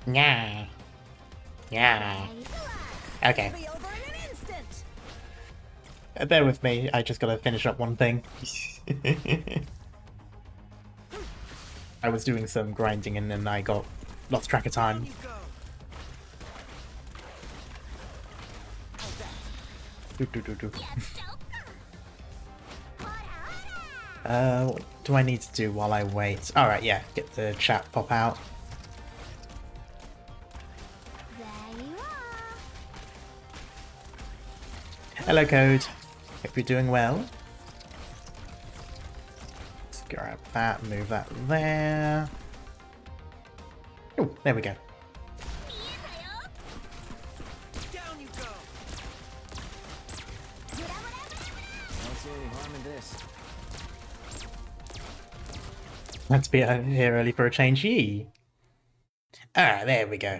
Yeah. Yeah. Okay. Bear with me, I just gotta finish up one thing. I was doing some grinding and then I got lost track of time. What do I need to do while I wait? Alright, yeah, get the chat pop out. Hello, Code. Hope you're doing well. Let's grab that, move that there. Oh, there we go. Down you go. Don't see any harm in this. Let's be here early for a change. Yee. Ah, there we go.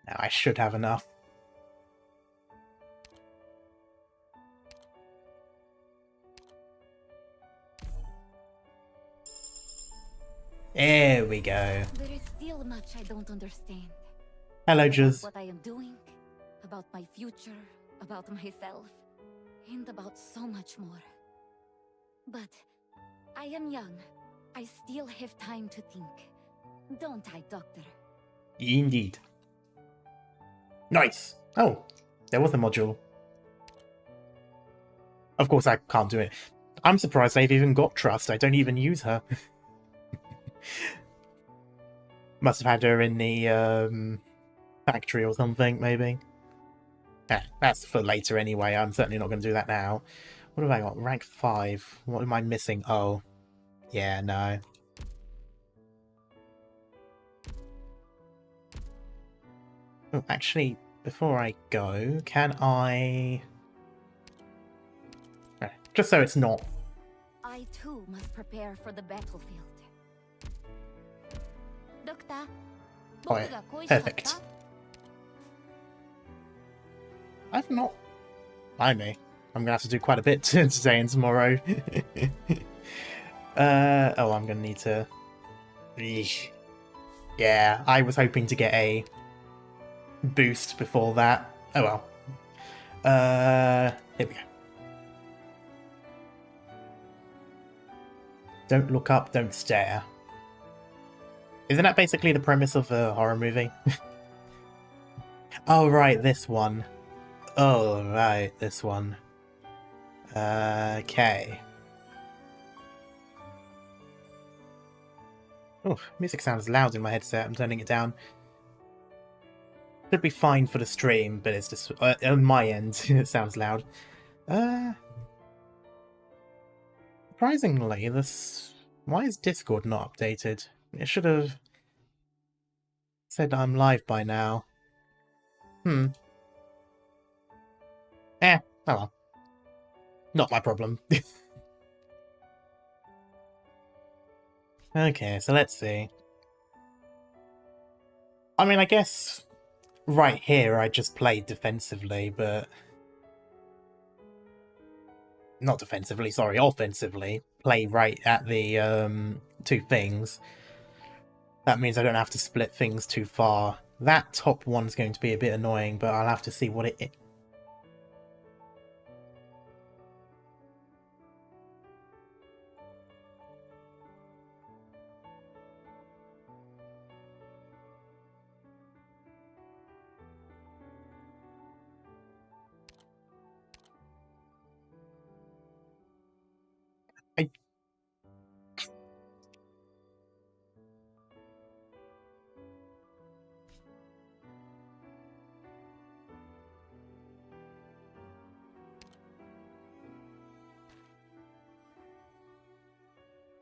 Now I should have enough. There we go. There is still much I don't understand. Hello, Juz. What I am doing, about my future, about myself, and about so much more. But I am young. I still have time to think. Don't I, Doctor? Indeed. Nice. Oh, there was a module. Of course, I can't do it. I'm surprised they've even got Trust. I don't even use her. Must have had her in the factory or something, maybe. Yeah, that's for later anyway. I'm certainly not going to do that now. What have I got? Rank 5. What am I missing? Oh. Yeah, no. Oh, actually, before I go, can I... Just so it's not... I too must prepare for the battlefield. Doctor, Oh, yeah. Perfect. I've not... I know. I'm gonna have to do quite a bit today and tomorrow. Oh, I'm gonna need to... Eesh. Yeah, I was hoping to get a boost before that. Oh well. Here we go. Don't look up, don't stare. Isn't that basically the premise of a horror movie? Oh, right, this one. Oh, right, this one. Okay. Oh, music sounds loud in my headset. I'm turning it down. Should be fine for the stream, but it's just on my end. It sounds loud. Surprisingly, this... Why is Discord not updated? It should have said I'm live by now. Oh well. Not my problem. Okay, so let's see. I mean, I guess right here I just played defensively, but... Not defensively, sorry, offensively. Play right at the two things. That means I don't have to split things too far. That top one's going to be a bit annoying, but I'll have to see what it...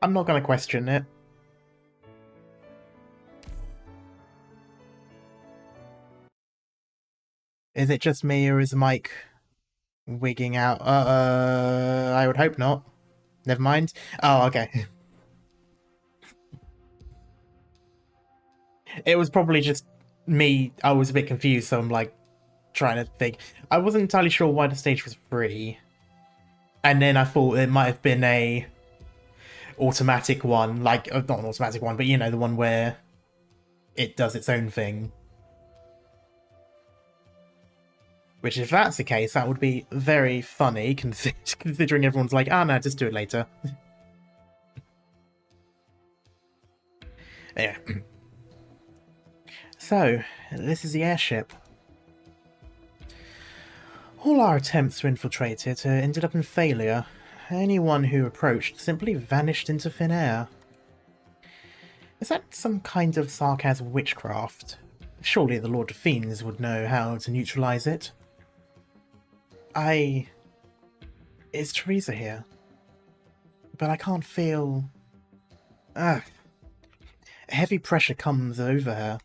I'm not going to question it. Is it just me, or is Mike wigging out? I would hope not. Never mind. Oh, okay. It was probably just me. I was a bit confused, so I'm like trying to think. I wasn't entirely sure why the stage was free. And then I thought it might have been a automatic one, like, not an automatic one, but you know, the one where it does its own thing. Which, if that's the case, that would be very funny, considering everyone's like, ah, no, just do it later. Anyway. So, this is the airship. All our attempts to infiltrate it ended up in failure. Anyone who approached simply vanished into thin air. Is that some kind of sarcasm witchcraft? Surely the Lord of Fiends would know how to neutralize it. Is Teresa here? But I can't feel... Heavy pressure comes over her.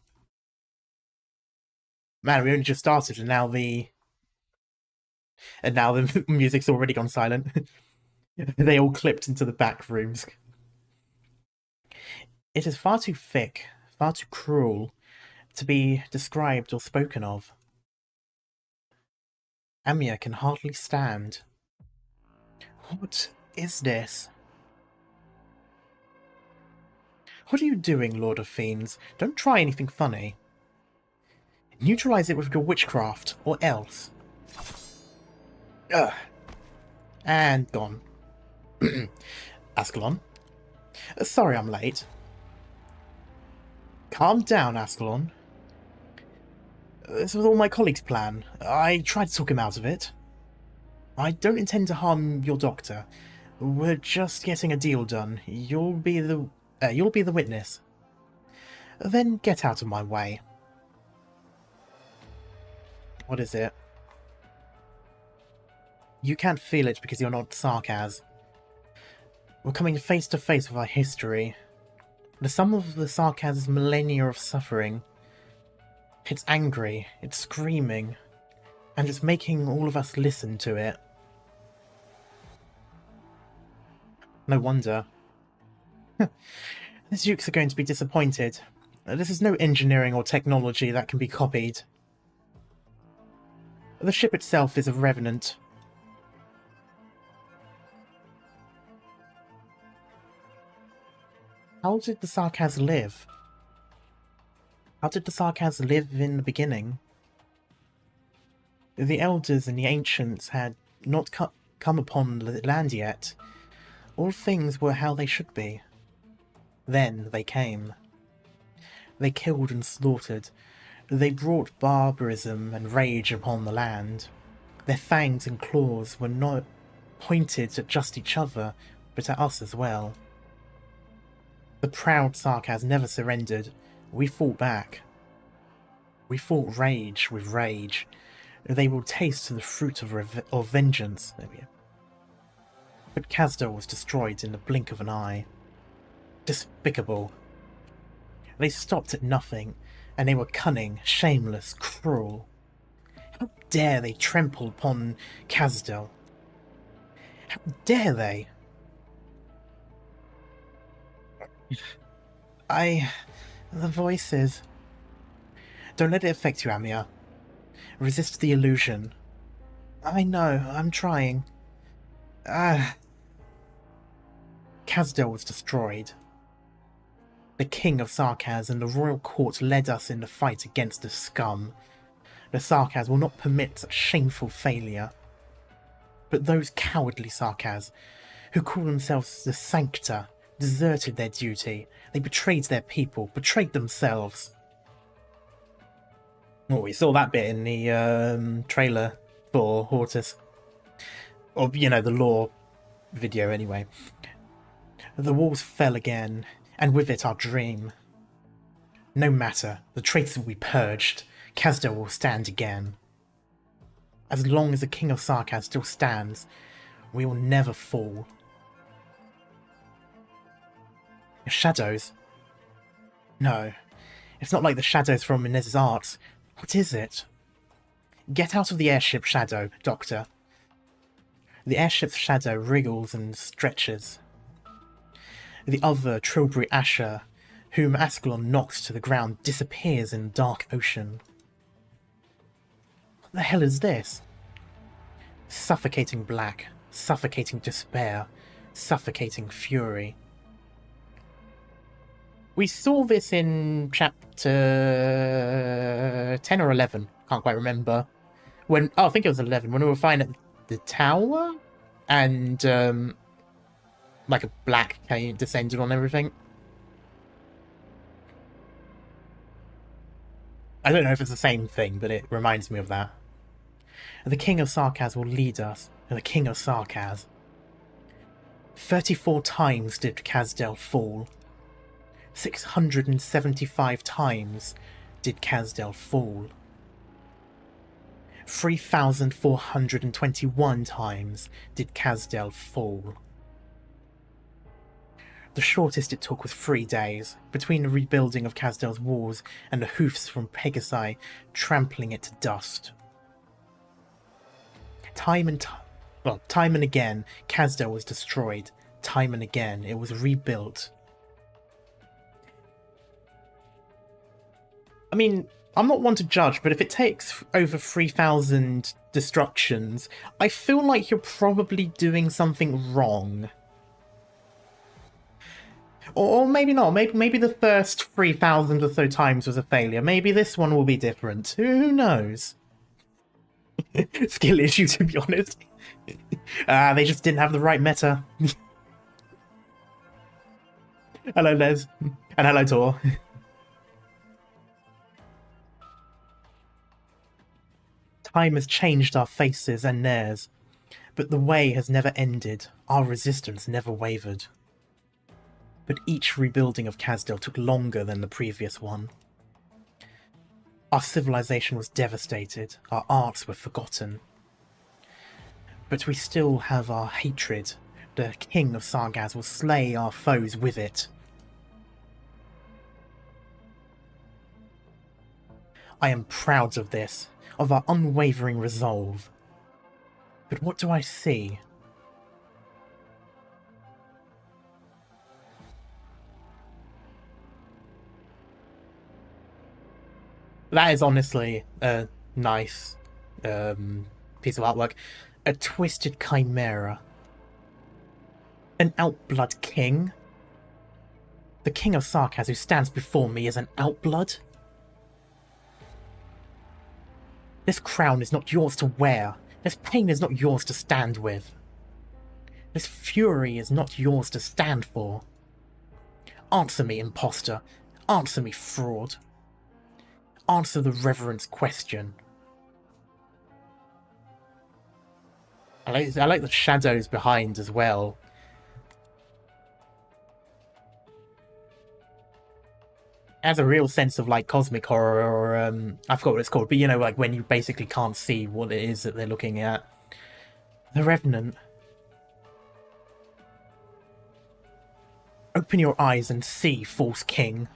Man, we only just started and now the music's already gone silent. They all clipped into the back rooms. It is far too thick, far too cruel, to be described or spoken of. Amia can hardly stand. What is this? What are you doing, Lord of Fiends? Don't try anything funny. Neutralize it with your witchcraft, or else. Ugh. And gone. Ascalon. Sorry I'm late. Calm down, Ascalon. This was all my colleague's plan. I tried to talk him out of it. I don't intend to harm your doctor. We're just getting a deal done. You'll be the witness. Then get out of my way. What is it? You can't feel it because you're not Sarkaz. We're coming face to face with our history. The sum of the Sarkaz's millennia of suffering. It's angry, it's screaming, and it's making all of us listen to it. No wonder. The Dukes are going to be disappointed. This is no engineering or technology that can be copied. The ship itself is a revenant. How did the Sarkaz live? How did the Sarkaz live in the beginning? The elders and the ancients had not come upon the land yet. All things were how they should be. Then they came. They killed and slaughtered. They brought barbarism and rage upon the land. Their fangs and claws were not pointed at just each other, but at us as well. The proud Sarkaz never surrendered. We fought back. We fought rage with rage. They will taste the fruit of vengeance. But Kazdal was destroyed in the blink of an eye. Despicable. They stopped at nothing, and they were cunning, shameless, cruel. How dare they trample upon Kazdal? How dare they? The voices. Don't let it affect you, Amia. Resist the illusion. I know, I'm trying. Kazdal was destroyed. The King of Sarkaz and the Royal Court led us in the fight against the scum. The Sarkaz will not permit such shameful failure. But those cowardly Sarkaz, who call themselves the Sancta, deserted their duty. They betrayed their people, betrayed themselves. Oh, we saw that bit in the trailer for Hortus. Or, you know, the lore video anyway. The walls fell again, and with it our dream. No matter, the traitors will be purged. Kazdal will stand again. As long as the King of Sarkaz still stands, we will never fall. Shadows? No, it's not like the shadows from Inez's art. What is it? Get out of the airship, Shadow, Doctor. The airship's shadow wriggles and stretches. The other Trilbury Asher, whom Ascalon knocks to the ground, disappears in the dark ocean. What the hell is this? Suffocating black, suffocating despair, suffocating fury. We saw this in chapter 10 or 11, can't quite remember. I think it was 11, when we were fighting at the tower, and like a black came descended on everything. I don't know if it's the same thing, but it reminds me of that. The King of Sarkaz will lead us, and the King of Sarkaz. 34 times did Kazdel fall. 675 times did Kazdel fall. 3,421 times did Kazdel fall. The shortest it took was 3 days, between the rebuilding of Kazdel's walls and the hoofs from Pegasi trampling it to dust. Time and again, Kazdel was destroyed. Time and again, it was rebuilt. I mean, I'm not one to judge, but if it takes over 3,000 destructions, I feel like you're probably doing something wrong. Or maybe not. Maybe the first 3,000 or so times was a failure. Maybe this one will be different. Who knows? Skill issue, to be honest. They just didn't have the right meta. Hello, Les. And hello, Tor. Time has changed our faces and theirs, but the way has never ended. Our resistance never wavered. But each rebuilding of Kazdel took longer than the previous one. Our civilization was devastated, our arts were forgotten. But we still have our hatred. The King of Sarkaz will slay our foes with it. I am proud of this, of our unwavering resolve. But what do I see? That is honestly a nice piece of artwork. A twisted chimera. An outblood king? The King of Sarkaz who stands before me is an outblood? This crown is not yours to wear. This pain is not yours to stand with. This fury is not yours to stand for. Answer me, imposter. Answer me, fraud. Answer the reverence question. I like the shadows behind as well. It has a real sense of like cosmic horror, or I forgot what it's called, but you know, like when you basically can't see what it is that they're looking at. The Revenant. Open your eyes and see, false king.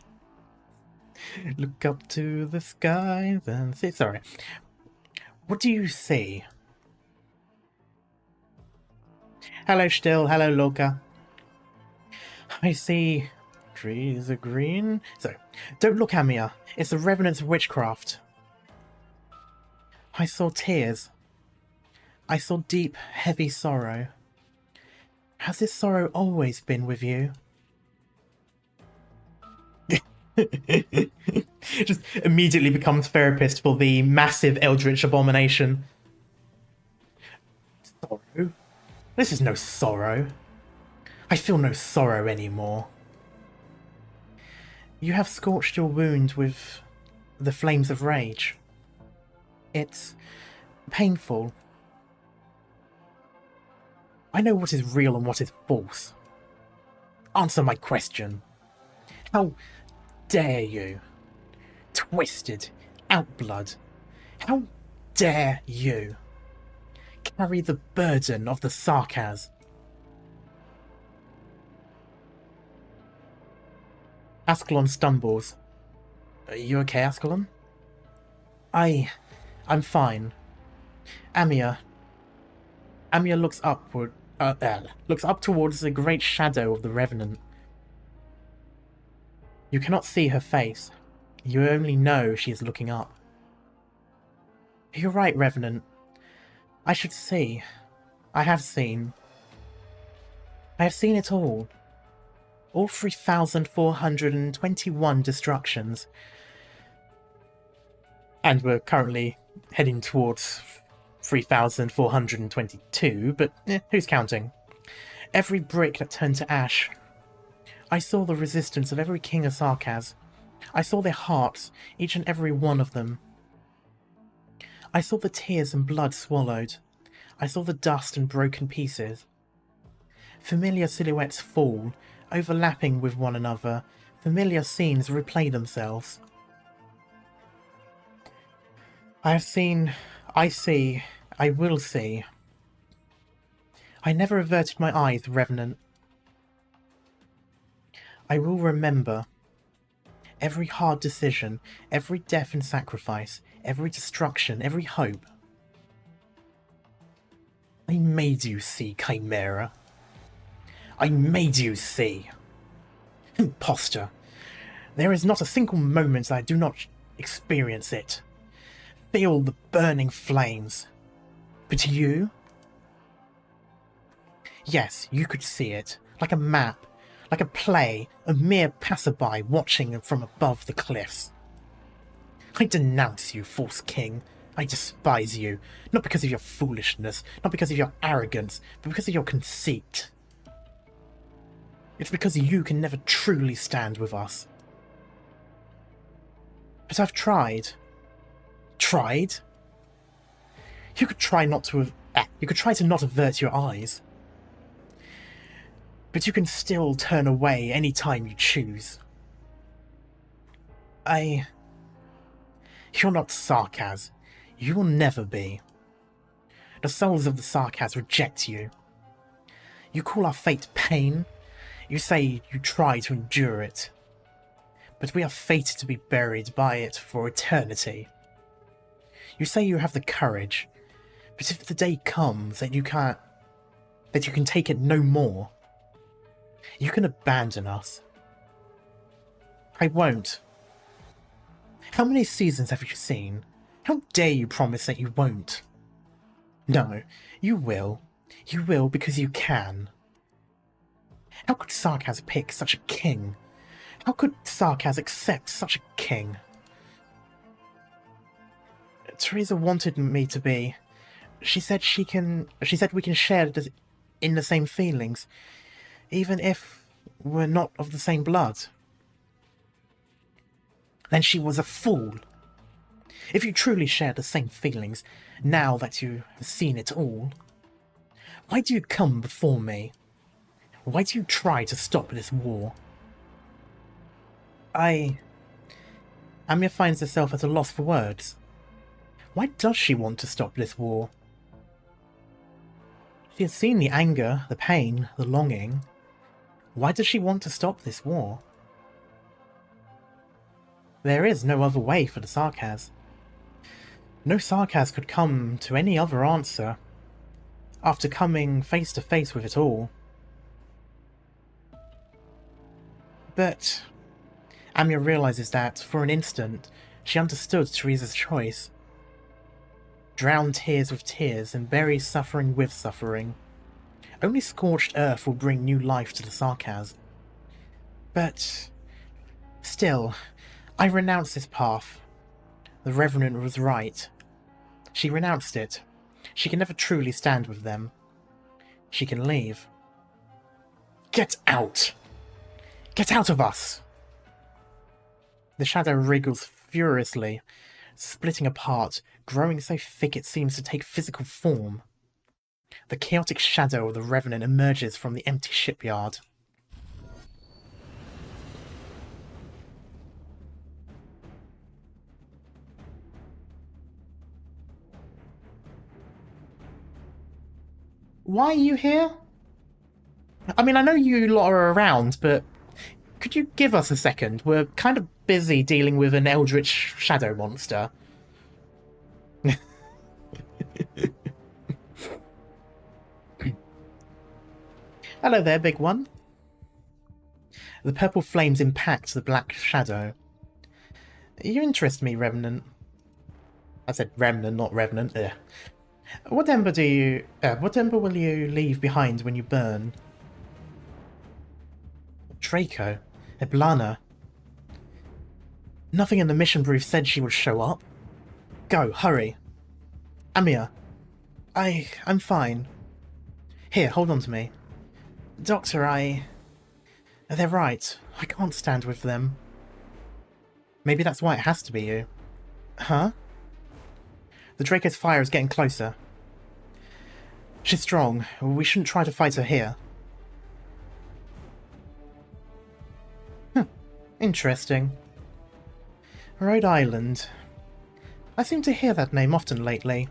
Look up to the skies and see. Sorry. What do you see? Hello, Still. Hello, Loka. I see trees are green. So, don't look, Amia. It's the Revenant's witchcraft. I saw tears. I saw deep, heavy sorrow. Has this sorrow always been with you? Just immediately becomes therapist for the massive eldritch abomination. Sorrow? This is no sorrow. I feel no sorrow anymore. You have scorched your wound with the flames of rage. It's painful. I know what is real and what is false. Answer my question. How dare you? Twisted outblood. How dare you carry the burden of the Sarkaz? Ascalon stumbles. Are you okay, Ascalon? I'm fine. Amia looks upward. Looks up towards the great shadow of the Revenant. You cannot see her face. You only know she is looking up. You're right, Revenant. I should see. I have seen. I have seen it all. All 3,421 destructions. And we're currently heading towards 3,422, but who's counting? Every brick that turned to ash. I saw the resistance of every king of Sarkaz. I saw their hearts, each and every one of them. I saw the tears and blood swallowed. I saw the dust and broken pieces. Familiar silhouettes fall, overlapping with one another. Familiar scenes replay themselves. I have seen, I see, I will see. I never averted my eyes, Revenant. I will remember. Every hard decision, every death and sacrifice, every destruction, every hope. I made you see, Chimera. I made you see. Imposter. There is not a single moment that I do not experience it. Feel the burning flames. But you? Yes, you could see it, like a map, like a play, a mere passerby watching from above the cliffs. I denounce you, false king. I despise you, not because of your foolishness, not because of your arrogance, but because of your conceit. It's because you can never truly stand with us. But I've tried. Tried? You could try not to you could try to not avert your eyes. But you can still turn away any time you choose. You're not Sarkaz. You will never be. The souls of the Sarkaz reject you. You call our fate pain. You say you try to endure it. But we are fated to be buried by it for eternity. You say you have the courage, but if the day comes that you can take it no more, you can abandon us. I won't. How many seasons have you seen? How dare you promise that you won't? No, you will. You will because you can. How could Sarkaz pick such a king? How could Sarkaz accept such a king? Teresa wanted me to be. She said we can share in the same feelings, even if we're not of the same blood. Then she was a fool. If you truly share the same feelings, now that you have seen it all, why do you come before me? Why do you try to stop this war? Amir finds herself at a loss for words. Why does she want to stop this war? She has seen the anger, the pain, the longing. Why does she want to stop this war? There is no other way for the Sarkaz. No Sarkaz could come to any other answer after coming face to face with it all. But Amir realizes that, for an instant, she understood Teresa's choice. Drown tears with tears and bury suffering with suffering. Only scorched earth will bring new life to the Sarkaz. But still, I renounce this path. The Revenant was right. She renounced it. She can never truly stand with them. She can leave. Get out! Get out of us! The shadow wriggles furiously, splitting apart, growing so thick it seems to take physical form. The chaotic shadow of the Revenant emerges from the empty shipyard. Why are you here? I mean, I know you lot are around, but could you give us a second? We're kind of busy dealing with an eldritch shadow monster. Hello there, big one. The purple flames impact the black shadow. You interest me, Remnant. I said Remnant, not Revenant. Ugh. What ember do you... what ember will you leave behind when you burn? Draco. Eblana. Nothing in the mission brief said she would show up. Go, hurry. Amia. I'm fine. Here, hold on to me. Doctor, They're right. I can't stand with them. Maybe that's why it has to be you. Huh? The Draco's fire is getting closer. She's strong. We shouldn't try to fight her here. Interesting. Rhode Island. I seem to hear that name often lately.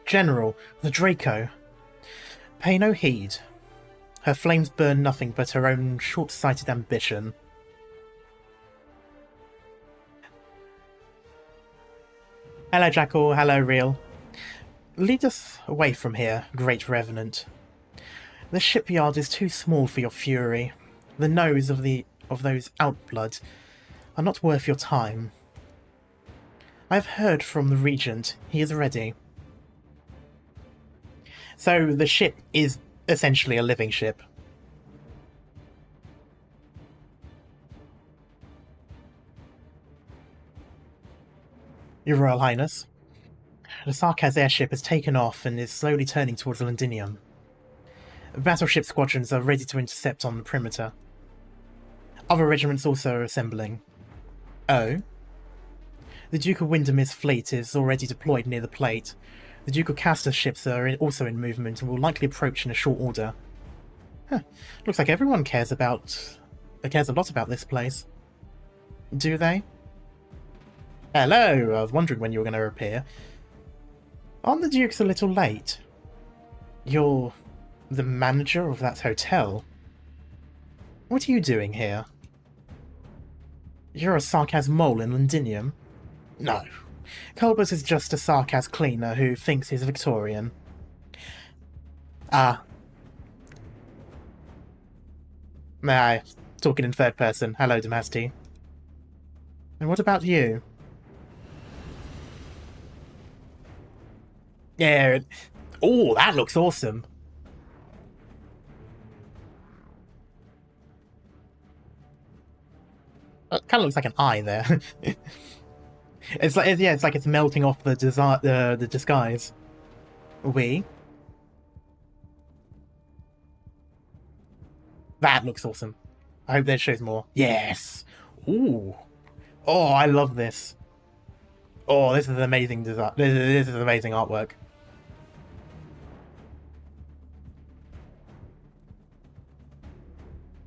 General, the Draco. Pay no heed. Her flames burn nothing but her own short-sighted ambition. Hello, Jackal. Hello, Real. Lead us away from here, Great Revenant. The shipyard is too small for your fury. The nose of those outblood are not worth your time. I have heard from the Regent. He is ready. So the ship is essentially a living ship. Your Royal Highness. The Sarkaz airship has taken off and is slowly turning towards Londinium. Battleship squadrons are ready to intercept on the perimeter. Other regiments also are assembling. Oh? The Duke of Windermere's fleet is already deployed near the plate. The Duke of Castor's ships are also in movement and will likely approach in a short order. Huh. Looks like everyone cares a lot about this place. Do they? Hello! I was wondering when you were going to appear. Aren't the Dukes a little late? You're the manager of that hotel? What are you doing here? You're a Sarkaz mole in Londinium? No. Colbert is just a Sarkaz cleaner who thinks he's Victorian. Ah. Nah, talking in third person. Hello, Damasti. And what about you? Yeah. Oh, that looks awesome. It kind of looks like an eye there. It's like, yeah, it's like it's melting off the disguise. That looks awesome. I hope that shows more. Yes. Ooh. Oh, I love this. Oh, this is amazing design. This is amazing artwork.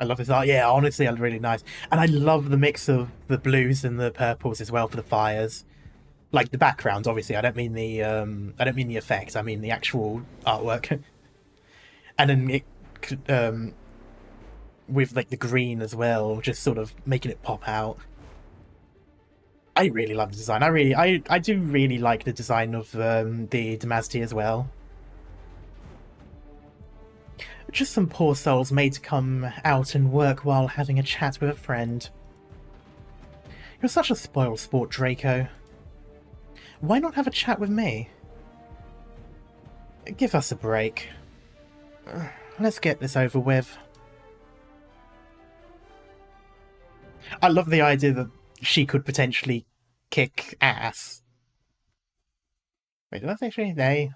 I love this art. Yeah, honestly, it's really nice. And I love the mix of the blues and the purples as well for the fires. Like the background, obviously. I don't mean the effect. I mean the actual artwork. And then it, with like the green as well, just sort of making it pop out. I really love the design. I do really like the design of the Damasti as well. Just some poor souls made to come out and work while having a chat with a friend. You're such a spoiled sport, Draco. Why not have a chat with me? Give us a break. Let's get this over with. I love the idea that she could potentially kick ass. Wait, did I say actually? They?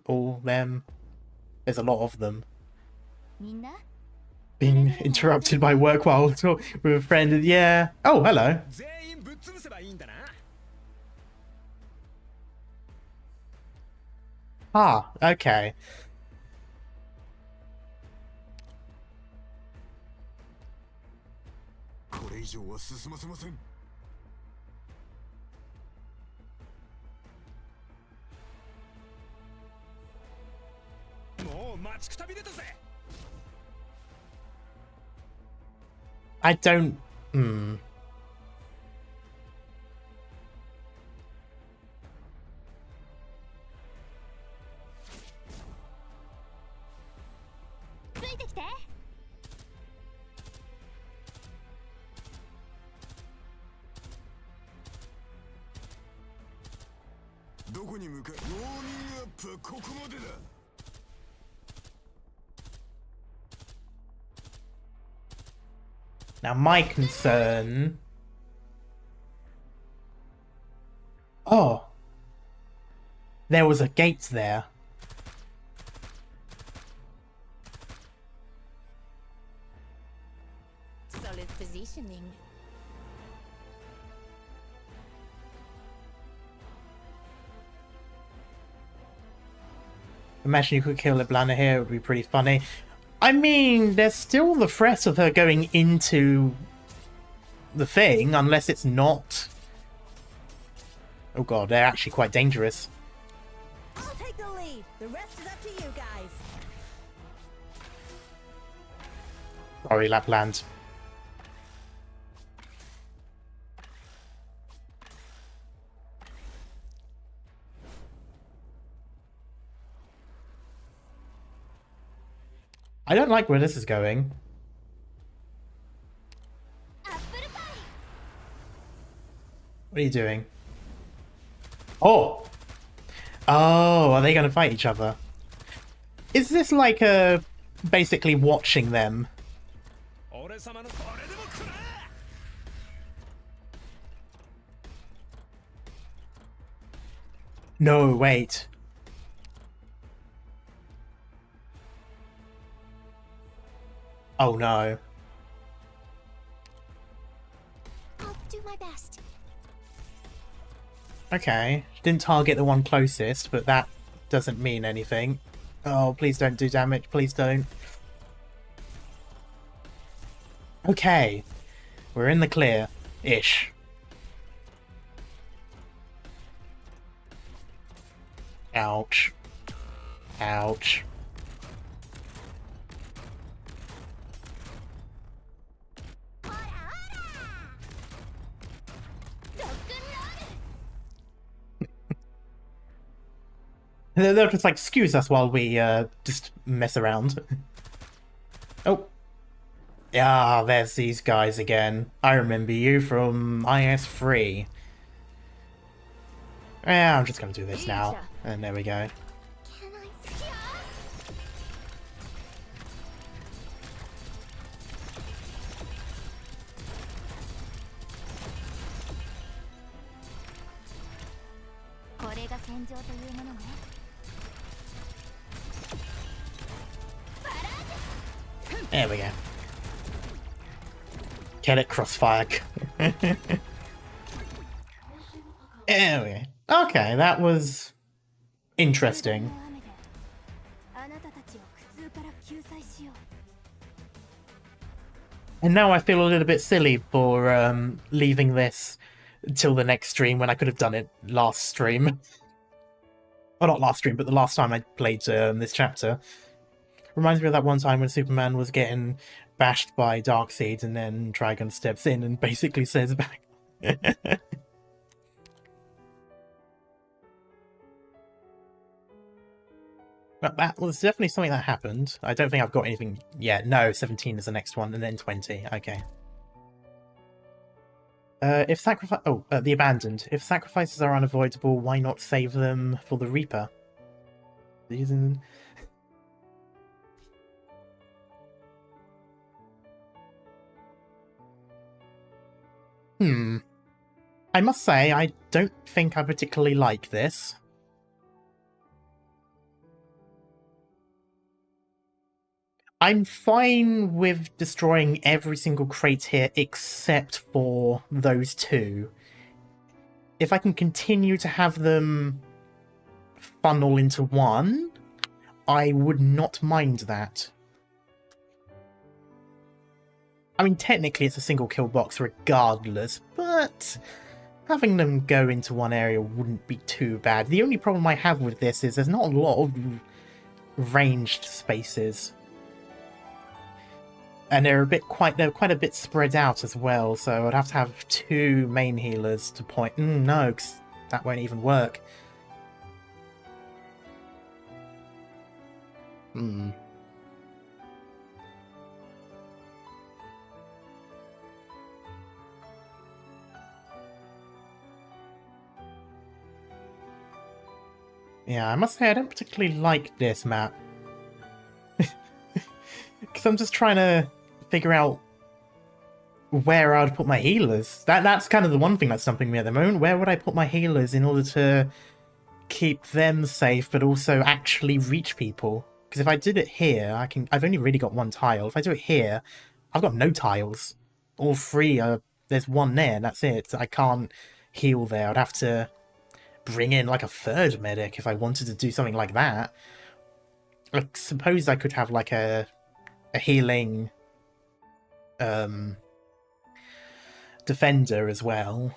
All them? There's a lot of them. Being interrupted by work while talking with a friend. Yeah. Oh, hello. Ah, okay. I don't... Now my concern... Oh! There was a gate there. Solid positioning. Imagine you could kill Iblana here, it would be pretty funny. I mean, there's still the threat of her going into the thing, unless it's not... Oh god, they're actually quite dangerous. I'll take the lead. The rest is up to you guys. Sorry, Lapland. I don't like where this is going. What are you doing? Oh! Oh, are they going to fight each other? Is this like basically watching them? No, wait. Oh no. I'll do my best. Okay. Didn't target the one closest, but that doesn't mean anything. Oh, please don't do damage. Please don't. Okay. We're in the clear-ish. Ouch. Ouch. They'll just like excuse us while we just mess around. Oh. Yeah, there's these guys again. I remember you from IS3. Yeah, I'm just gonna do this now. And there we go. Can I? There we go. Get it, Crossfire. There we go. Okay, that was interesting. And now I feel a little bit silly for leaving this till the next stream when I could have done it last stream. Well, not last stream, but the last time I played this chapter. Reminds me of that one time when Superman was getting bashed by Darkseid and then Trigon steps in and basically says back. But that was definitely something that happened. I don't think I've got anything yet. No, 17 is the next one, and then 20. Okay. If sacrifice... Oh, the Abandoned. If sacrifices are unavoidable, why not save them for the Reaper? Reason... I must say, I don't think I particularly like this. I'm fine with destroying every single crate here except for those two. If I can continue to have them funnel into one, I would not mind that. I mean, technically it's a single kill box regardless, but having them go into one area wouldn't be too bad. The only problem I have with this is there's not a lot of ranged spaces. And they're quite a bit spread out as well, so I'd have to have two main healers to point. No, 'cause that won't even work. Yeah, I must say I don't particularly like this map. Because I'm just trying to figure out where I'd put my healers. That's kind of the one thing that's stumping me at the moment. Where would I put my healers in order to keep them safe, but also actually reach people? Because if I did it here, I've only really got one tile. If I do it here, I've got no tiles. All three are... There's one there, and that's it. I can't heal there. I'd have to bring in, like, a third medic if I wanted to do something like that. I suppose I could have, like, a healing... defender as well.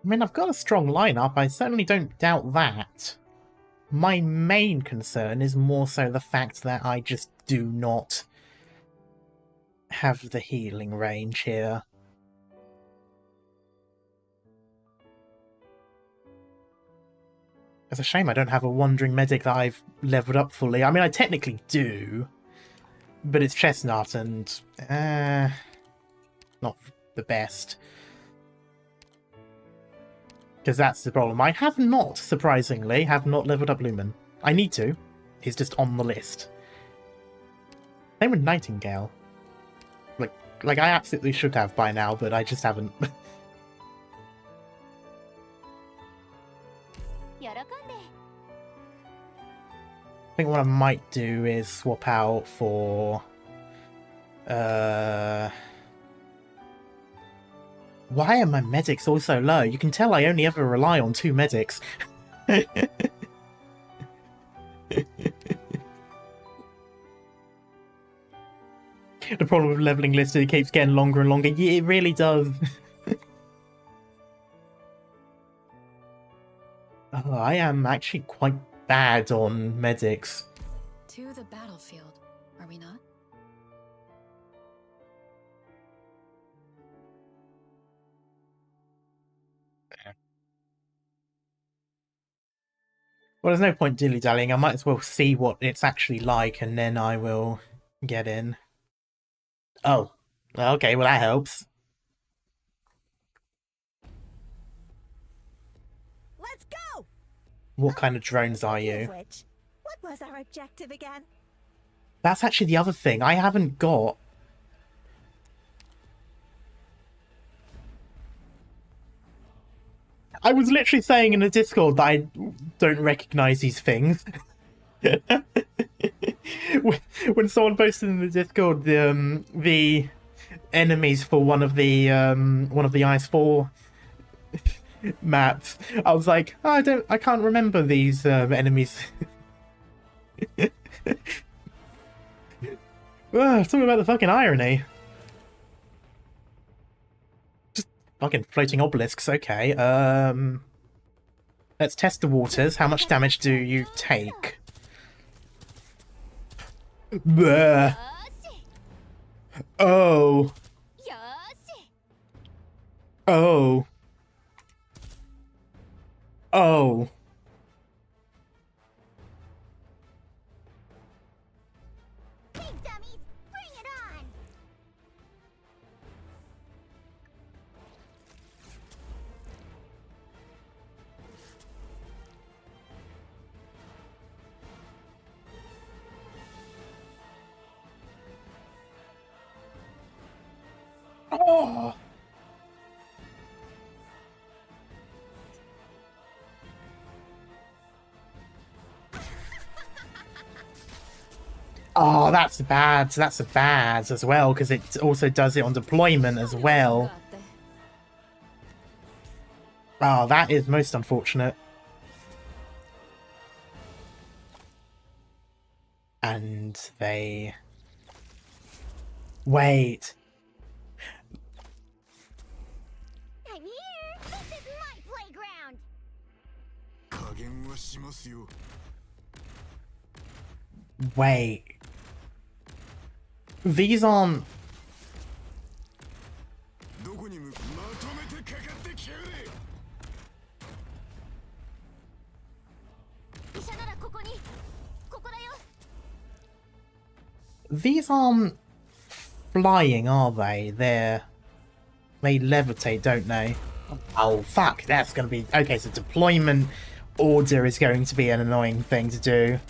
I mean, I've got a strong lineup, I certainly don't doubt that. My main concern is more so the fact that I just do not have the healing range here. It's a shame I don't have a wandering medic that I've leveled up fully. I mean, I technically do, but it's Chestnut and... not the best. Because that's the problem. I have not, surprisingly, leveled up Lumen. I need to. It's just on the list. Same with Nightingale. Like I absolutely should have by now, but I just haven't. I think what I might do is swap out for... Why are my medics all so low? You can tell I only ever rely on 2 medics. The problem with leveling list is it keeps getting longer and longer. Yeah, it really does. Oh, I am actually quite bad on medics. To the battlefield, are we not? Well, there's no point dilly-dallying. I might as well see what it's actually like, and then I will get in. Oh. Okay, well that helps. Let's go! What kind of drones are you? Which, what was our objective again? That's actually the other thing. I haven't got... I was literally saying in the Discord that I don't recognize these things. When someone posted in the Discord the enemies for one of the IS4 maps, I was like, oh, I can't remember these enemies. Something about the fucking irony. Fucking floating obelisks, okay. Let's test the waters. How much damage do you take? Bleh. Oh. Oh. Oh. Big dummies, bring it on! Oh. Oh, that's bad. That's bad as well, because it also does it on deployment as well. Oh, that is most unfortunate. And they... Wait. I'm here! This is my playground! Wait. These aren't... These aren't flying, are they? They levitate, don't they? Oh, fuck, that's gonna be... Okay, so deployment order is going to be an annoying thing to do.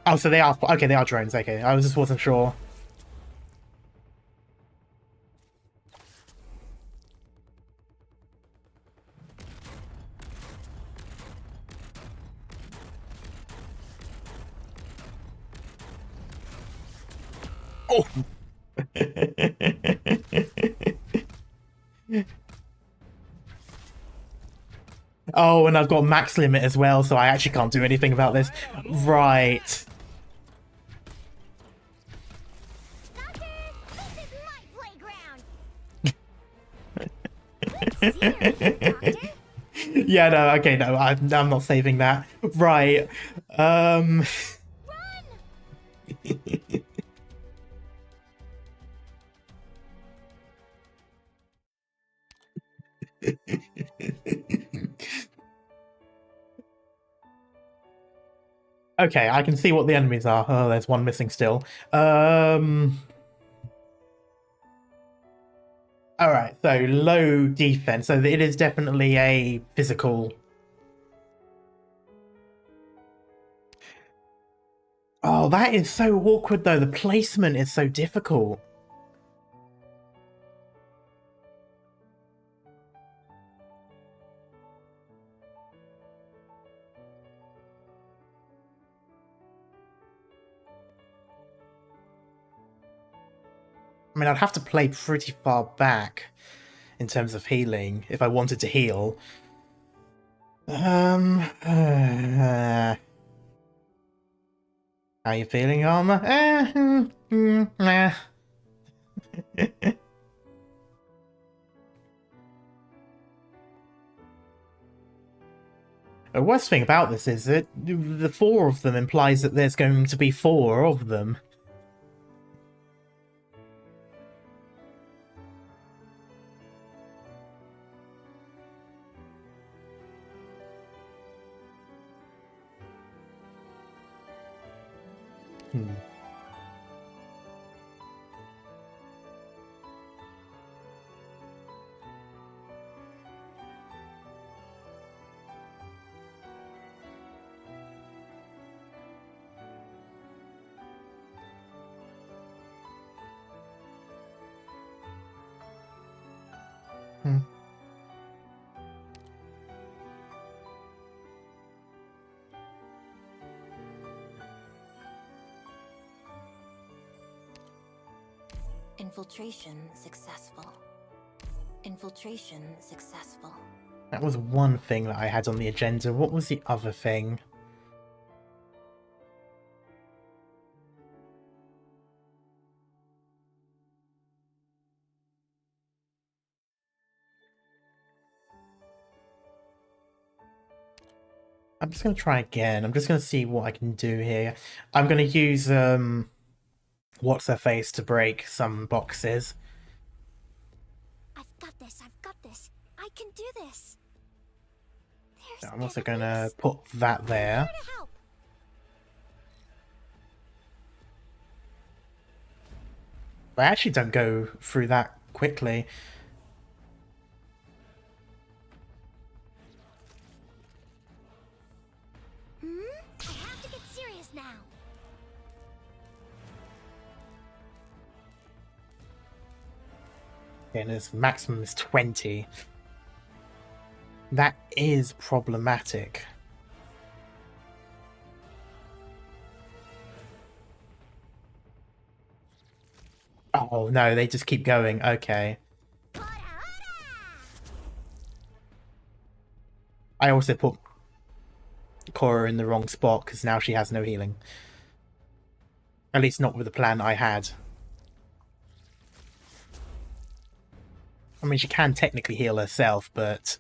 Oh, so they are... Okay, they are drones, okay. I just wasn't sure. Oh! Oh, and I've got max limit as well, so I actually can't do anything about this. Right. Yeah, no, okay, no, I'm not saving that. Right. Okay, I can see what the enemies are. Oh, there's one missing still. Alright, so low defense. So it is definitely a physical... Oh, that is so awkward though. The placement is so difficult. I mean, I'd have to play pretty far back in terms of healing if I wanted to heal. How you feeling, Armor? Nah. The worst thing about this is that the 4 of them implies that there's going to be 4 of them. Infiltration successful. Infiltration successful. That was one thing that I had on the agenda. What was the other thing? I'm just going to try again. I'm just going to see what I can do here. I'm going to use what's her face to break some boxes. I've got this. I've got this. I can do this. There's I'm also going to put that there. I actually don't go through that quickly. I have to get serious now. And its maximum is 20. That is problematic. Oh no, they just keep going. Okay. I also put Cora in the wrong spot because now she has no healing. At least not with the plan I had. I mean, she can technically heal herself, but...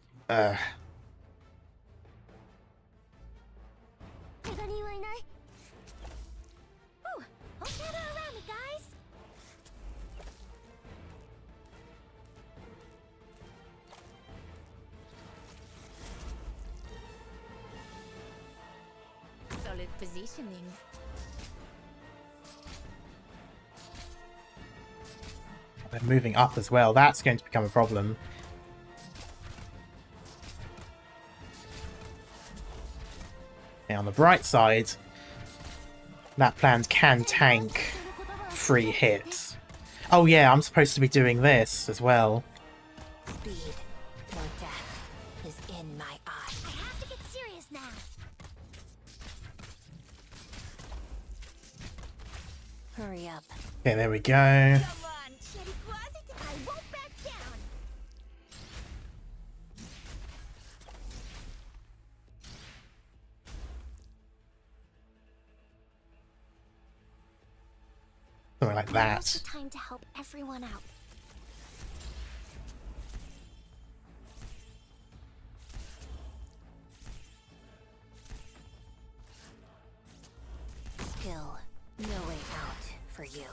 Good positioning. They're moving up as well. That's going to become a problem. Okay, on the bright side, that plan can tank 3 hits. Oh yeah, I'm supposed to be doing this as well. Speed or death is in my eye. I have to get serious now. Hurry up. Okay, there we go. Come on, Cherry Closet. I won't back down. Something like Now's that. the time to help everyone out. Skill. No way out for you.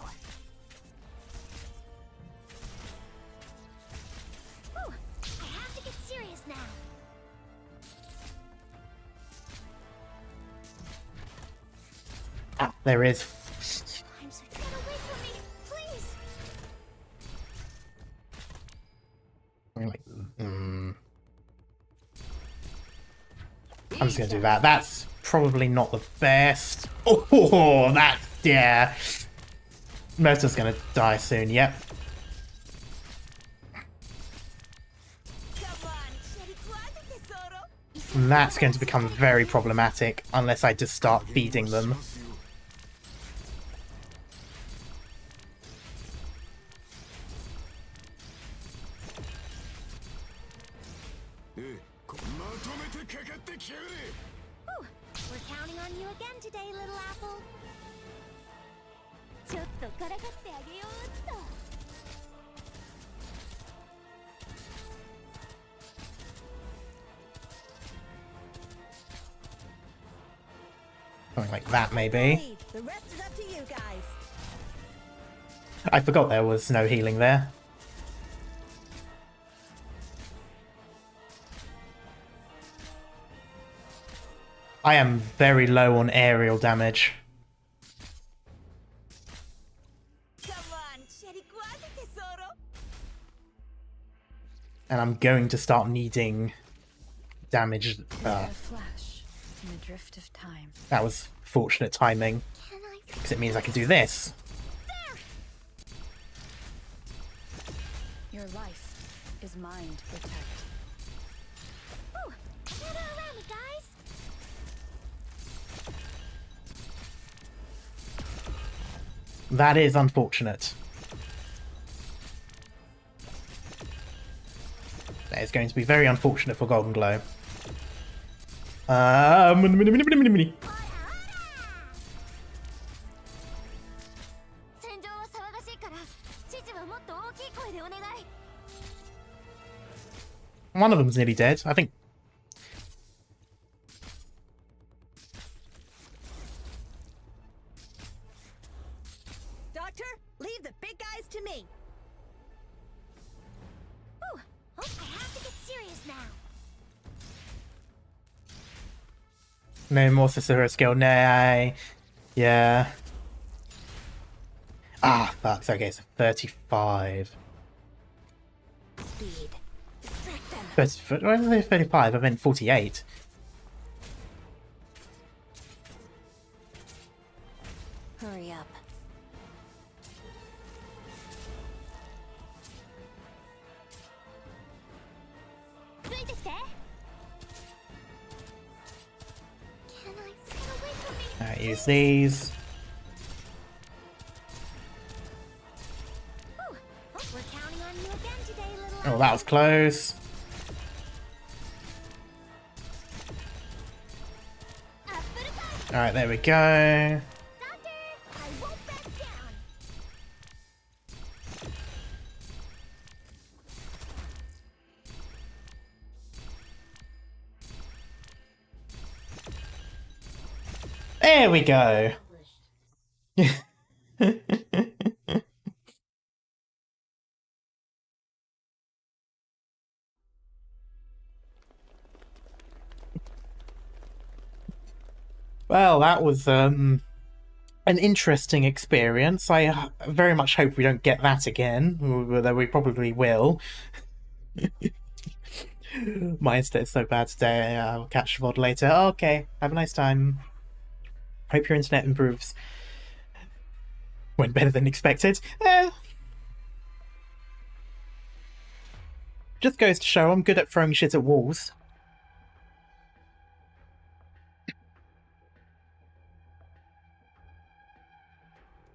Whew, I have to get serious now. Ah, there is. I'm so get away from me, please. Something like, I'm just gonna do that. That's probably not the best. Oh, that, yeah. Motor's gonna die soon, yep. Come on, Cherry Closet, tesoro. And that's going to become very problematic unless I just start feeding them. Whew, we're counting on you again today, little apple. ちょっとからかってあげようっと。Something like that, maybe. The rest is up to you guys. I forgot there was no healing there. I am very low on aerial damage. Come on, Cherry Closet, tesoro. And I'm going to start needing damage. A flash in the drift of time. That was fortunate timing, Can I? because it means I can do this. Your life is mine to protect. Ooh, gather around me, guys. That is unfortunate. That is going to be very unfortunate for Golden Glow. Mini. 戦場は騒がしいから、父はもっと大きい声でお願い。 One of them's nearly dead, I think. Doctor, leave the big guys to me. Ooh, oh, I have to get serious now. No more Cicero skill, nay. Yeah. Ah, fuck. Okay, so 35. Speed. Distract them. 30, why did I say 35? I meant 48. Hurry up. Can I get away from me? Alright, use these. Ooh, oh, we're counting on you again today, little. Oh, that was close. Alright, there we go. Doctor, I won't back down. There we go. Well, that was an interesting experience. I very much hope we don't get that again, though we probably will. My internet's so bad today. I'll catch the VOD later. Okay, have a nice time. Hope your internet improves. Went better than expected. Just goes to show I'm good at throwing shit at walls.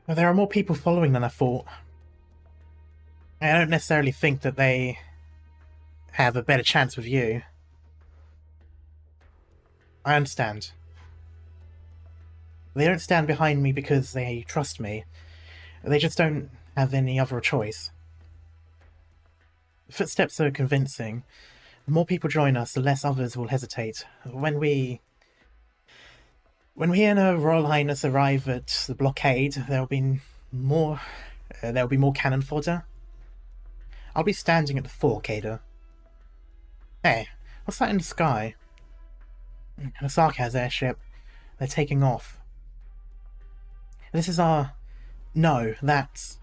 Well, there are more people following than I thought. I don't necessarily think that they have a better chance with you. I understand. They don't stand behind me because they trust me. They just don't have any other choice. The footsteps are convincing. The more people join us, the less others will hesitate. When we and her Royal Highness arrive at the blockade, there'll be more cannon fodder. I'll be standing at the fork, Ada. Hey, what's that in the sky? A Sarkaz airship. They're taking off. This is our... No, that's...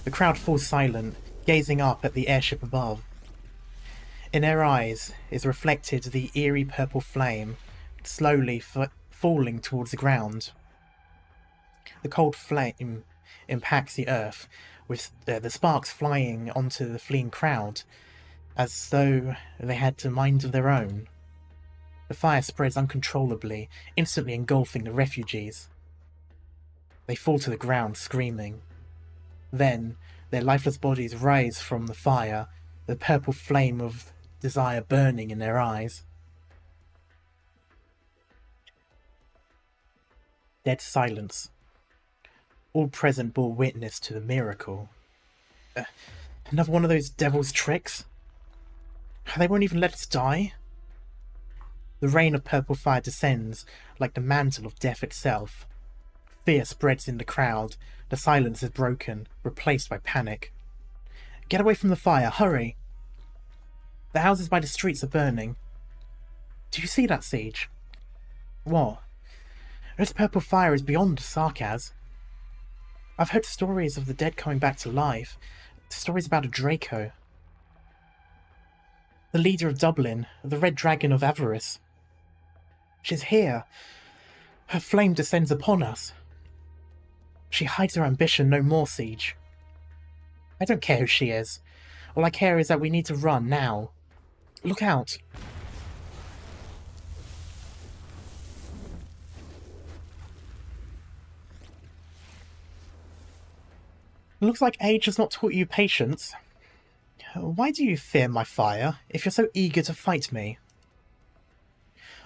The crowd falls silent, gazing up at the airship above. In their eyes is reflected the eerie purple flame, slowly falling towards the ground. The cold flame impacts the earth, with the sparks flying onto the fleeing crowd, as though they had a mind of their own. The fire spreads uncontrollably, instantly engulfing the refugees. They fall to the ground, screaming. Then, their lifeless bodies rise from the fire, the purple flame of desire burning in their eyes. Dead silence. All present bore witness to the miracle. Another one of those devil's tricks? They won't even let us die? The rain of purple fire descends, like the mantle of death itself. Fear spreads in the crowd. The silence is broken, replaced by panic. Get away from the fire, hurry! The houses by the streets are burning. Do you see that, Siege? What? This purple fire is beyond Sarkaz. I've heard stories of the dead coming back to life. Stories about a Draco. The leader of Dublin, the Red Dragon of Avarice. She's here. Her flame descends upon us. She hides her ambition no more, Siege. I don't care who she is. All I care is that we need to run now. Look out. Looks like age has not taught you patience. Why do you fear my fire, if you're so eager to fight me?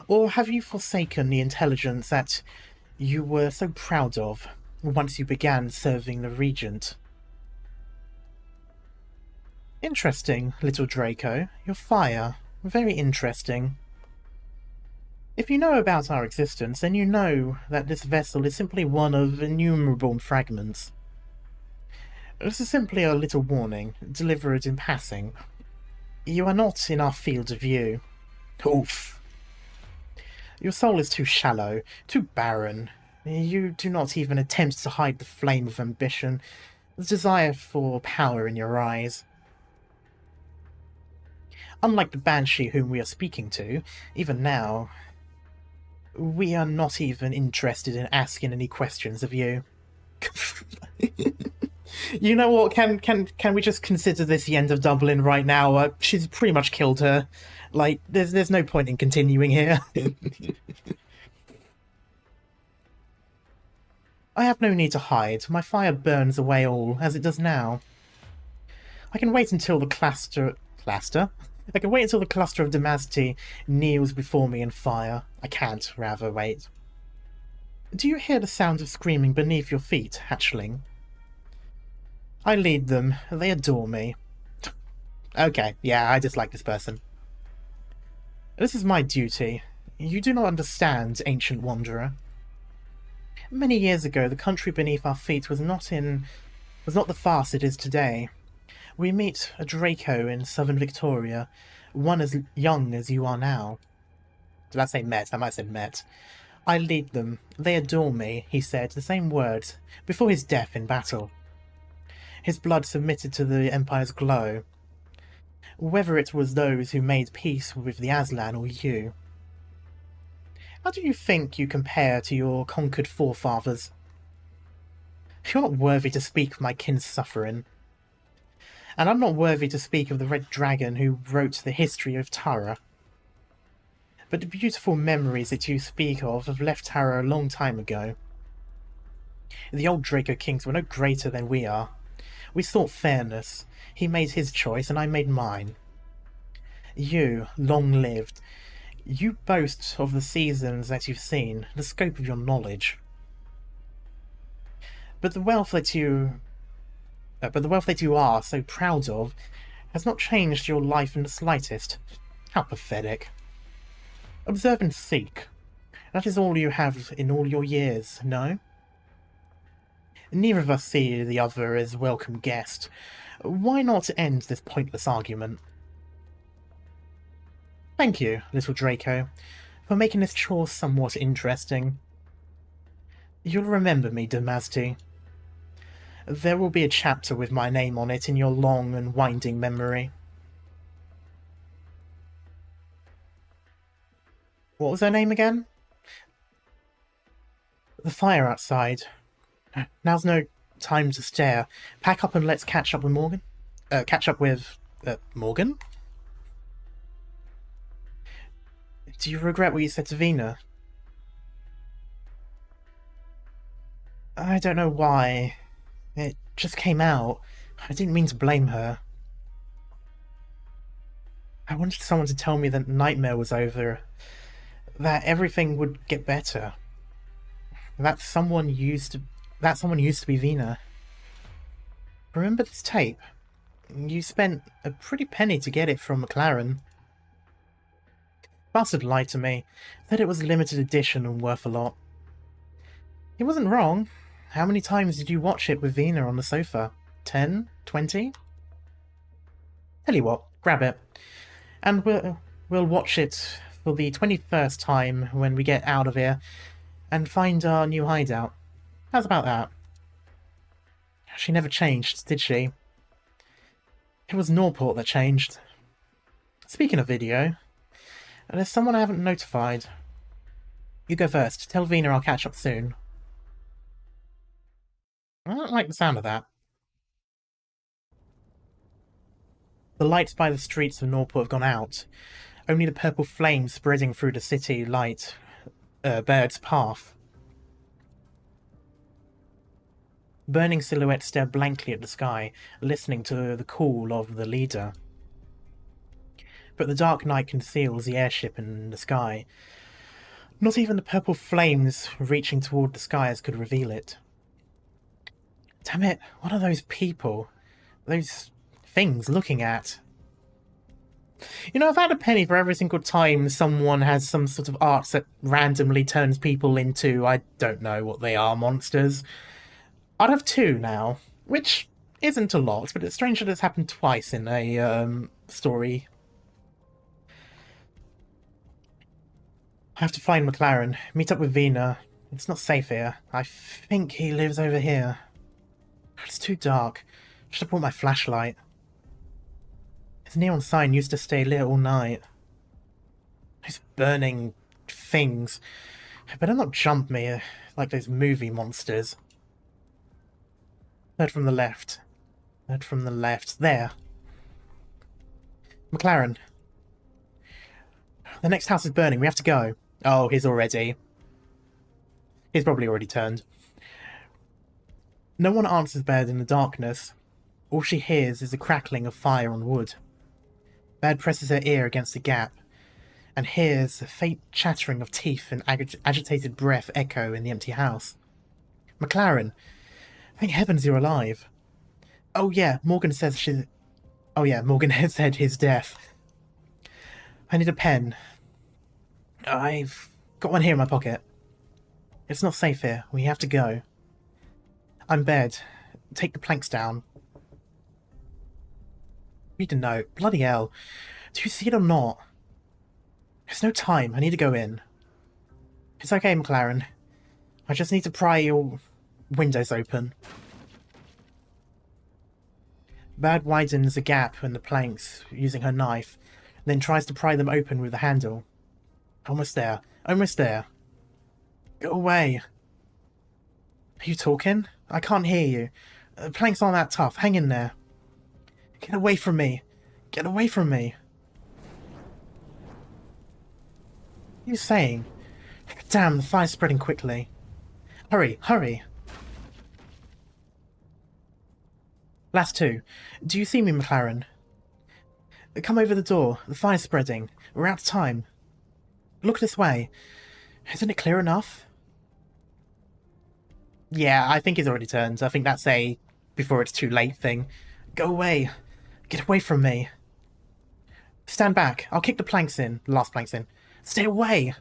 Or have you forsaken the intelligence that you were so proud of once you began serving the Regent? Interesting, little Draco. Your fire. Very interesting. If you know about our existence, then you know that this vessel is simply one of innumerable fragments. This is simply a little warning, delivered in passing. You are not in our field of view. Oof. Your soul is too shallow, too barren. You do not even attempt to hide the flame of ambition, the desire for power in your eyes. Unlike the Banshee whom we are speaking to, even now, we are not even interested in asking any questions of you. You know what? Can we just consider this the end of Dublin right now? She's pretty much killed her. Like, there's no point in continuing here. I have no need to hide. My fire burns away all, as it does now. I can wait until the cluster of Damasty kneels before me in fire. I can't, rather, wait. Do you hear the sound of screaming beneath your feet, hatchling? I lead them. They adore me. Okay, yeah, I dislike this person. This is my duty. You do not understand, ancient wanderer. Many years ago, the country beneath our feet was not the farce it is today. We meet a Draco in southern Victoria, one as young as you are now. Did I say met? I might have said met. I lead them. They adore me, he said, the same words, before his death in battle. His blood submitted to the Empire's glow. Whether it was those who made peace with the Aslan or you. How do you think you compare to your conquered forefathers? You're not worthy to speak of my kin's suffering. And I'm not worthy to speak of the Red Dragon who wrote the history of Tara. But the beautiful memories that you speak of have left Tara a long time ago. The old Draco Kings were no greater than we are. We sought fairness. He made his choice, and I made mine. You, long-lived, you boast of the seasons that you've seen, the scope of your knowledge. But the wealth that you are so proud of has not changed your life in the slightest. How pathetic. Observe and seek. That is all you have in all your years, no? Neither of us see the other as welcome guest. Why not end this pointless argument? Thank you, little Draco, for making this chore somewhat interesting. You'll remember me, Damasti. There will be a chapter with my name on it in your long and winding memory. What was her name again? The fire outside. Now's no time to stare. Pack up and let's catch up with Morgan. Morgan? Do you regret what you said to Vina? I don't know why. It just came out. I didn't mean to blame her. I wanted someone to tell me that the nightmare was over. That everything would get better. That someone used to be Vina. Remember this tape? You spent a pretty penny to get it from McLaren. Bastard lied to me, said it was a limited edition and worth a lot. He wasn't wrong. How many times did you watch it with Vina on the sofa? 10? 20? Tell you what, grab it. And we'll watch it for the 21st time when we get out of here and find our new hideout. How's about that? She never changed, did she? It was Norport that changed. Speaking of video, there's someone I haven't notified. You go first. Tell Vina I'll catch up soon. I don't like the sound of that. The lights by the streets of Norport have gone out. Only the purple flame spreading through the city light Baird's path. Burning silhouettes stare blankly at the sky, listening to the call of the leader. But the dark night conceals the airship in the sky. Not even the purple flames reaching toward the skies could reveal it. Damn it, what are those people? Those things looking at? You know, I've had a penny for every single time someone has some sort of art that randomly turns people into, I don't know what they are, monsters. I'd have 2 now, which isn't a lot, but it's strange that it's happened twice in a story. I have to find McLaren, meet up with Vina. It's not safe here. I think he lives over here. It's too dark. Should have brought my flashlight. His neon sign used to stay lit all night. Those burning things. Better not jump me like those movie monsters. Third from the left. Third from the left. There. McLaren. The next house is burning. We have to go. Oh, he's already. He's probably already turned. No one answers Baird in the darkness. All she hears is the crackling of fire on wood. Baird presses her ear against the gap and hears a faint chattering of teeth and agitated breath echo in the empty house. McLaren, thank heavens you're alive. Oh yeah, Morgan says she's... Oh yeah, Morgan has said his death. I need a pen. I've got one here in my pocket. It's not safe here. We have to go. I'm Baird. Take the planks down. Read a note. Bloody hell. Do you see it or not? There's no time. I need to go in. It's okay, McLaren. I just need to pry your windows open. Bird widens a gap in the planks using her knife, then tries to pry them open with the handle. Almost there. Almost there. Go away. Are you talking? I can't hear you. The planks aren't that tough. Hang in there. Get away from me. Get away from me. What are you saying? Damn, the fire's spreading quickly. Hurry, hurry. Last two. Do you see me, McLaren? Come over the door. The fire's spreading. We're out of time. Look this way. Isn't it clear enough? Yeah, I think he's already turned. I think that's a before it's too late thing. Go away. Get away from me. Stand back. I'll kick the planks in. The last planks in. Stay away.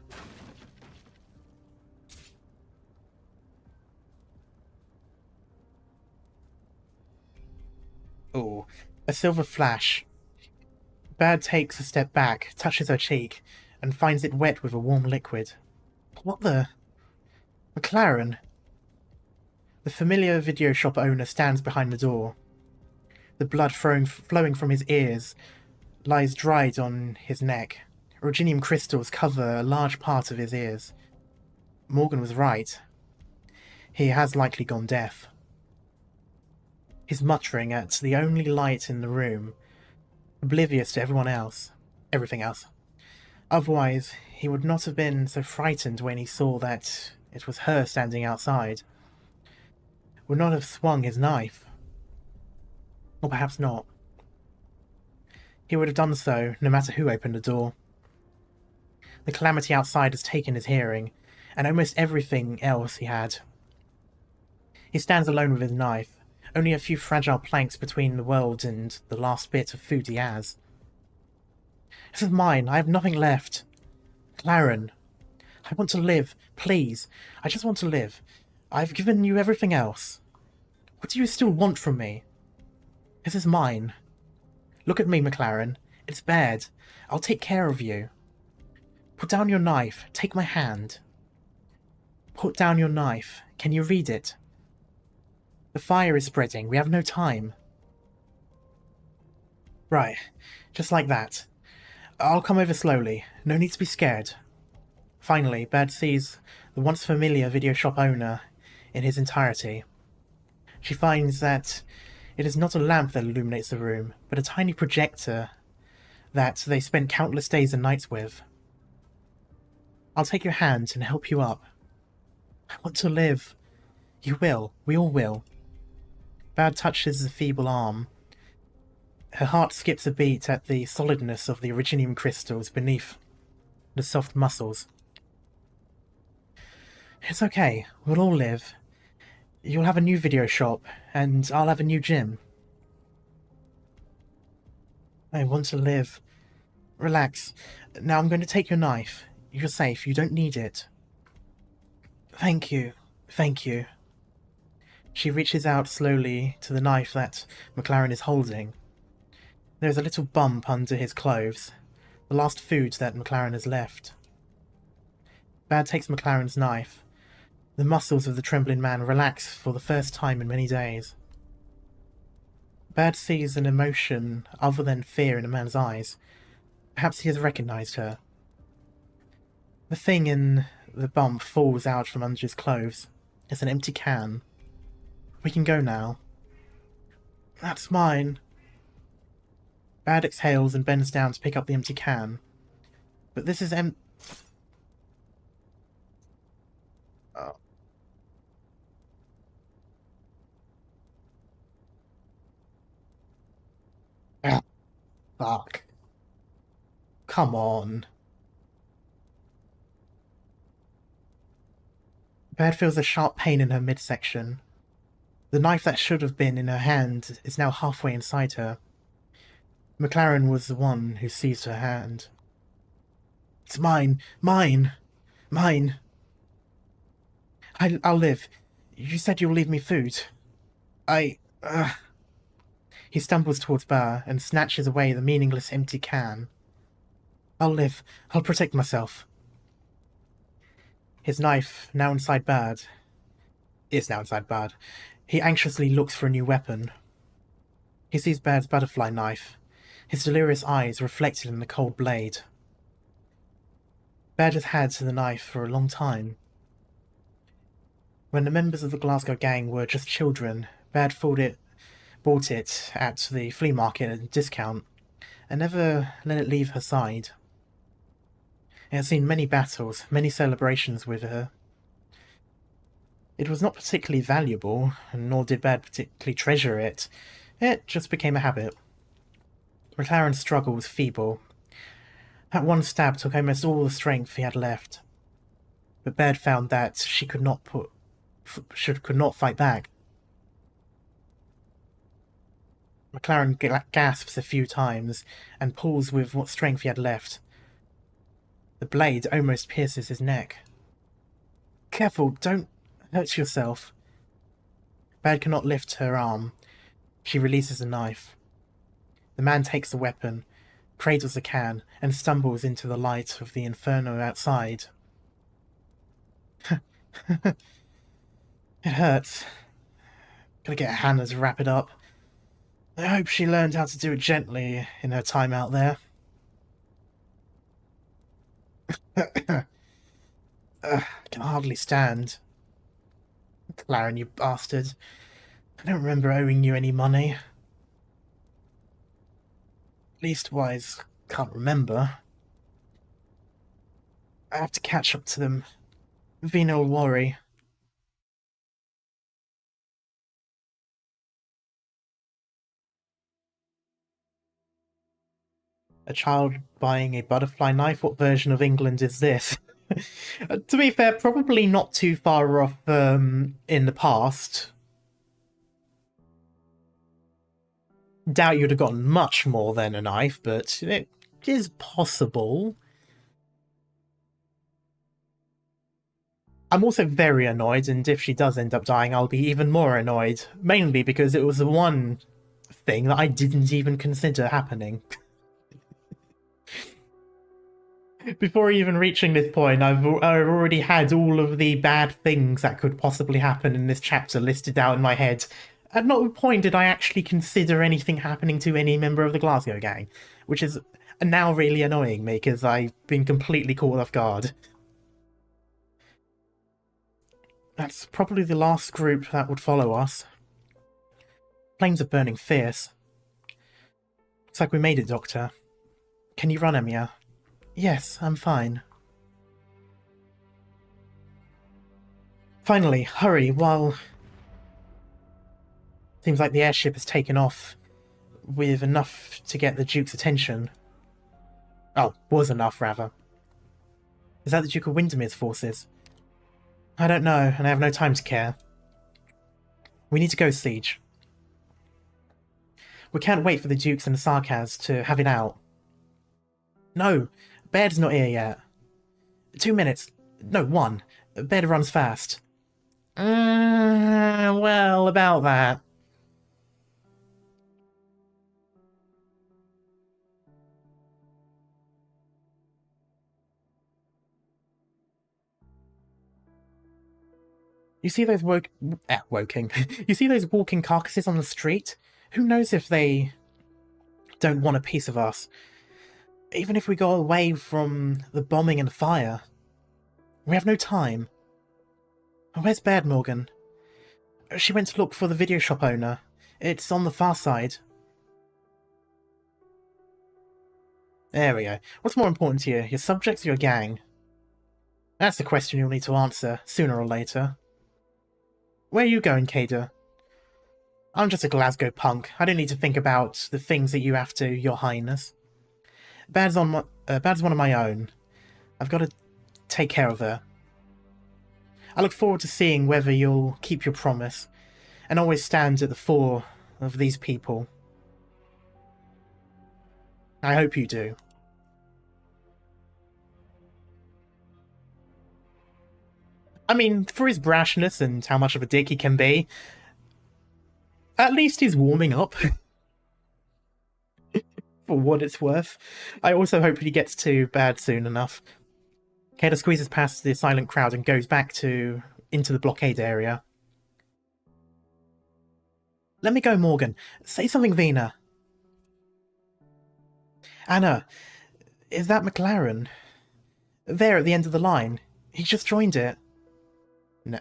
Ooh, a silver flash. Bird takes a step back, touches her cheek, and finds it wet with a warm liquid. What the? McLaren? The familiar video shop owner stands behind the door. The blood flowing from his ears lies dried on his neck. Roginium crystals cover a large part of his ears. Morgan was right. He has likely gone deaf. He's muttering at the only light in the room, oblivious to everything else. Otherwise, he would not have been so frightened when he saw that it was her standing outside. Would not have swung his knife. Or perhaps not. He would have done so, no matter who opened the door. The calamity outside has taken his hearing, and almost everything else he had. He stands alone with his knife, only a few fragile planks between the world and the last bit of food he has. This is mine. I have nothing left. Claren, I want to live. Please. I just want to live. I've given you everything else. What do you still want from me? This is mine. Look at me, McLaren. It's bad. I'll take care of you. Put down your knife. Take my hand. Put down your knife. Can you read it? The fire is spreading. We have no time. Right. Just like that. I'll come over slowly. No need to be scared. Finally, Bird sees the once familiar video shop owner in his entirety. She finds that it is not a lamp that illuminates the room, but a tiny projector that they spent countless days and nights with. I'll take your hand and help you up. I want to live. You will. We all will. Bird touches the feeble arm. Her heart skips a beat at the solidness of the originium crystals beneath the soft muscles. It's okay. We'll all live. You'll have a new video shop, and I'll have a new gym. I want to live. Relax. Now I'm going to take your knife. You're safe. You don't need it. Thank you. Thank you. She reaches out slowly to the knife that McLaren is holding. There is a little bump under his clothes, the last food that McLaren has left. Bird takes McLaren's knife. The muscles of the trembling man relax for the first time in many days. Bird sees an emotion other than fear in the man's eyes. Perhaps he has recognized her. The thing in the bump falls out from under his clothes. It's an empty can. We can go now. That's mine. Bird exhales and bends down to pick up the empty can. But this is Oh. Ah, fuck. Come on. Bird feels a sharp pain in her midsection. The knife that should have been in her hand is now halfway inside her. McLaren was the one who seized her hand. It's mine! Mine! Mine! I'll live. You said you'll leave me food. He stumbles towards Burr and snatches away the meaningless empty can. I'll live. I'll protect myself. His knife, now inside Bad, is now inside Bad. He anxiously looks for a new weapon. He sees Bad's butterfly knife, his delirious eyes reflected in the cold blade. Bad has had the knife for a long time. When the members of the Glasgow gang were just children, Bad bought it at the flea market at a discount, and never let it leave her side. It has seen many battles, many celebrations with her. It was not particularly valuable, nor did Bad particularly treasure it. It just became a habit. McLaren's struggle was feeble. That one stab took almost all the strength he had left. But Bad found that she could not fight back. McLaren gasps a few times and pulls with what strength he had left. The blade almost pierces his neck. Careful, don't hurt yourself. Bad cannot lift her arm. She releases the knife. The man takes the weapon, cradles the can, and stumbles into the light of the inferno outside. It hurts. Gotta get Hannah to wrap it up. I hope she learned how to do it gently in her time out there. I can hardly stand. Claren, you bastard. I don't remember owing you any money. Leastwise, can't remember. I have to catch up to them. Venal worry. A child buying a butterfly knife? What version of England is this? To be fair, probably not too far off in the past. Doubt you'd have gotten much more than a knife, but it is possible. I'm also very annoyed, and if she does end up dying, I'll be even more annoyed. Mainly because it was the one thing that I didn't even consider happening. Before even reaching this point, I've already had all of the bad things that could possibly happen in this chapter listed out in my head. At no point did I actually consider anything happening to any member of the Glasgow gang, which is now really annoying me because I've been completely caught off guard. That's probably the last group that would follow us. Flames are burning fierce. Looks like we made it, Doctor. Can you run, Emiya? Yes, I'm fine. Finally, hurry, while... Seems like the airship has taken off with enough to get the Duke's attention. Oh, was enough, rather. Is that the Duke of Windermere's forces? I don't know, and I have no time to care. We need to go, Siege. We can't wait for the Dukes and the Sarkaz to have it out. No, Baird's not here yet. 2 minutes. No, 1. Baird runs fast. Well, about that. You see those You see those walking carcasses on the street? Who knows if they don't want a piece of us? Even if we go away from the bombing and the fire. We have no time. Where's Baird, Morgan? She went to look for the video shop owner. It's on the far side. There we go. What's more important to you, your subjects or your gang? That's the question you'll need to answer, sooner or later. Where are you going, Kader? I'm just a Glasgow punk. I don't need to think about the things that you have to, Your Highness. Bad's one of my own. I've got to take care of her. I look forward to seeing whether you'll keep your promise, and always stand at the fore of these people. I hope you do. I mean, for his brashness and how much of a dick he can be, at least he's warming up. for what it's worth. I also hope he gets to bed soon enough. Kata squeezes past the silent crowd and goes back into the blockade area. Let me go, Morgan. Say something, Vina. Anna, is that McLaren? There at the end of the line. He just joined it. No.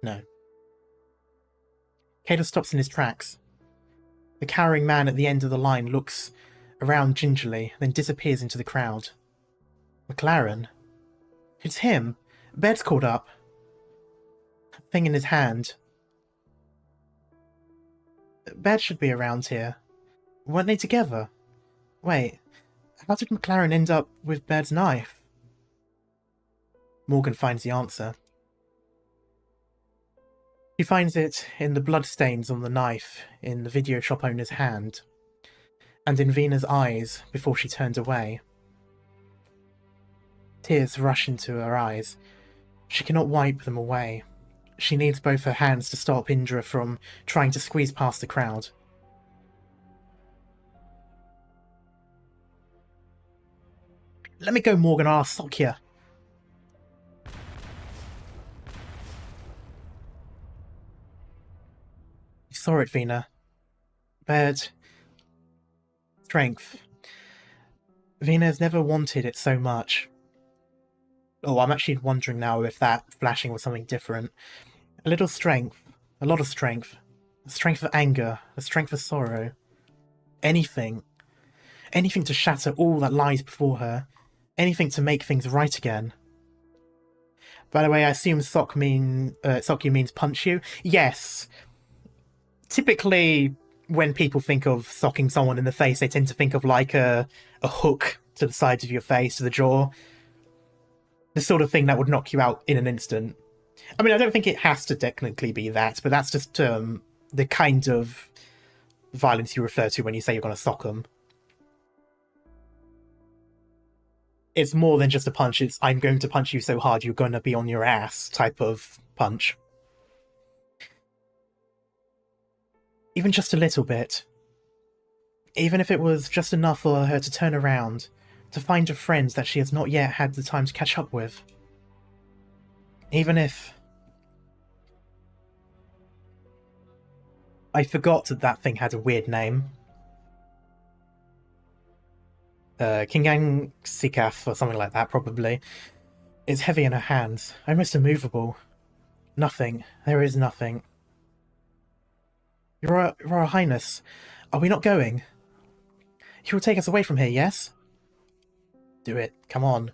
No. Kata stops in his tracks. The cowering man at the end of the line looks around gingerly, then disappears into the crowd. McLaren? It's him. Bed's caught up. Thing in his hand. Bed should be around here. Weren't they together? Wait, how did McLaren end up with Bed's knife? Morgan finds the answer. He finds it in the bloodstains on the knife in the video shop owner's hand, and in Vina's eyes before she turned away. Tears rush into her eyes. She cannot wipe them away. She needs both her hands to stop Indra from trying to squeeze past the crowd. Let me go, Morgan, or I'll sock you. You saw it, Vina. Bad strength. Vina has never wanted it so much. Oh, I'm actually wondering now if that flashing was something different. A little strength. A lot of strength. A strength of anger. A strength of sorrow. Anything. Anything to shatter all that lies before her. Anything to make things right again. By the way, I assume sock you means punch you? Yes. Typically, when people think of socking someone in the face, they tend to think of like a hook to the sides of your face, to the jaw. The sort of thing that would knock you out in an instant. I mean, I don't think it has to technically be that, but that's just the kind of violence you refer to when you say you're going to sock them. It's more than just a punch, it's I'm going to punch you so hard you're going to be on your ass type of punch. Even just a little bit. Even if it was just enough for her to turn around, to find a friend that she has not yet had the time to catch up with. Even if... I forgot that thing had a weird name. Kingang Sikaf or something like that, probably. It's heavy in her hands, almost immovable. Nothing. There is nothing. Your Royal Highness, are we not going? You will take us away from here, yes? Do it. Come on.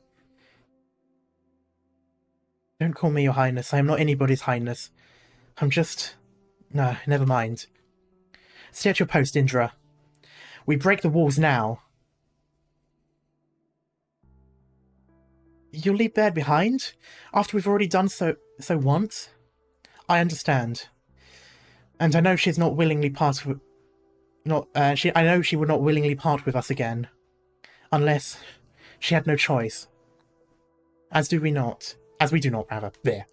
Don't call me your highness. I am not anybody's highness. I'm just... No, never mind. Stay at your post, Indra. We break the walls now. You'll leave Baird behind? After we've already done so once? I understand. And I know she's not willingly part with... I know she would not willingly part with us again. Unless... she had no choice. As do we not. As we do not, rather. There.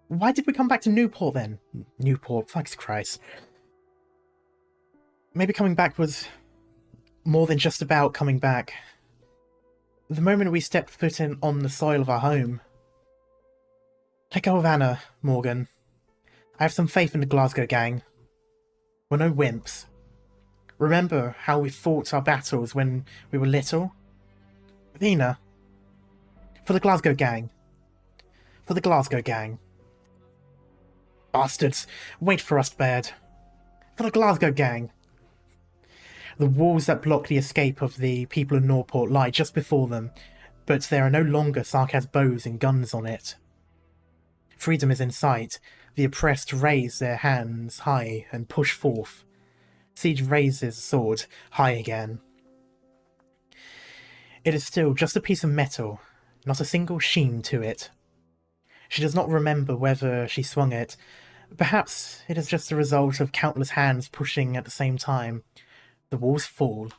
Why did we come back to Newport, then? Newport, fuck Christ. Maybe coming back was more than just about coming back. The moment we stepped foot on the soil of our home. Let go of Anna, Morgan. I have some faith in the Glasgow gang. We're no wimps. Remember how we fought our battles when we were little? Vina. For the Glasgow gang. For the Glasgow gang. Bastards! Wait for us, Baird. For the Glasgow gang. The walls that block the escape of the people of Norport lie just before them, but there are no longer Sarkaz bows and guns on it. Freedom is in sight. The oppressed raise their hands high and push forth. Siege raises sword high again. It is still just a piece of metal, not a single sheen to it. She does not remember whether she swung it. Perhaps it is just the result of countless hands pushing at the same time. The walls fall.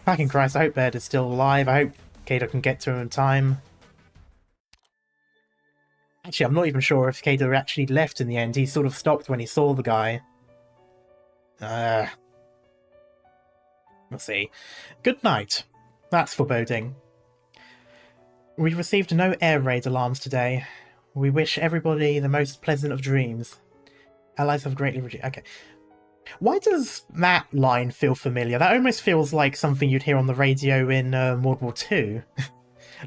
Fucking Christ, I hope Baird is still alive. I hope Kato can get to him in time. Actually, I'm not even sure if Kato actually left in the end. He sort of stopped when he saw the guy. We'll see. Good night. That's foreboding. We received no air raid alarms today. We wish everybody the most pleasant of dreams. Allies have greatly reduced... Okay. Why does that line feel familiar? That almost feels like something you'd hear on the radio in World War II.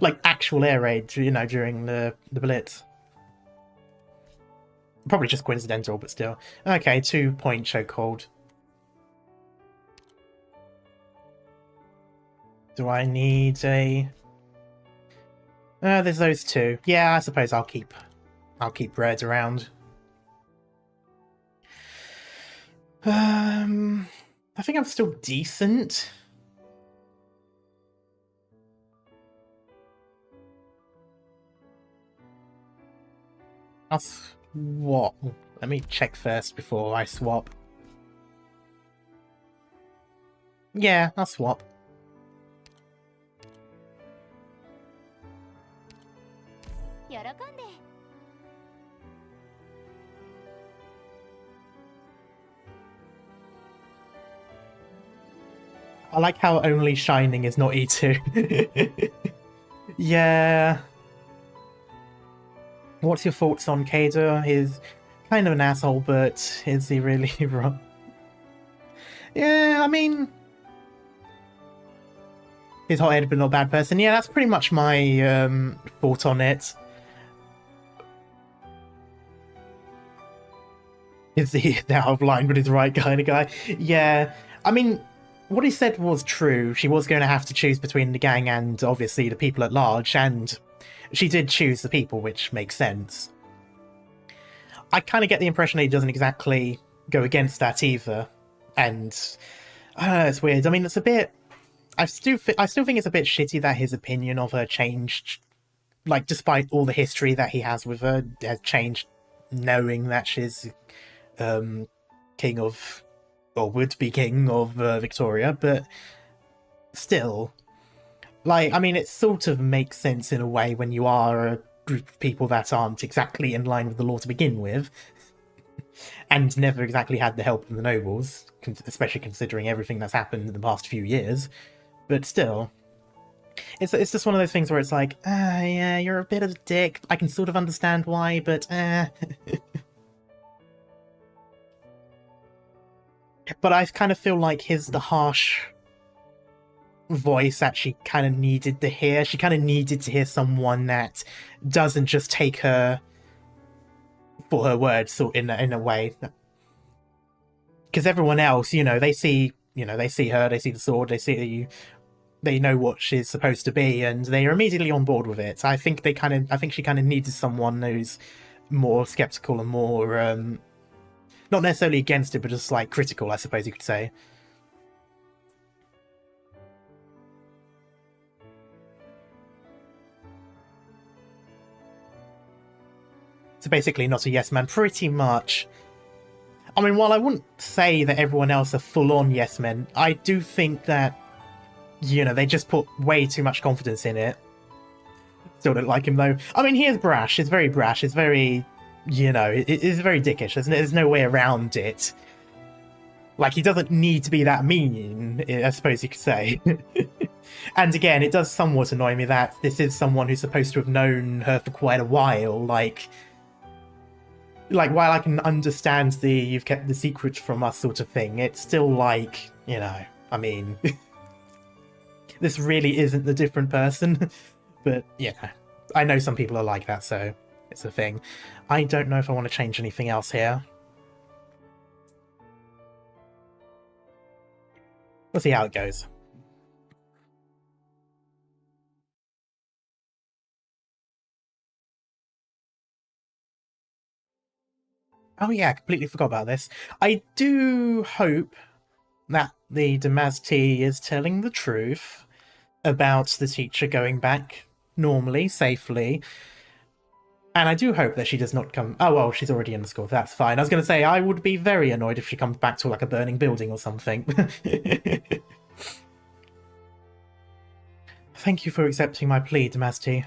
Like actual air raid, you know, during the Blitz. Probably just coincidental, but still. Okay, 2-point chokehold. Do I need a... there's those two. Yeah, I suppose I'll keep Red around. I think I'm still decent. I'll swap. Let me check first before I swap. Yeah, I'll swap. I like how only Shining is not E2. Yeah. What's your thoughts on Kado? He's kind of an asshole, but is he really wrong? Yeah, I mean... He's hot-headed but not a bad person. Yeah, that's pretty much my thought on it. Is he now blind but he's the right kind of guy? Yeah, I mean... What he said was true. She was going to have to choose between the gang and, obviously, the people at large, and she did choose the people, which makes sense. I kind of get the impression that he doesn't exactly go against that either, and I don't know, it's weird. I mean, it's a bit... I still think it's a bit shitty that his opinion of her changed, like, despite all the history that he has with her, has changed knowing that she's king of... or would be king of Victoria, but still, like, I mean, it sort of makes sense in a way when you are a group of people that aren't exactly in line with the law to begin with, and never exactly had the help of the nobles, especially considering everything that's happened in the past few years, but still, it's just one of those things where it's like, yeah, you're a bit of a dick, I can sort of understand why, but But I kind of feel like the harsh voice that she kind of needed to hear. She kind of needed to hear someone that doesn't just take her for her words, sort in a way. Because everyone else, you know, they see her, they see the sword, they know what she's supposed to be, and they are immediately on board with it. I think she kind of needed someone who's more skeptical and more, not necessarily against it, but just, like, critical, I suppose you could say. So basically not a yes man, pretty much. I mean, while I wouldn't say that everyone else are full-on yes men, I do think that, you know, they just put way too much confidence in it. Still don't like him, though. I mean, he is brash, it's very brash, it's very... You know, it's very dickish. There's no way around it. Like, he doesn't need to be that mean, I suppose you could say. And again, it does somewhat annoy me that this is someone who's supposed to have known her for quite a while. Like while I can understand the you've kept the secret from us sort of thing, it's still like, you know, I mean... this really isn't the different person. But, yeah, I know some people are like that, so... It's a thing. I don't know if I want to change anything else here. We'll see how it goes. Oh yeah, I completely forgot about this. I do hope that the Damazti is telling the truth about the teacher going back normally, safely. And I do hope that she does not come... Oh, well, she's already in the school. That's fine. I was going to say, I would be very annoyed if she comes back to, like, a burning building or something. Thank you for accepting my plea, Damazti.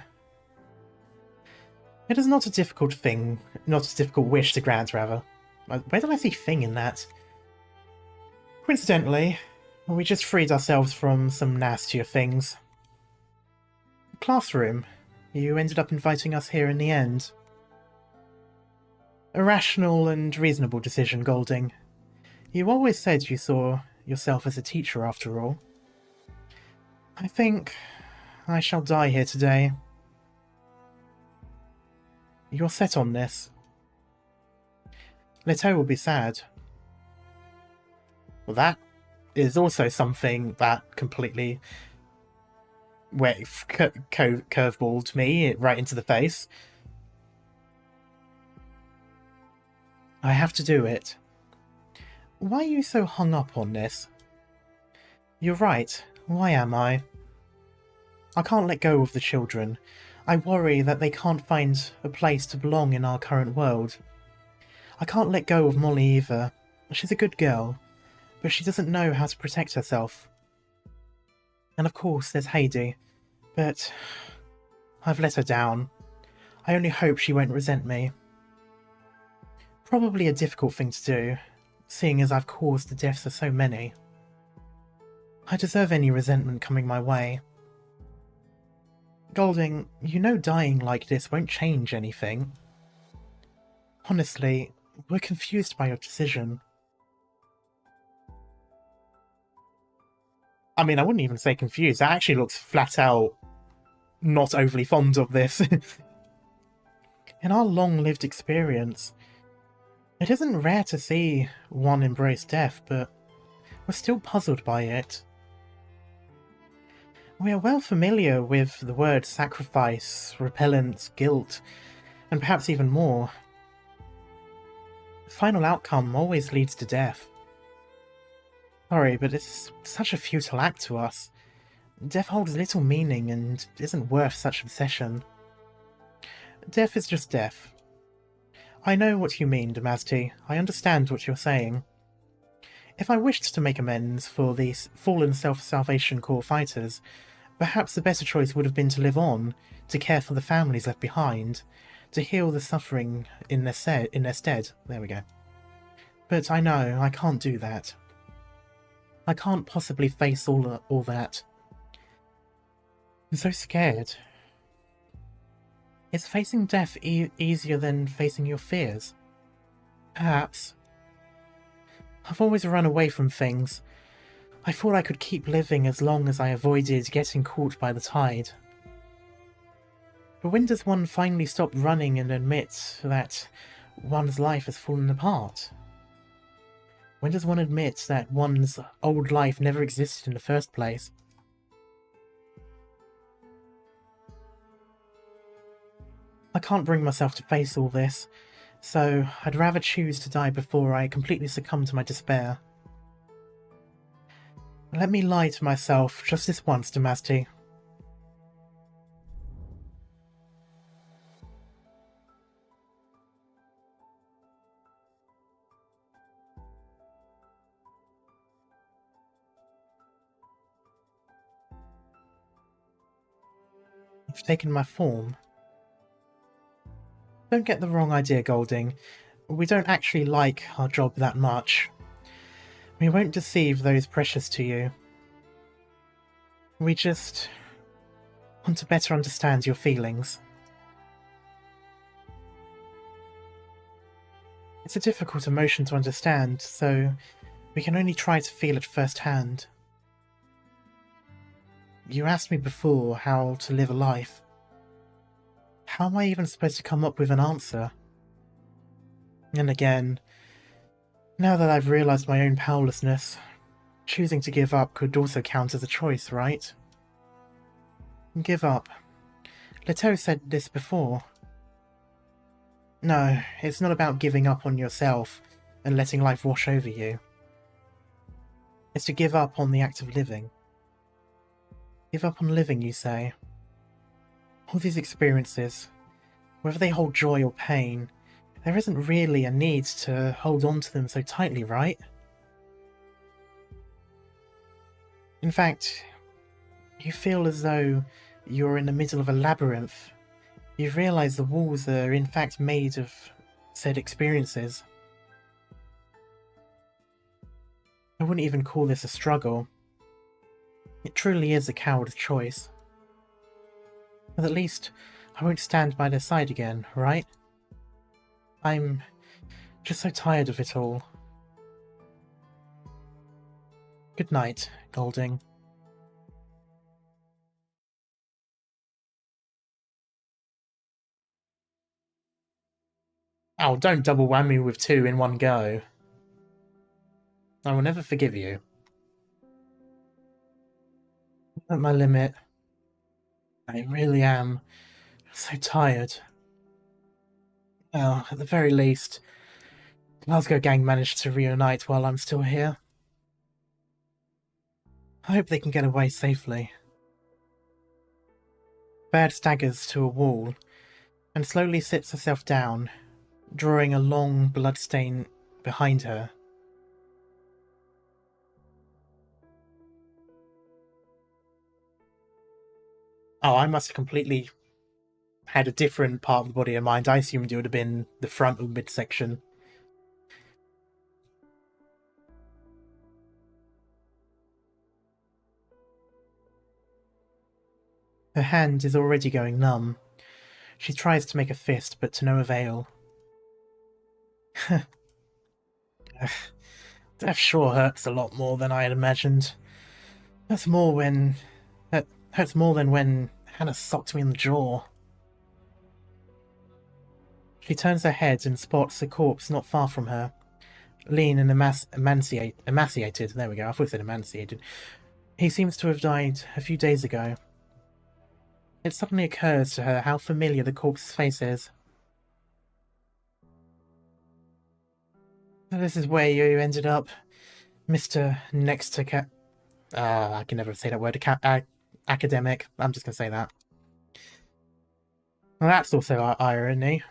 It is not a difficult thing, not a difficult wish to grant, rather. Where did I see thing in that? Coincidentally, we just freed ourselves from some nastier things. Classroom, you ended up inviting us here in the end. A rational and reasonable decision, Golding. You always said you saw yourself as a teacher, after all. I think I shall die here today. You're set on this. Leto will be sad. Well, that is also something that completely curveballed me right into the face. I have to do it. Why are you so hung up on this? You're right. Why am I? I can't let go of the children. I worry that they can't find a place to belong in our current world. I can't let go of Molly either. She's a good girl, but she doesn't know how to protect herself. And of course there's Heidi, but I've let her down. I only hope she won't resent me. Probably a difficult thing to do, seeing as I've caused the deaths of so many. I deserve any resentment coming my way. Golding, you know dying like this won't change anything. Honestly, we're confused by your decision. I mean, I wouldn't even say confused. That actually looks flat out not overly fond of this. In our long-lived experience, it isn't rare to see one embrace death, but we're still puzzled by it. We are well familiar with the words sacrifice, repellent, guilt, and perhaps even more. The final outcome always leads to death. Sorry, but it's such a futile act to us. Death holds little meaning and isn't worth such obsession. Death is just death. I know what you mean, Damasty. I understand what you're saying. If I wished to make amends for these fallen Self-Salvation Corps fighters, perhaps the better choice would have been to live on, to care for the families left behind, to heal the suffering in their stead. There we go. But I know I can't do that. I can't possibly face all that. I'm so scared. Is facing death easier than facing your fears? Perhaps. I've always run away from things. I thought I could keep living as long as I avoided getting caught by the tide. But when does one finally stop running and admit that one's life has fallen apart? When does one admit that one's old life never existed in the first place? I can't bring myself to face all this, so I'd rather choose to die before I completely succumb to my despair. Let me lie to myself just this once, Damasty. You've taken my form. Don't get the wrong idea, Golding. We don't actually like our job that much. We won't deceive those precious to you. We just want to better understand your feelings. It's a difficult emotion to understand, so we can only try to feel it firsthand. You asked me before how to live a life. How am I even supposed to come up with an answer? And again, now that I've realised my own powerlessness, choosing to give up could also count as a choice, right? Give up. Leto said this before. No, it's not about giving up on yourself and letting life wash over you. It's to give up on the act of living. Give up on living, you say? All these experiences, whether they hold joy or pain, there isn't really a need to hold on to them so tightly, right? In fact, you feel as though you're in the middle of a labyrinth, You realise the walls are in fact made of said experiences. I wouldn't even call this a struggle. It truly is a coward's choice. But at least I won't stand by their side again, right? I'm just so tired of it all. Good night, Golding. Oh, don't double whammy with 2 in one go. I will never forgive you. I'm at my limit. I really am so tired. Well, at the very least, the Glasgow gang managed to reunite while I'm still here. I hope they can get away safely. Baird staggers to a wall and slowly sits herself down, drawing a long blood stain behind her. Oh, I must have completely had a different part of the body in mind. I assumed it would have been the front or midsection. Her hand is already going numb. She tries to make a fist, but to no avail. Death sure hurts a lot more than I had imagined. Hurts more than when Hannah socked me in the jaw. She turns her head and spots a corpse not far from her. Lean and emaciated. There we go, I thought it said emaciated. He seems to have died a few days ago. It suddenly occurs to her how familiar the corpse's face is. This is where you ended up, Mr. Next to I can never say that word. Academic. I'm just going to say that. Well, that's also irony.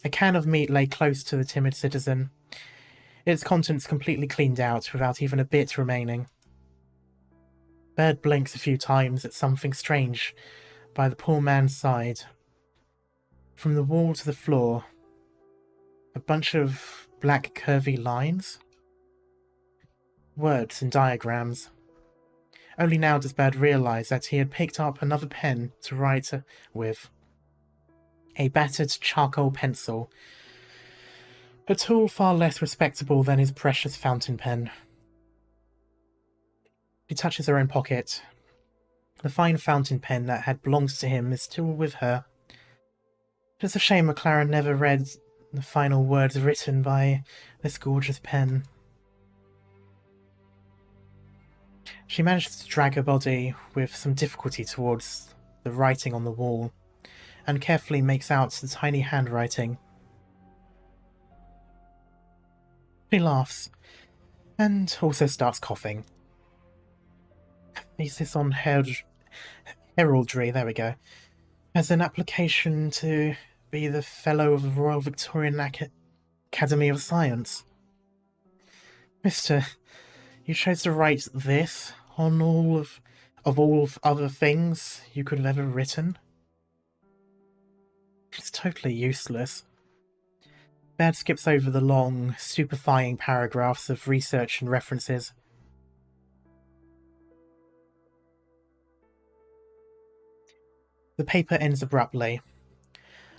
A can of meat lay close to the timid citizen, its contents completely cleaned out without even a bit remaining. Bird blinks a few times at something strange by the poor man's side. From the wall to the floor, a bunch of black curvy lines. Words and diagrams. Only now does Bird realise that he had picked up another pen to write with. A battered charcoal pencil. A tool far less respectable than his precious fountain pen. She touches her own pocket. The fine fountain pen that had belonged to him is still with her. It's a shame McLaren never read the final words written by this gorgeous pen. She manages to drag her body with some difficulty towards the writing on the wall, and carefully makes out the tiny handwriting. She laughs, and also starts coughing. Thesis on heraldry, there we go. As an application to be the Fellow of the Royal Victorian Academy of Science. Mister, you chose to write this on all of other things you could have ever written? It's totally useless. Baird skips over the long, stupefying paragraphs of research and references. The paper ends abruptly.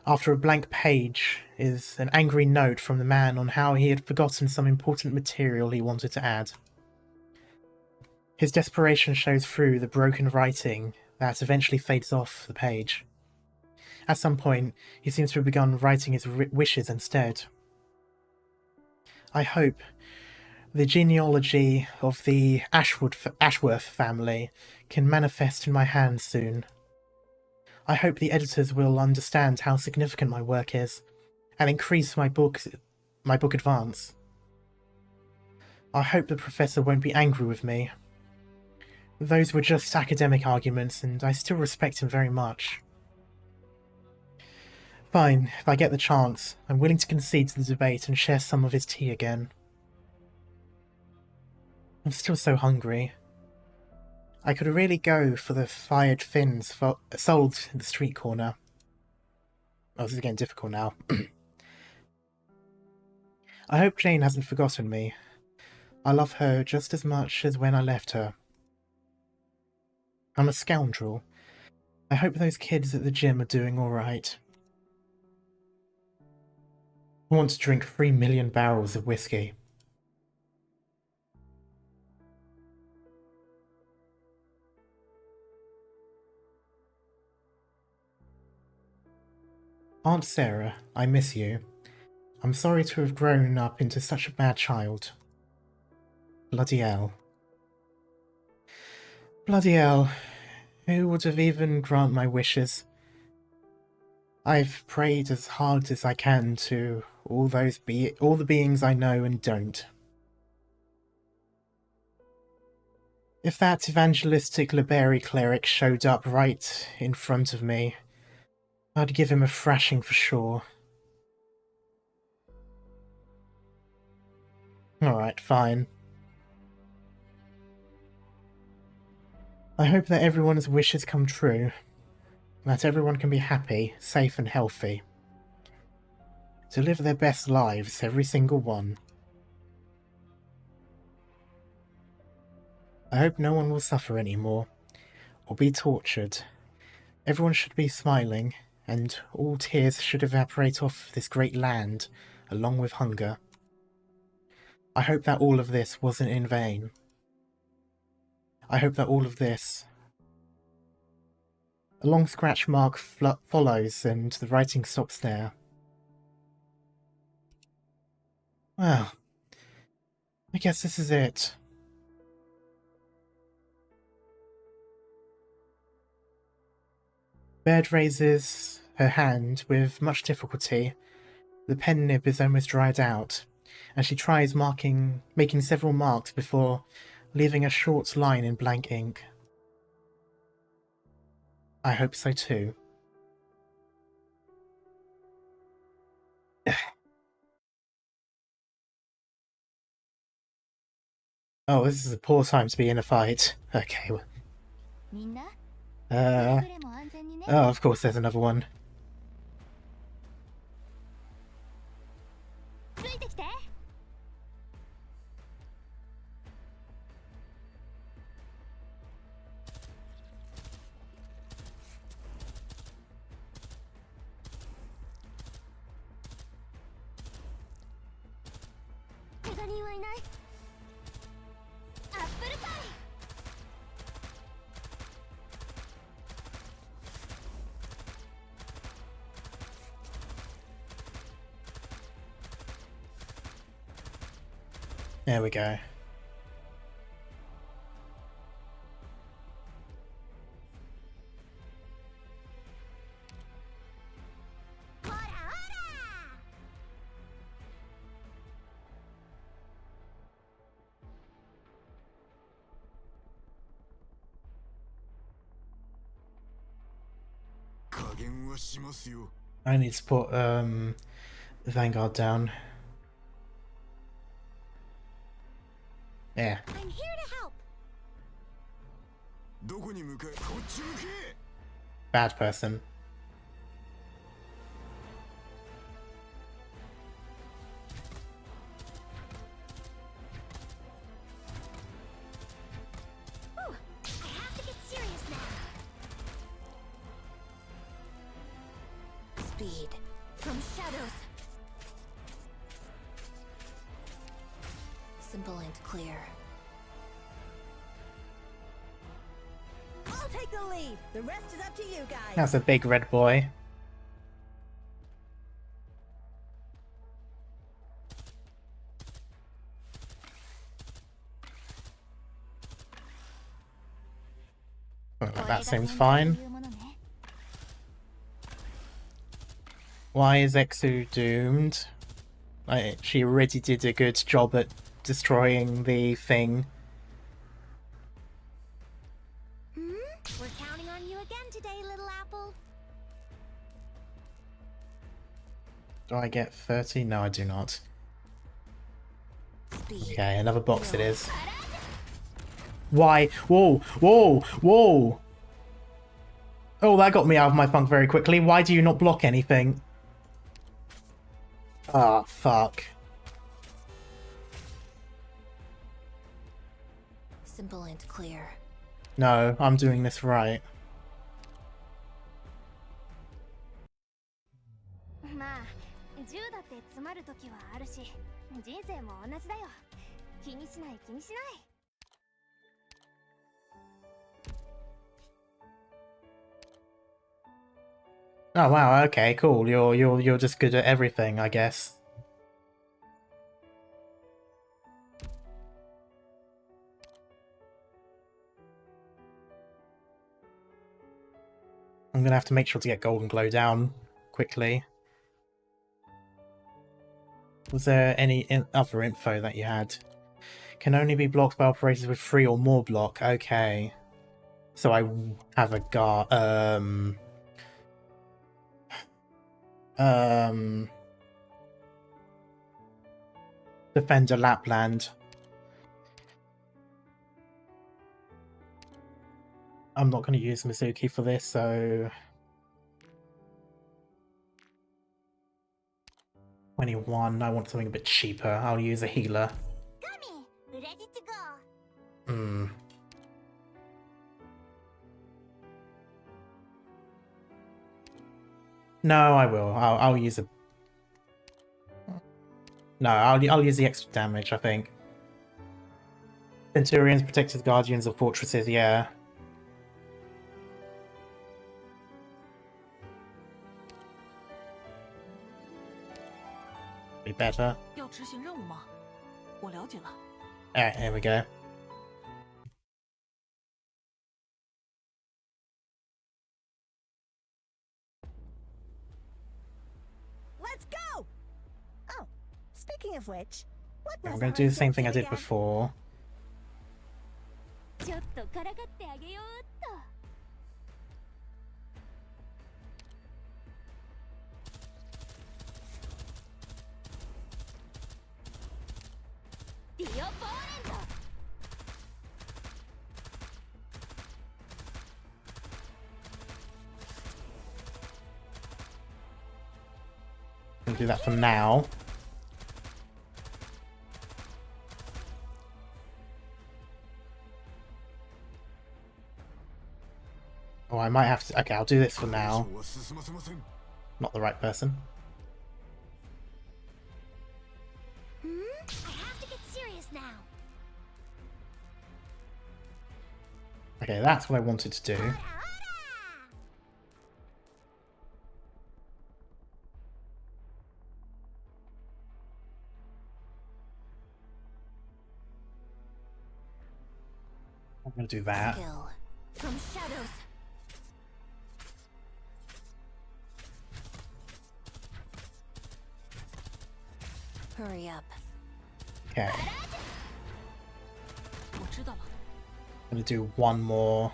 After a blank page is an angry note from the man on how he had forgotten some important material he wanted to add. His desperation shows through the broken writing that eventually fades off the page. At some point, he seems to have begun writing his wishes instead. I hope the genealogy of the Ashworth family can manifest in my hands soon. I hope the editors will understand how significant my work is, and increase my book advance. I hope the professor won't be angry with me. Those were just academic arguments, and I still respect him very much. Fine, if I get the chance, I'm willing to concede to the debate and share some of his tea again. I'm still so hungry. I could really go for the fired fins sold in the street corner. Oh, this is getting difficult now. I hope Jane hasn't forgotten me. I love her just as much as when I left her. I'm a scoundrel. I hope those kids at the gym are doing alright. I want to drink 3 million barrels of whiskey. Aunt Sarah, I miss you. I'm sorry to have grown up into such a bad child. Bloody hell. Bloody hell. Who would have even grant my wishes? I've prayed as hard as I can to all the beings I know and don't. If that evangelistic Liberi cleric showed up right in front of me, I'd give him a thrashing for sure. Alright, fine. I hope that everyone's wishes come true. That everyone can be happy, safe and healthy. To live their best lives, every single one. I hope no one will suffer anymore, or be tortured. Everyone should be smiling, and all tears should evaporate off this great land, along with hunger. I hope that all of this wasn't in vain. I hope that all of this... A long scratch mark follows, and the writing stops there. Well, I guess this is it. Baird raises her hand with much difficulty. The pen nib is almost dried out, and she tries making several marks before leaving a short line in blank ink. I hope so too. Oh, this is a poor time to be in a fight. Okay. Oh, of course there's another one. There we go. I need to put the Vanguard down. Yeah. I'm here to help. Bad person. Ooh, I have to get serious now. Speed. From shadows. Simple and clear. I'll take the lead. The rest is up to you guys. That's a big red boy. Oh, that seems fine. Why is Exu doomed? She already did a good job at destroying the thing. We're counting on you again today, little apple. Do I get 30? No, I do not. Speed. Okay, another box it is. Why? Whoa! Whoa! Whoa! Oh, that got me out of my funk very quickly. Why do you not block anything? Ah, fuck. Simple and clear. No, I'm doing this right. まあ銃だって詰まる時はあるし、人生も同じだよ。気にしない気にしない。 Oh wow, okay, cool. You're just good at everything, I guess. I'm gonna have to make sure to get Golden Glow down quickly. Was there any other info that you had? Can only be blocked by operators with 3 or more block. Okay. So I have a guard. Defender Lapland. I'm not going to use Mizuki for this, so 21. I want something a bit cheaper. I'll use a healer. Gummy, ready to go. Hmm. No, I will. I'll use a. No, I'll use the extra damage. I think. Centurions, protected guardians of fortresses. Yeah. Be better. 要执行任务吗？我了解了。 Alright, here we go. Let's go. Oh, speaking of which, what I'm was going to do the same thing I did again? before. ちょっとからかってあげようっと。 The opponent! I'm going to do that for now. Oh, I might have to. Okay, I'll do this for now. Not the right person. I have to get serious now. Okay, that's what I wanted to do. I'm going to do that. Kill. From shadows. Hurry up. Okay. 我知道了。 I'm going to do one more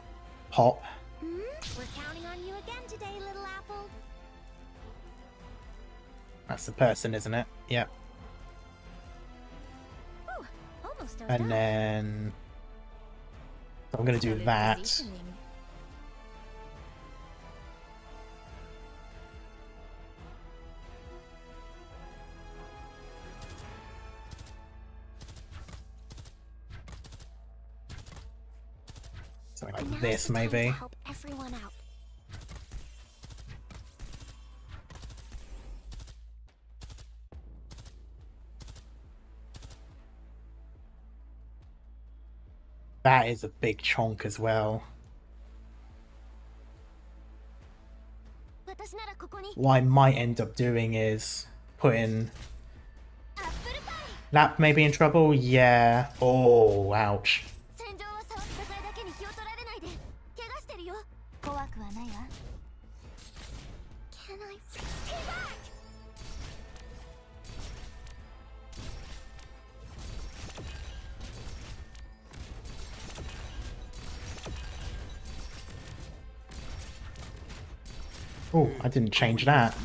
pop. We're counting on you again today, little apple. That's the person, isn't it? Yep. Ooh, almost done. And then I'm going to do that. Something like this, maybe. Help everyone out. That is a big chonk as well. What I might end up doing is putting... Lap may be in trouble? Yeah. Oh, ouch. Can I stay back? Oh, I didn't change that. Come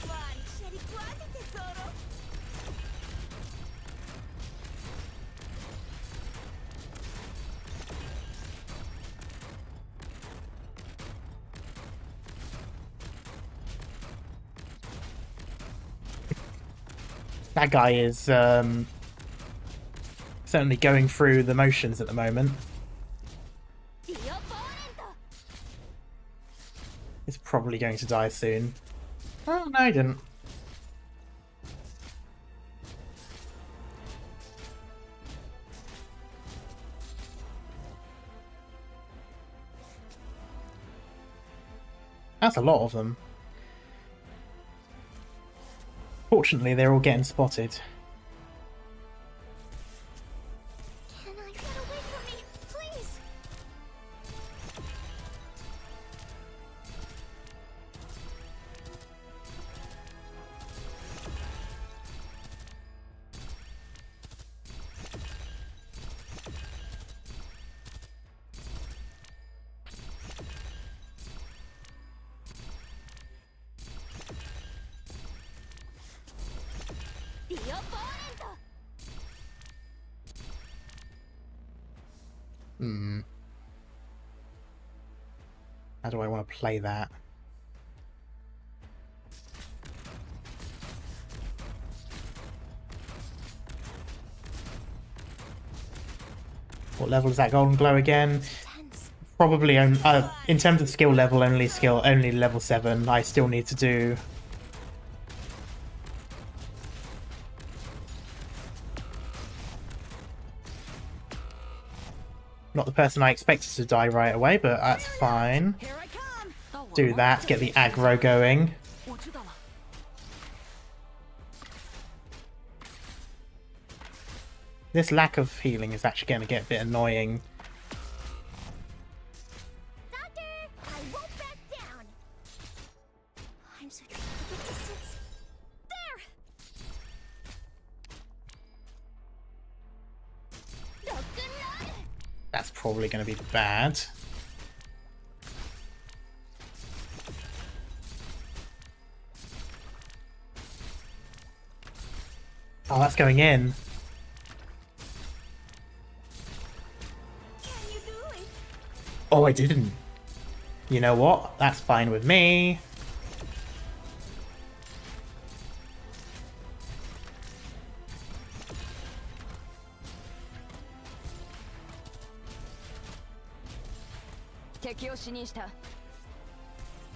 on, Sherry, quasi tesoro. That guy is certainly going through the motions at the moment. He's probably going to die soon. Oh, no, he didn't. That's a lot of them. Fortunately, they're all getting spotted. Can I get away from me, please? How do I want to play that? What level is that golden glow again? Probably in terms of skill level, only level 7. I still need to do not the person I expected to die right away, but that's fine. Do that, get the aggro going. This lack of healing is actually going to get a bit annoying. Doctor, I won't back down. I'm so trying to get distance. There. That's probably going to be bad. Oh, that's going in. Oh, I didn't. You know what? That's fine with me.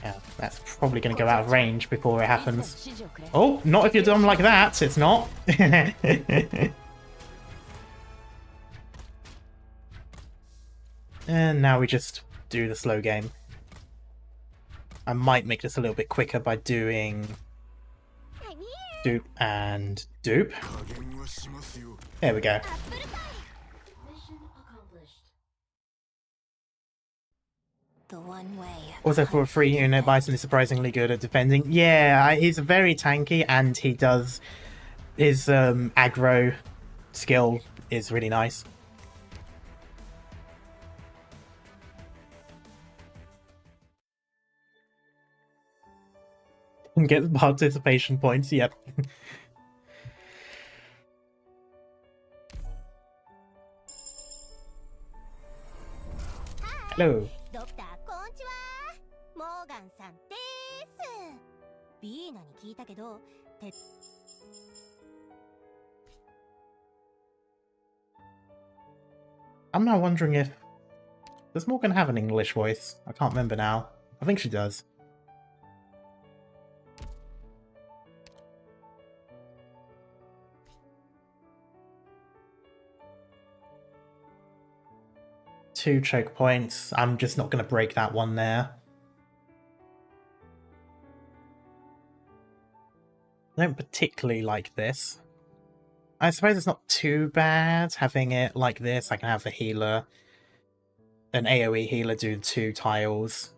Yeah, that's probably going to go out of range before it happens. Oh, not if you're done like that, it's not. And now we just do the slow game. I might make this a little bit quicker by doing dupe and dupe. There we go. The one way. Also, for a free unit, Bison is surprisingly good at defending. Yeah, he's very tanky, and he does his aggro skill is really nice. And get participation points. Yep. Hello. ドクターこんにちは。モーガンさんです。ビーナに聞いたけど、I'm now wondering if... Does Morgan have an English voice? I can't remember now. I think she does. Two choke points. I'm just not going to break that one there. I don't particularly like this. I suppose it's not too bad having it like this. I can have a healer, an AoE healer do 2 tiles.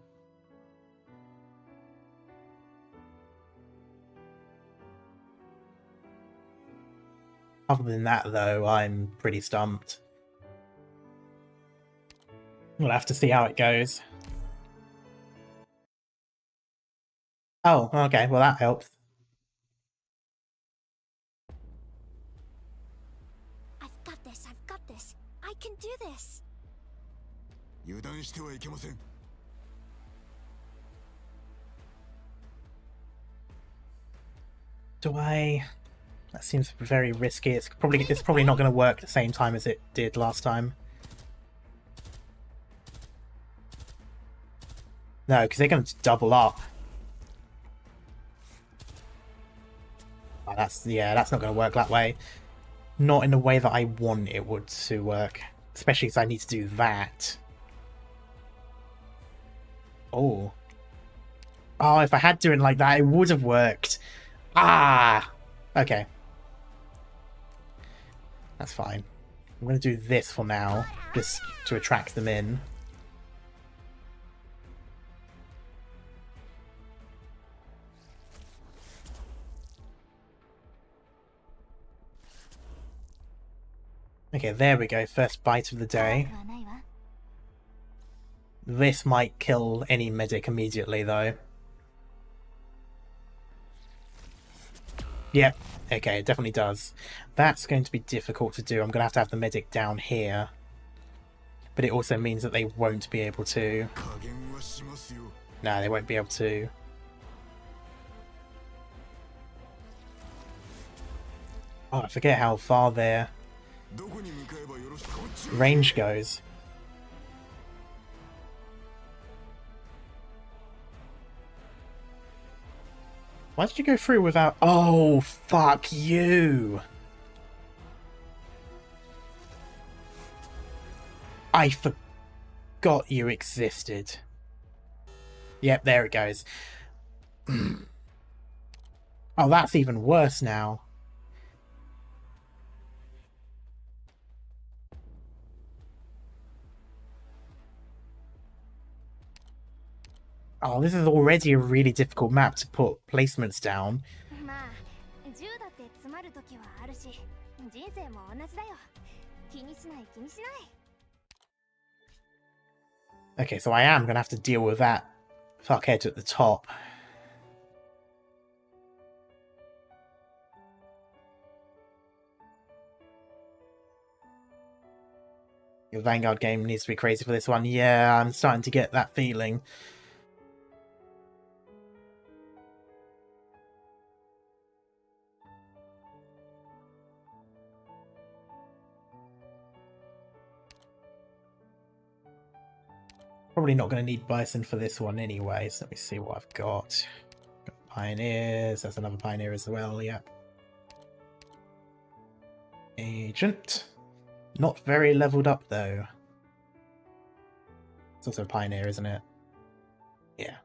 Other than that, though, I'm pretty stumped. We'll have to see how it goes. Oh, okay, well that helps. I've got this, I've got this. I can do this. 油断してはいけません。Do I That seems very risky. It's probably not going to work the same time as it did last time. No, because they're going to double up. Oh, that's not going to work that way. Not in the way that I want it would to work. Especially because I need to do that. Oh. Oh, if I had done it like that, it would have worked. Ah! Okay. That's fine. I'm going to do this for now, just to attract them in. Okay, there we go. First bite of the day. This might kill any medic immediately, though. Yep. Okay, it definitely does. That's going to be difficult to do. I'm going to have the medic down here. But it also means that they won't be able to. No, they won't be able to. Oh, I forget how far their range goes. Why did you go through without... Oh, fuck you! I forgot you existed. Yep, there it goes. Oh, that's even worse now. Oh, this is already a really difficult map to put placements down. Okay, so I am going to have to deal with that fuckhead at the top. The Vanguard game needs to be crazy for this one. Yeah, I'm starting to get that feeling. Probably not going to need Bison for this one anyway, so let me see what I've got. Got Pioneers, there's another Pioneer as well, yeah. Agent. Not very leveled up though. It's also a Pioneer, isn't it? Yeah.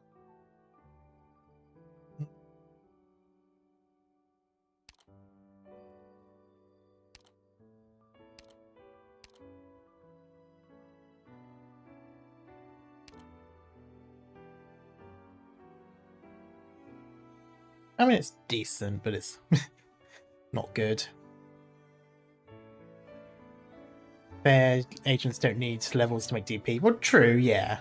I mean, it's decent, but it's not good. Their agents don't need levels to make DP. Well, true, yeah.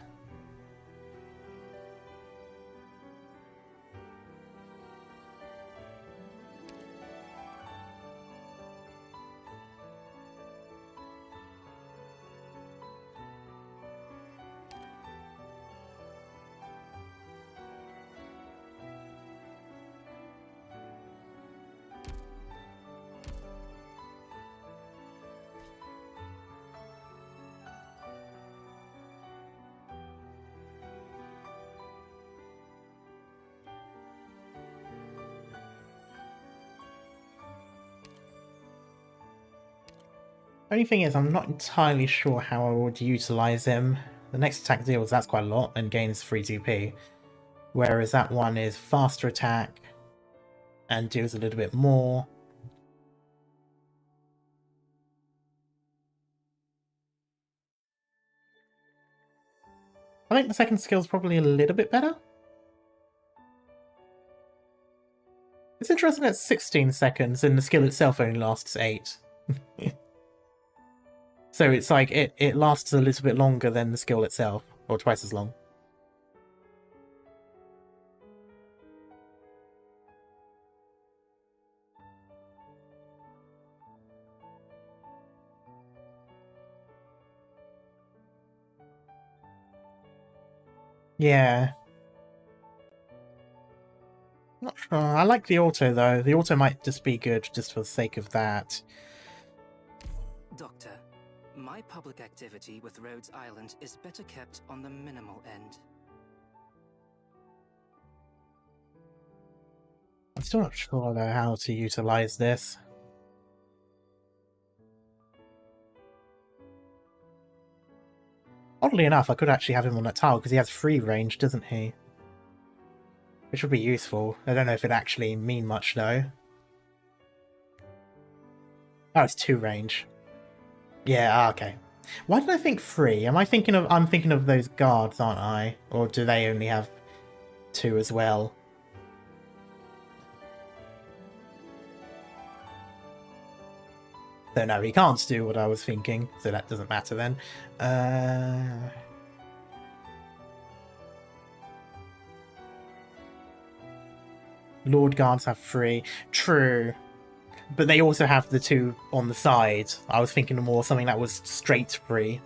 Only thing is, I'm not entirely sure how I would utilize him. The next attack deals, that's quite a lot, and gains 3 DP. Whereas that one is faster attack, and deals a little bit more. I think the second skill is probably a little bit better. It's interesting that it's 16 seconds, and the skill itself only lasts 8. So it's like, it lasts a little bit longer than the skill itself, or twice as long. Yeah. Not sure. I like the auto though. The auto might just be good just for the sake of that. Doctor, my public activity with Rhodes Island is better kept on the minimal end. I'm still not sure though how to utilize this. Oddly enough, I could actually have him on that tile because he has free range, doesn't he? Which would be useful. I don't know if it'd actually mean much though. Oh, it's 2 range. Yeah, okay. Why did I think 3? I'm thinking of those guards, aren't I? Or do they only have 2 as well? So no, he can't do what I was thinking, so that doesn't matter then. Lord Guards have 3. True. But they also have the 2 on the side. I was thinking of more something that was straight free.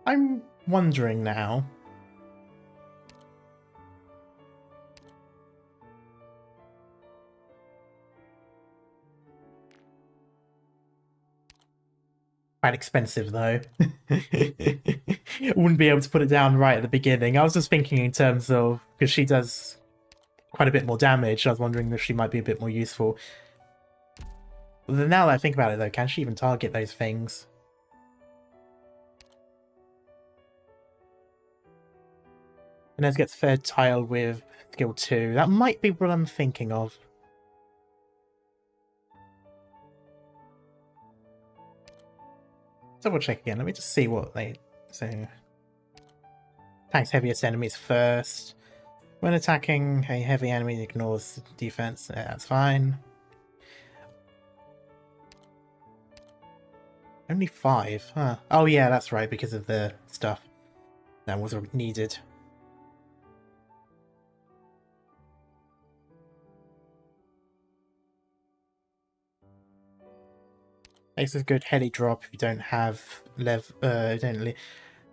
I'm wondering now. Quite expensive though. Wouldn't be able to put it down right at the beginning. I was just thinking in terms of, because she does quite a bit more damage, I was wondering if she might be a bit more useful. Now that I think about it though, can she even target those things? And then gets third tile with skill 2. That might be what I'm thinking of. Double check again. Let me just see what they say. Attacks heaviest enemies first. When attacking a heavy enemy, ignores defense. Yeah, that's fine. Only 5. Huh. Oh yeah, that's right, because of the stuff that was needed. This is a good heli drop if you don't have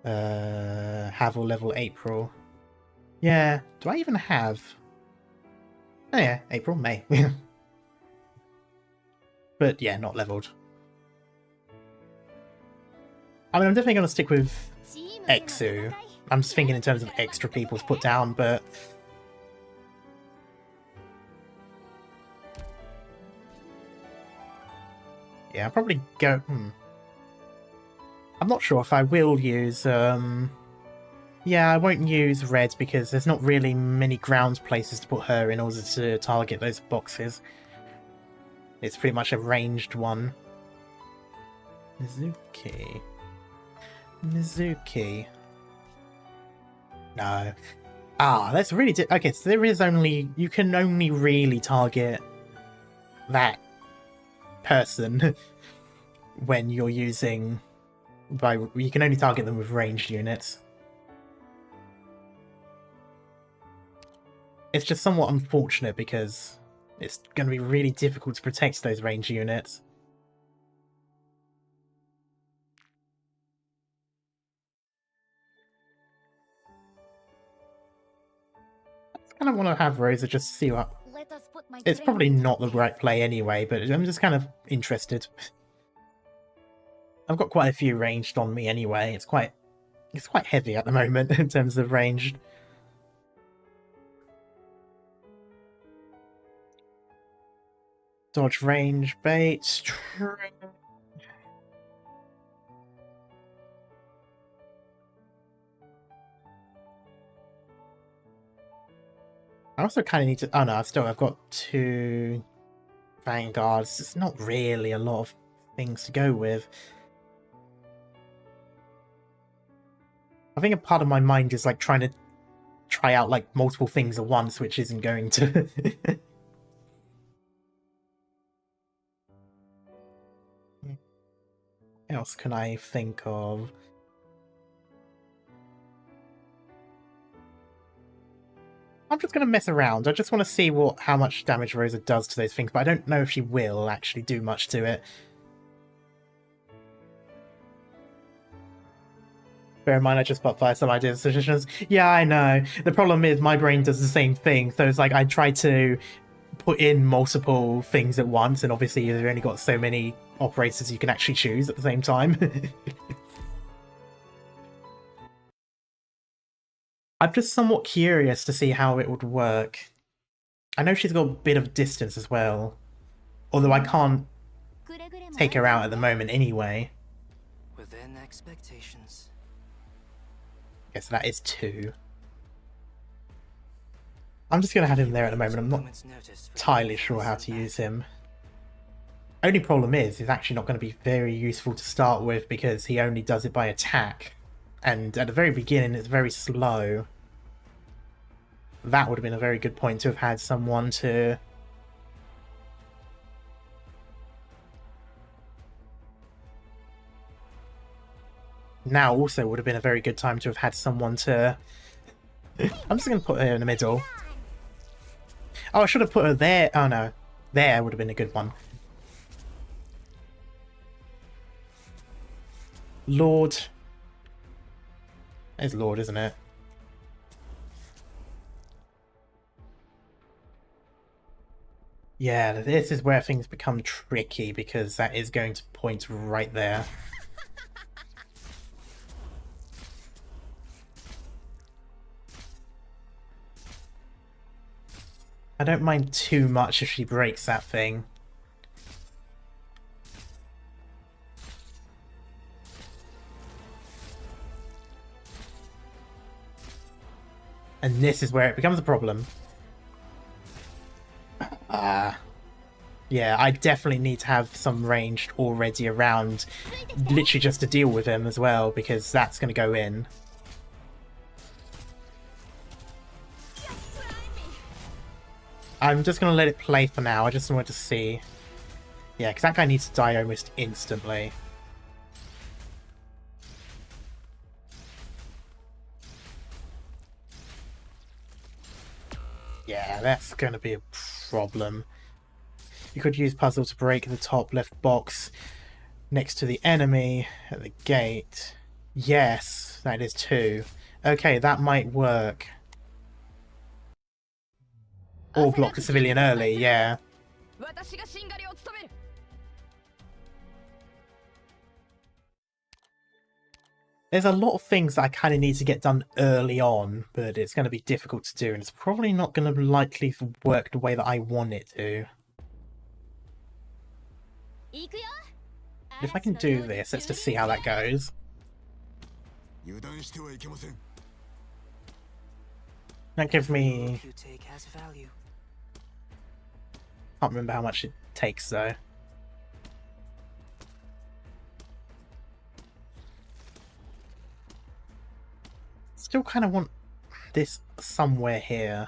have or level April. Yeah, do I even have? Oh yeah, April, May. But yeah, not leveled. I mean, I'm definitely going to stick with Exu. I'm just thinking in terms of extra people to put down, but yeah, I'll probably go... I'm not sure if I will use... Yeah, I won't use red because there's not really many ground places to put her in order to target those boxes. It's pretty much a ranged one. Mizuki. No. Ah, that's really... Okay, so there is only... You can only really target that person when you're using... You can only target them with ranged units. It's just somewhat unfortunate because it's going to be really difficult to protect those ranged units. I kind of want to have Rosa just to see what... It's probably not the right play anyway, but I'm just kind of interested. I've got quite a few ranged on me anyway. It's quite heavy at the moment in terms of ranged. Dodge range bait. I also kind of need to... Oh no, I've got 2 Vanguards. It's not really a lot of things to go with. I think a part of my mind is like trying to try out like multiple things at once, which isn't going to... What else can I think of? I'm just going to mess around. I just want to see how much damage Rosa does to those things, but I don't know if she will actually do much to it. Bear in mind, I just put fire some ideas and suggestions. Yeah, I know. The problem is my brain does the same thing. So it's like I try to put in multiple things at once, and obviously you've only got so many operators you can actually choose at the same time. I'm just somewhat curious to see how it would work. I know she's got a bit of distance as well. Although I can't take her out at the moment anyway. Within expectations. Okay, so that is 2. I'm just going to have him there at the moment. I'm not entirely sure how to use him. Only problem is, he's actually not going to be very useful to start with because he only does it by attack. And at the very beginning, it's very slow. That would have been a very good point to have had someone to... Now also would have been a very good time to have had someone to... I'm just going to put her in the middle. Oh, I should have put her there. Oh no. There would have been a good one. Lord. There's Lord, isn't it? Yeah, this is where things become tricky because that is going to point right there. I don't mind too much if she breaks that thing. And this is where it becomes a problem. Yeah, I definitely need to have some ranged already around, literally just to deal with him as well, because that's going to go in. I'm just going to let it play for now. I just wanted to see. Yeah, because that guy needs to die almost instantly. Yeah, that's going to be a problem. You could use puzzle to break the top left box next to the enemy at the gate. Yes, that is 2. Okay, that might work. Or block the civilian early, yeah. There's a lot of things that I kind of need to get done early on, but it's going to be difficult to do, and it's probably not going to likely work the way that I want it to. If I can do this, let's just see how that goes. That gives me... Can't remember how much it takes though. Still kind of want this somewhere here.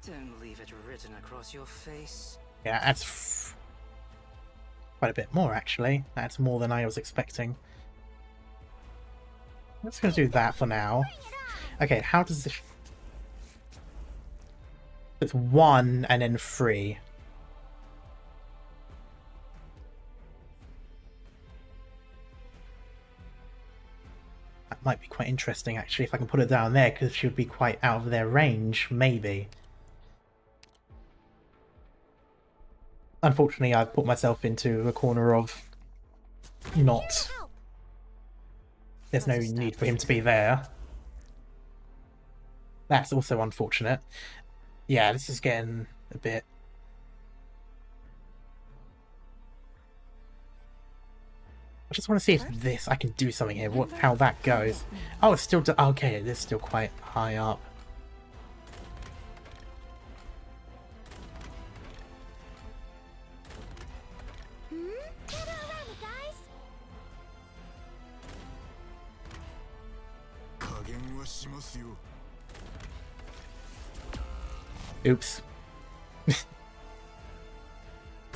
Don't leave it written across your face. Yeah, that's quite a bit more actually. That's more than I was expecting. I'm just going to do that for now. Okay, how does this... It's 1 and then 3. That might be quite interesting actually if I can put it down there, because she would be quite out of their range, maybe. Unfortunately, I've put myself into a corner of not... There's no need for him to be there. That's also unfortunate. Yeah, this is getting a bit... I just want to see if this, I can do something here, how that goes. Oh, it's still... Okay, it is still quite high up. Oops.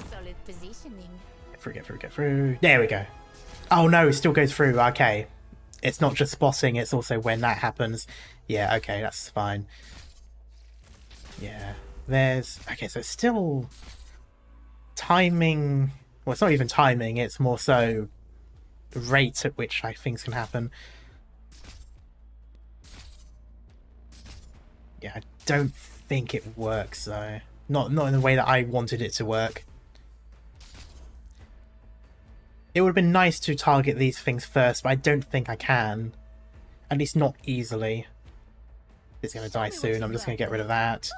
Solid positioning. Get through. There we go. Oh no, it still goes through. Okay. It's not just spotting, it's also when that happens. Yeah, okay, that's fine. Yeah. There's... Okay, so it's still... timing... Well, it's not even timing, it's more so the rate at which things can happen. Yeah, I don't think it works, though. Not in the way that I wanted it to work. It would have been nice to target these things first, but I don't think I can. At least not easily. It's going to die soon, I'm just going to get rid of that.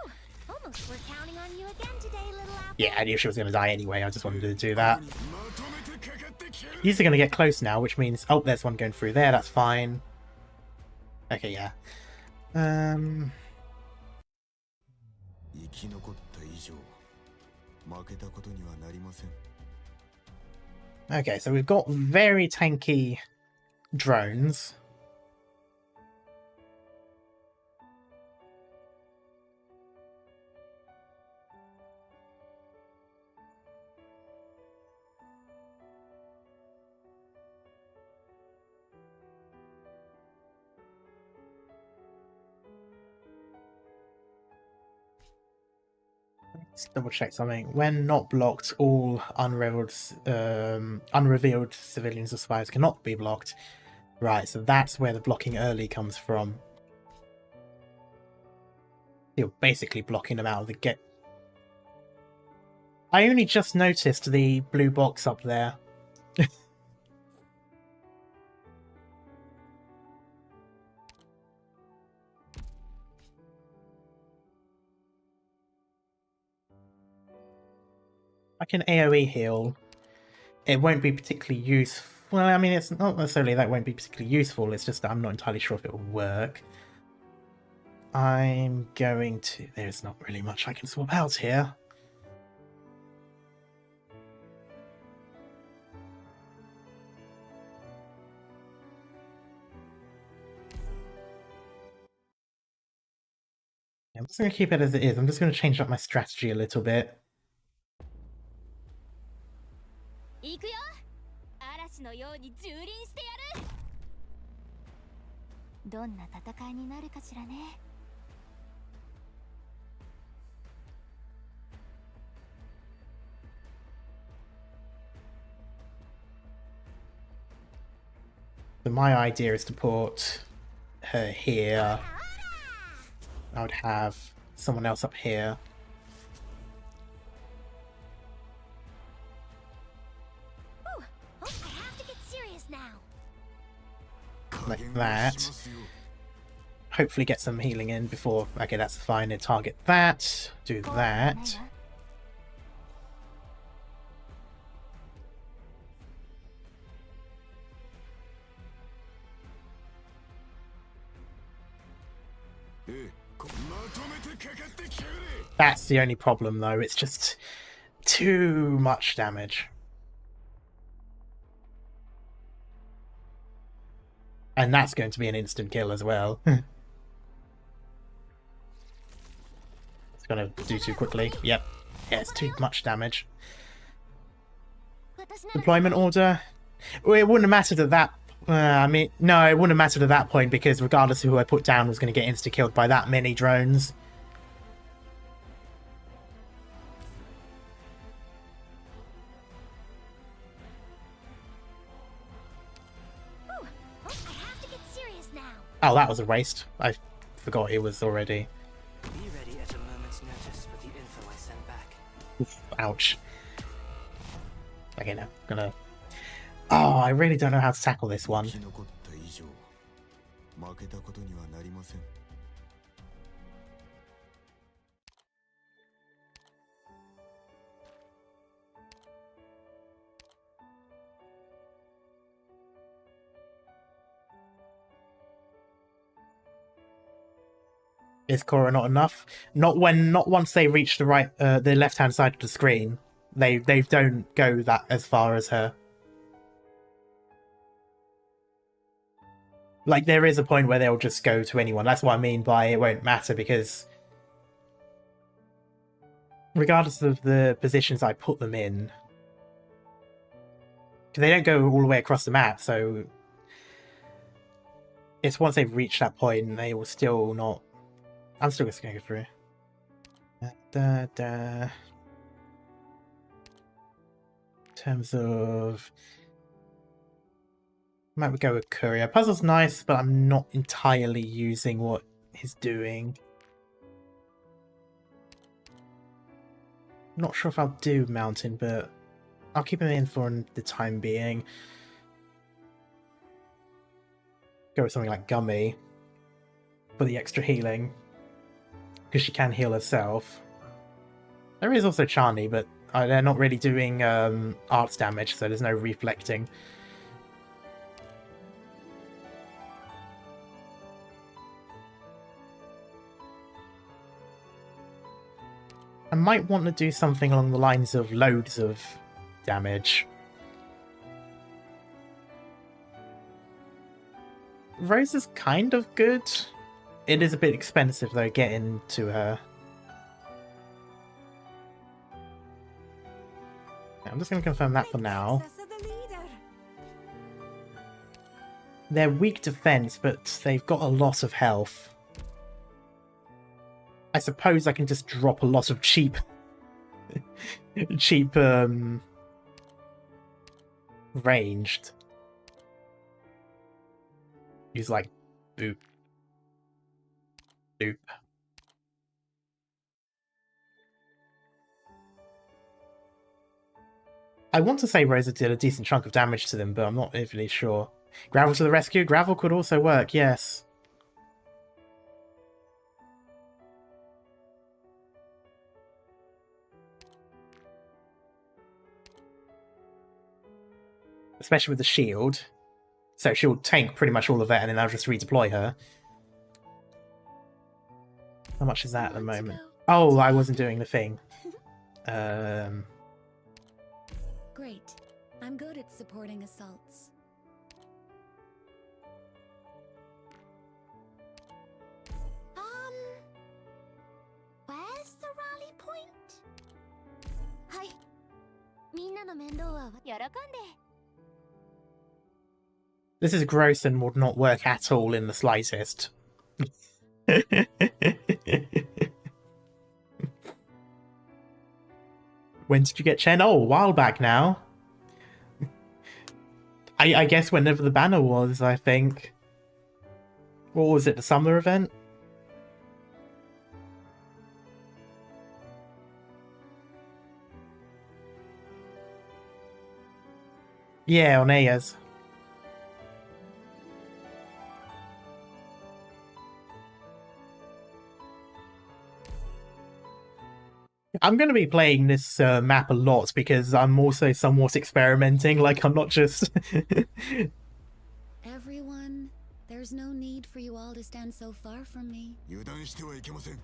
Almost we're counting on you again today, little apple. Yeah, I knew she was going to die anyway, I just wanted to do that. These are going to get close now, which means... Oh, there's one going through there, that's fine. Okay, yeah. Okay, so we've got very tanky drones. Let's double check something. When not blocked, all unrevealed civilians or spies cannot be blocked. Right, so that's where the blocking early comes from. You're basically blocking them out of the get. I only just noticed the blue box up there. I can AoE heal. It won't be particularly useful. Well, I mean, it's not necessarily that it won't be particularly useful, it's just that I'm not entirely sure if it will work. I'm going to... There's not really much I can swap out here. I'm just going to keep it as it is. I'm just going to change up my strategy a little bit. 行くよ。嵐のように蹂躙してやる。どんな戦いになるかしらね。So my idea is to put her here. I would have someone else up here. Like that. Hopefully get some healing in before... Okay, that's fine. Target that. Do that. That's the only problem, though. It's just too much damage. And that's going to be an instant kill as well. It's going to do too quickly. Yep. Yeah, it's too much damage. Deployment order? Well, it wouldn't have mattered at that... I mean, no, it wouldn't have mattered at that point because regardless of who I put down was going to get insta-killed by that many drones. Oh, that was a waste. I forgot it was already. Be ready at a moment's notice for the info I send back. Oof, ouch. Okay, now, gonna... Oh, I really don't know how to tackle this one. Is Cora not enough? Not once they reach the the left-hand side of the screen. They don't go that as far as her. Like, there is a point where they'll just go to anyone. That's what I mean by it won't matter, because regardless of the positions I put them in, they don't go all the way across the map, so it's once they've reached that point, they will still not... I'm still just going to go through. In terms of... Might go with courier. Puzzle's nice, but I'm not entirely using what he's doing. Not sure if I'll do mountain, but I'll keep him in for the time being. Go with something like Gummy for the extra healing, because she can heal herself. There is also Chani, but they're not really doing arts damage, so there's no reflecting. I might want to do something along the lines of loads of damage. Rose is kind of good. It is a bit expensive though, getting to her. I'm just going to confirm that for now. They're weak defense, but they've got a lot of health. I suppose I can just drop a lot of cheap ranged. Use like boop. Boop. I want to say Rosa did a decent chunk of damage to them, but I'm not really sure. Gravel to the rescue. Gravel could also work, yes. Especially with the shield. So she'll tank pretty much all of that, and then I'll just redeploy her. How much is that at the moment? Oh, I wasn't doing the thing. Great. I'm good at supporting assaults. Where's the rally point? Hi. みんなの面倒は喜んで。 This is gross and would not work at all in the slightest. When did you get Chen? Oh, a while back now. I guess whenever the banner was, I think. What was it, the summer event? Yeah, on Ayers. I'm going to be playing this map a lot because I'm also somewhat experimenting, like I'm not just... Everyone, there's no need for you all to stand so far from me. 油断してはいけません。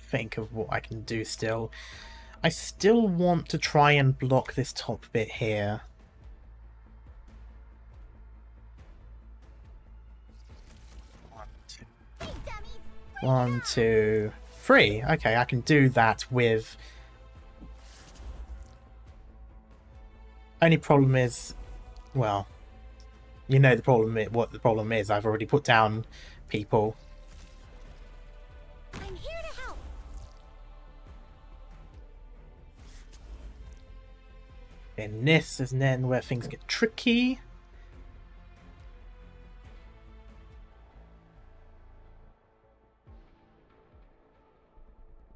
think of what I can do still. I still want to try and block this top bit here. One, two, three. Okay, I can do that with... Only problem is... Well... You know the problem. What the problem is. I've already put down people. I'm here to help. And this is then where things get tricky.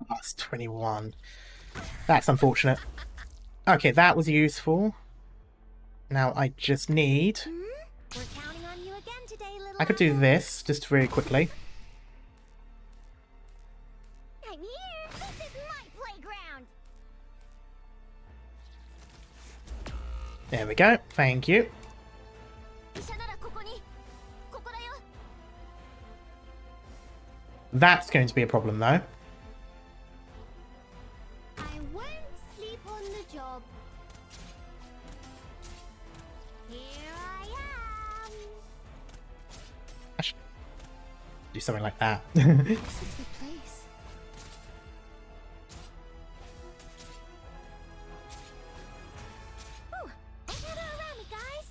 Oh, it's 21. That's unfortunate. Okay, that was useful. Now I just need... We're counting on you again today, little I could do this just very quickly. I'm here. This is my playground. There we go. Thank you. That's going to be a problem, though. I won't sleep on the job. Here I am. I should do something like that. This is the place. Ooh, gather around me, guys.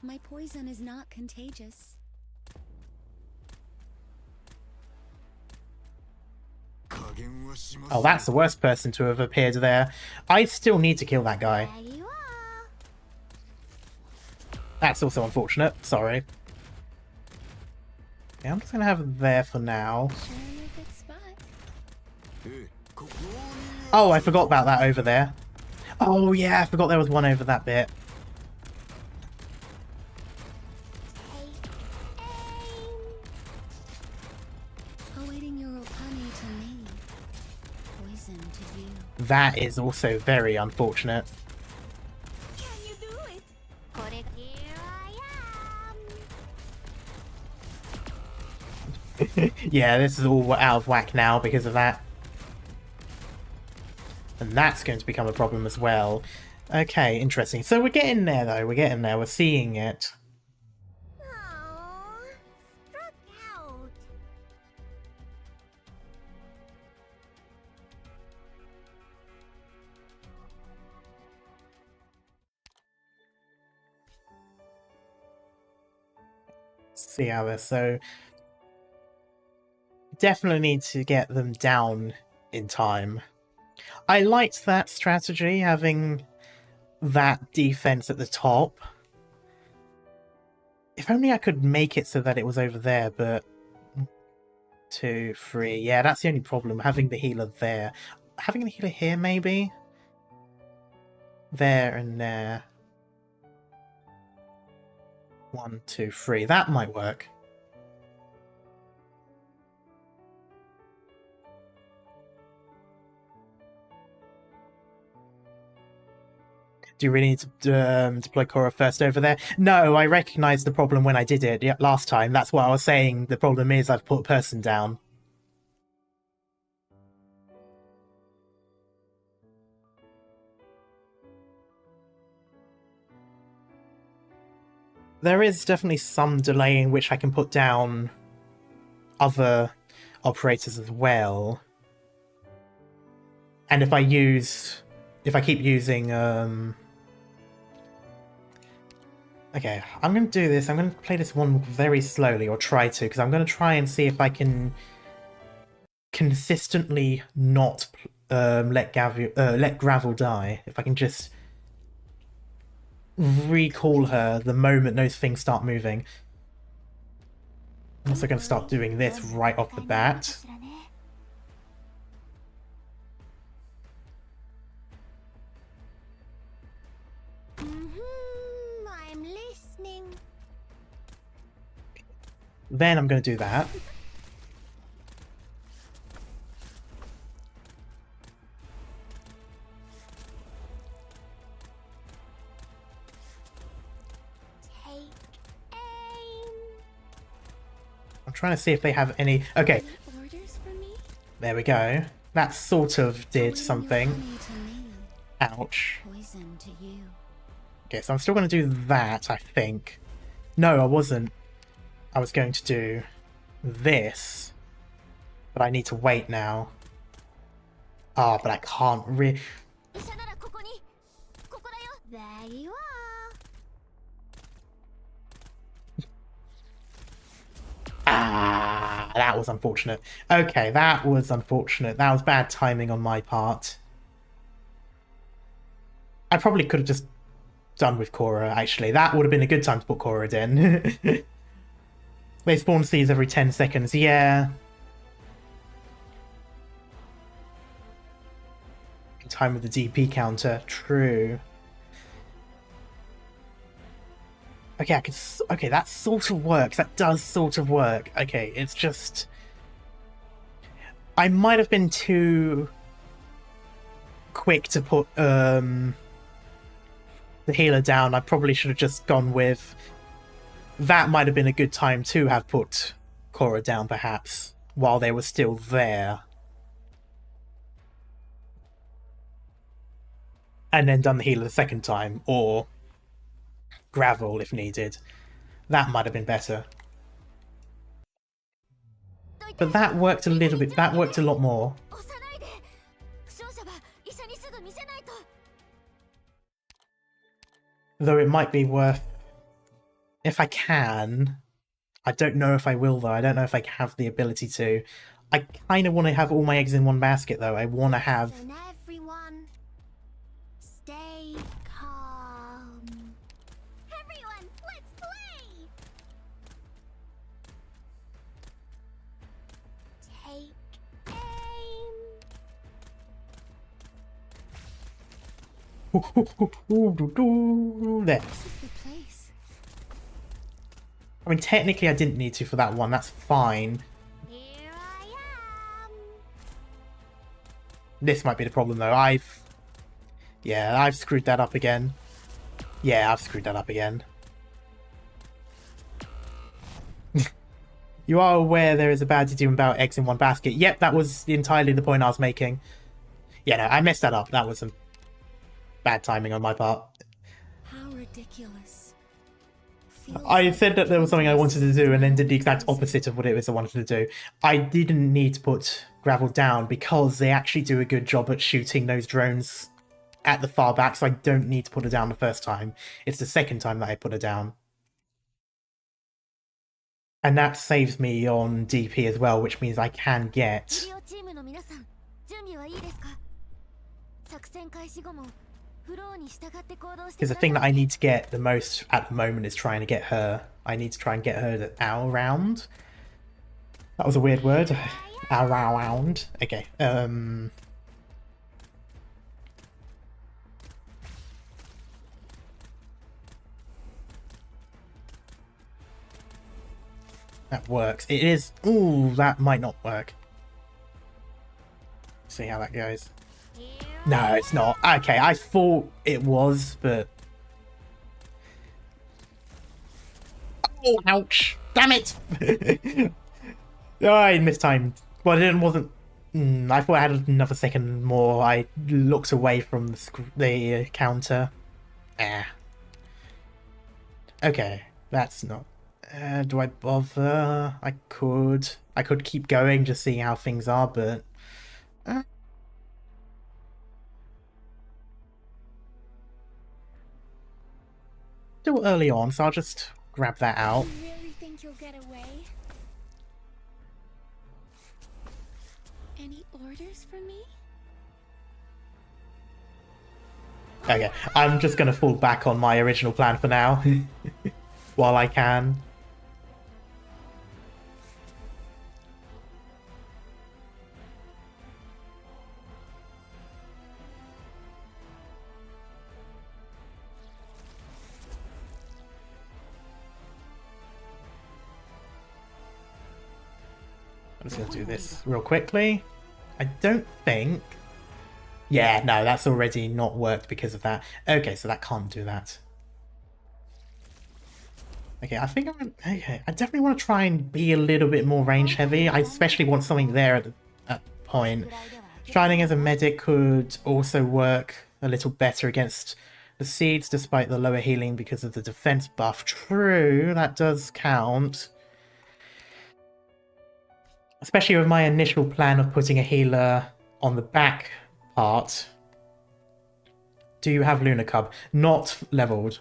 My poison is not contagious. Oh, that's the worst person to have appeared there. I still need to kill that guy. There you are. That's also unfortunate. Sorry. Yeah, I'm just gonna have it there for now. Sure, a good spot. Oh, I forgot about that over there. Oh yeah, I forgot there was one over that bit. Awaiting your opani to me. Poison to you. That is also very unfortunate. Can you do it? Here I am. Yeah, this is all out of whack now because of that. And that's going to become a problem as well. Okay, interesting. So we're getting there, though. We're getting there. We're seeing it. Aww, struck out. See how this. So definitely need to get them down in time. I liked that strategy, having that defense at the top. If only I could make it so that it was over there, but 2, 3. Yeah, that's the only problem, having the healer there. Having the healer here, maybe? There and there. 1, 2, 3. That might work. Do you really need to deploy Korra first over there? No, I recognised the problem when I did it last time. That's what I was saying. The problem is I've put a person down. There is definitely some delay in which I can put down other operators as well. And if I keep using, okay, I'm going to do this. I'm going to play this one very slowly, or try to, because I'm going to try and see if I can consistently not let Gravel die. If I can just recall her the moment those things start moving. I'm also going to start doing this right off the bat. I'm listening. Then I'm going to do that. Take aim. I'm trying to see if they have any... Okay, Orders for me? there we go. That sort of did Awaiting your something. honey to me. Ouch. Poison to you. Okay, so I'm still going to do that, I think. No, I wasn't. I was going to do this. But I need to wait now. Ah, but I can't really... There you are. Ah, that was unfortunate. Okay, that was unfortunate. That was bad timing on my part. I probably could have just done with Korra, actually. That would have been a good time to put Korra in. They spawn seas every 10 seconds. Yeah. In time with the DP counter. True. Okay, okay, that sort of works. That does sort of work. Okay, it's just... I might have been too quick to put the healer down. I probably should have just gone with... That might have been a good time to have put Korra down, perhaps, while they were still there. And then done the healer the second time, or Gravel if needed. That might have been better. But that worked a little bit, that worked a lot more. Though it might be worth If I can, I don't know if I will though. I don't know if I have the ability to. I kind of want to have all my eggs in one basket though. I want to have. Listen, everyone, stay calm. Everyone, let's play. Take aim. There. This is the place. I mean, technically I didn't need to for that one. That's fine. Here I am. This might be the problem though. I've screwed that up again. Yeah, I've screwed that up again. You are aware there is a bad to about eggs in one basket. Yep, that was entirely the point I was making. Yeah, no, I messed that up. That was some bad timing on my part. How ridiculous. I said that there was something I wanted to do and then did the exact opposite of what it was I wanted to do. I didn't need to put gravel down because they actually do a good job at shooting those drones at the far back, so I don't need to put it down the first time. It's the second time that I put it down. And that saves me on DP as well, which means I can get... 医療チームの皆さん、準備はいいですか？作戦開始後もフローに従って行動して Because the thing that I need to get the most at the moment is trying to get her. I need to try and get her to around. That was a weird word. Around. Okay. That works. It is... Ooh, that might not work. See how that goes. No, it's not. Okay, I thought it was, but... Oh, ouch! Damn it! Oh, I mistimed. Well, it wasn't... I thought I had another second more. I looked away from the counter. Okay, that's not... do I bother? I could keep going, just seeing how things are, but... Still early on, so I'll just grab that out. You really think you'll get away? Any orders for me? Okay, I'm just gonna fall back on my original plan for now. While I can. I'm just gonna do this real quickly. I don't think... Yeah, no, that's already not worked because of that. Okay, so that can't do that. Okay, I think I definitely want to try and be a little bit more range heavy. I especially want something there at the point. Shining as a medic could also work a little better against the seeds despite the lower healing because of the defense buff. True, that does count. Especially with my initial plan of putting a healer on the back part. Do you have Lunar Cub? Not leveled.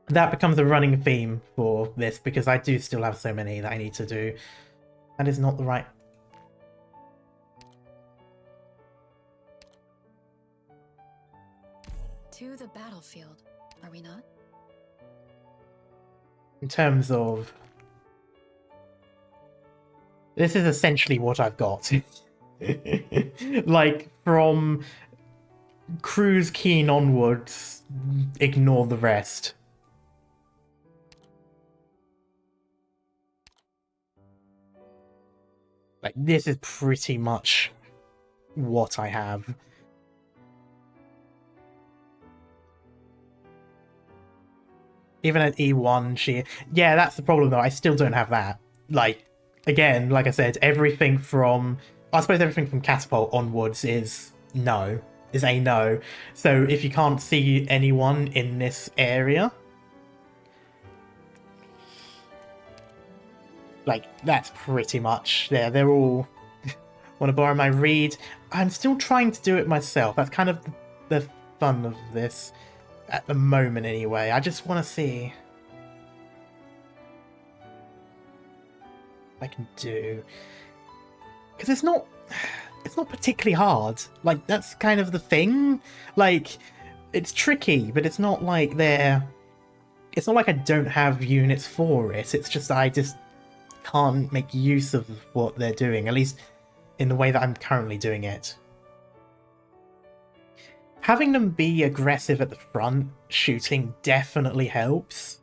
That becomes a running theme for this because I do still have so many that I need to do. That is not the right... To the battlefield, are we not? In terms of... This is essentially what I've got. Like, from Cruise Keen onwards, ignore the rest. Like, this is pretty much what I have. Even at E1, she... Yeah, that's the problem, though. I still don't have that. Like, again, like I said, everything from... I suppose everything from Catapult onwards is no. Is a no. So if you can't see anyone in this area... Like, that's pretty much there. They're all... Want to borrow my read? I'm still trying to do it myself. That's kind of the fun of this. At the moment, anyway. I just want to see what I can do. Because it's not particularly hard. Like, that's kind of the thing. Like, it's tricky, but it's not like it's not like I don't have units for it. It's just I just can't make use of what they're doing, at least in the way that I'm currently doing it. Having them be aggressive at the front, shooting, definitely helps.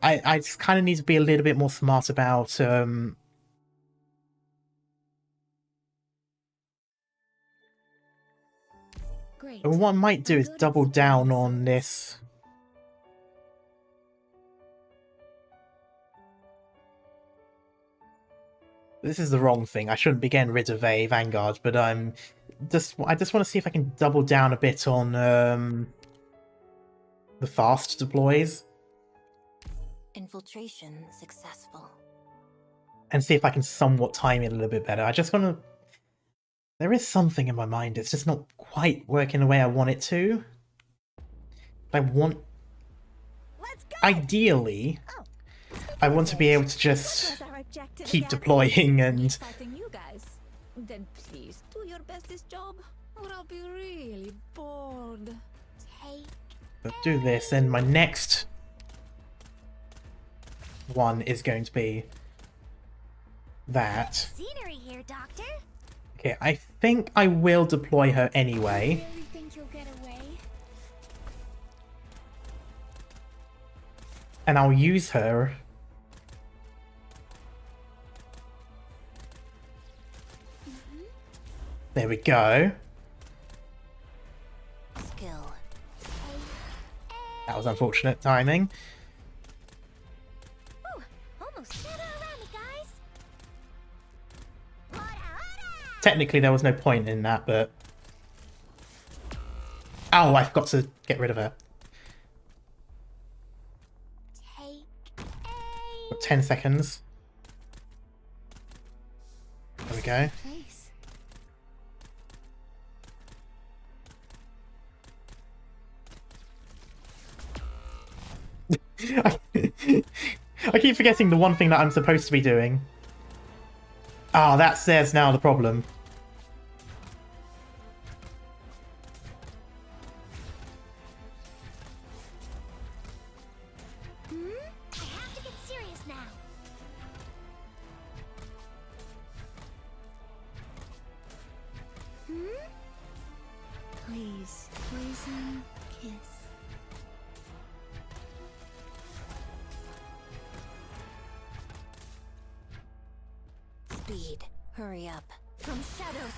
I just kind of need to be a little bit more smart about Great. what I might do is double down on this. This is the wrong thing. I shouldn't be getting rid of a Vanguard, but I just want to see if I can double down a bit on the fast deploys Infiltration successful. and see if I can somewhat time it a little bit better. I just want to. There is something in my mind. It's just not quite working the way I want it to. I want. Ideally, I want to be able to just keep deploying and Fighting you guys. Then please do your best this job, or I'll be really bored. do this. And my next one is going to be that. Scenery here, Doctor. Okay, I think I will deploy her anyway. Really think you'll get away? And I'll use her. There we go. Skill. That was unfortunate timing. Ooh, almost gather around me, guys. Technically, there was no point in that, but... Oh, I forgot to get rid of her. Got 10 seconds. There we go. Place. I keep forgetting the one thing that I'm supposed to be doing. Ah, there's now the problem. I have to get serious now. Please. Poison kiss. Speed. Hurry up. From shadows.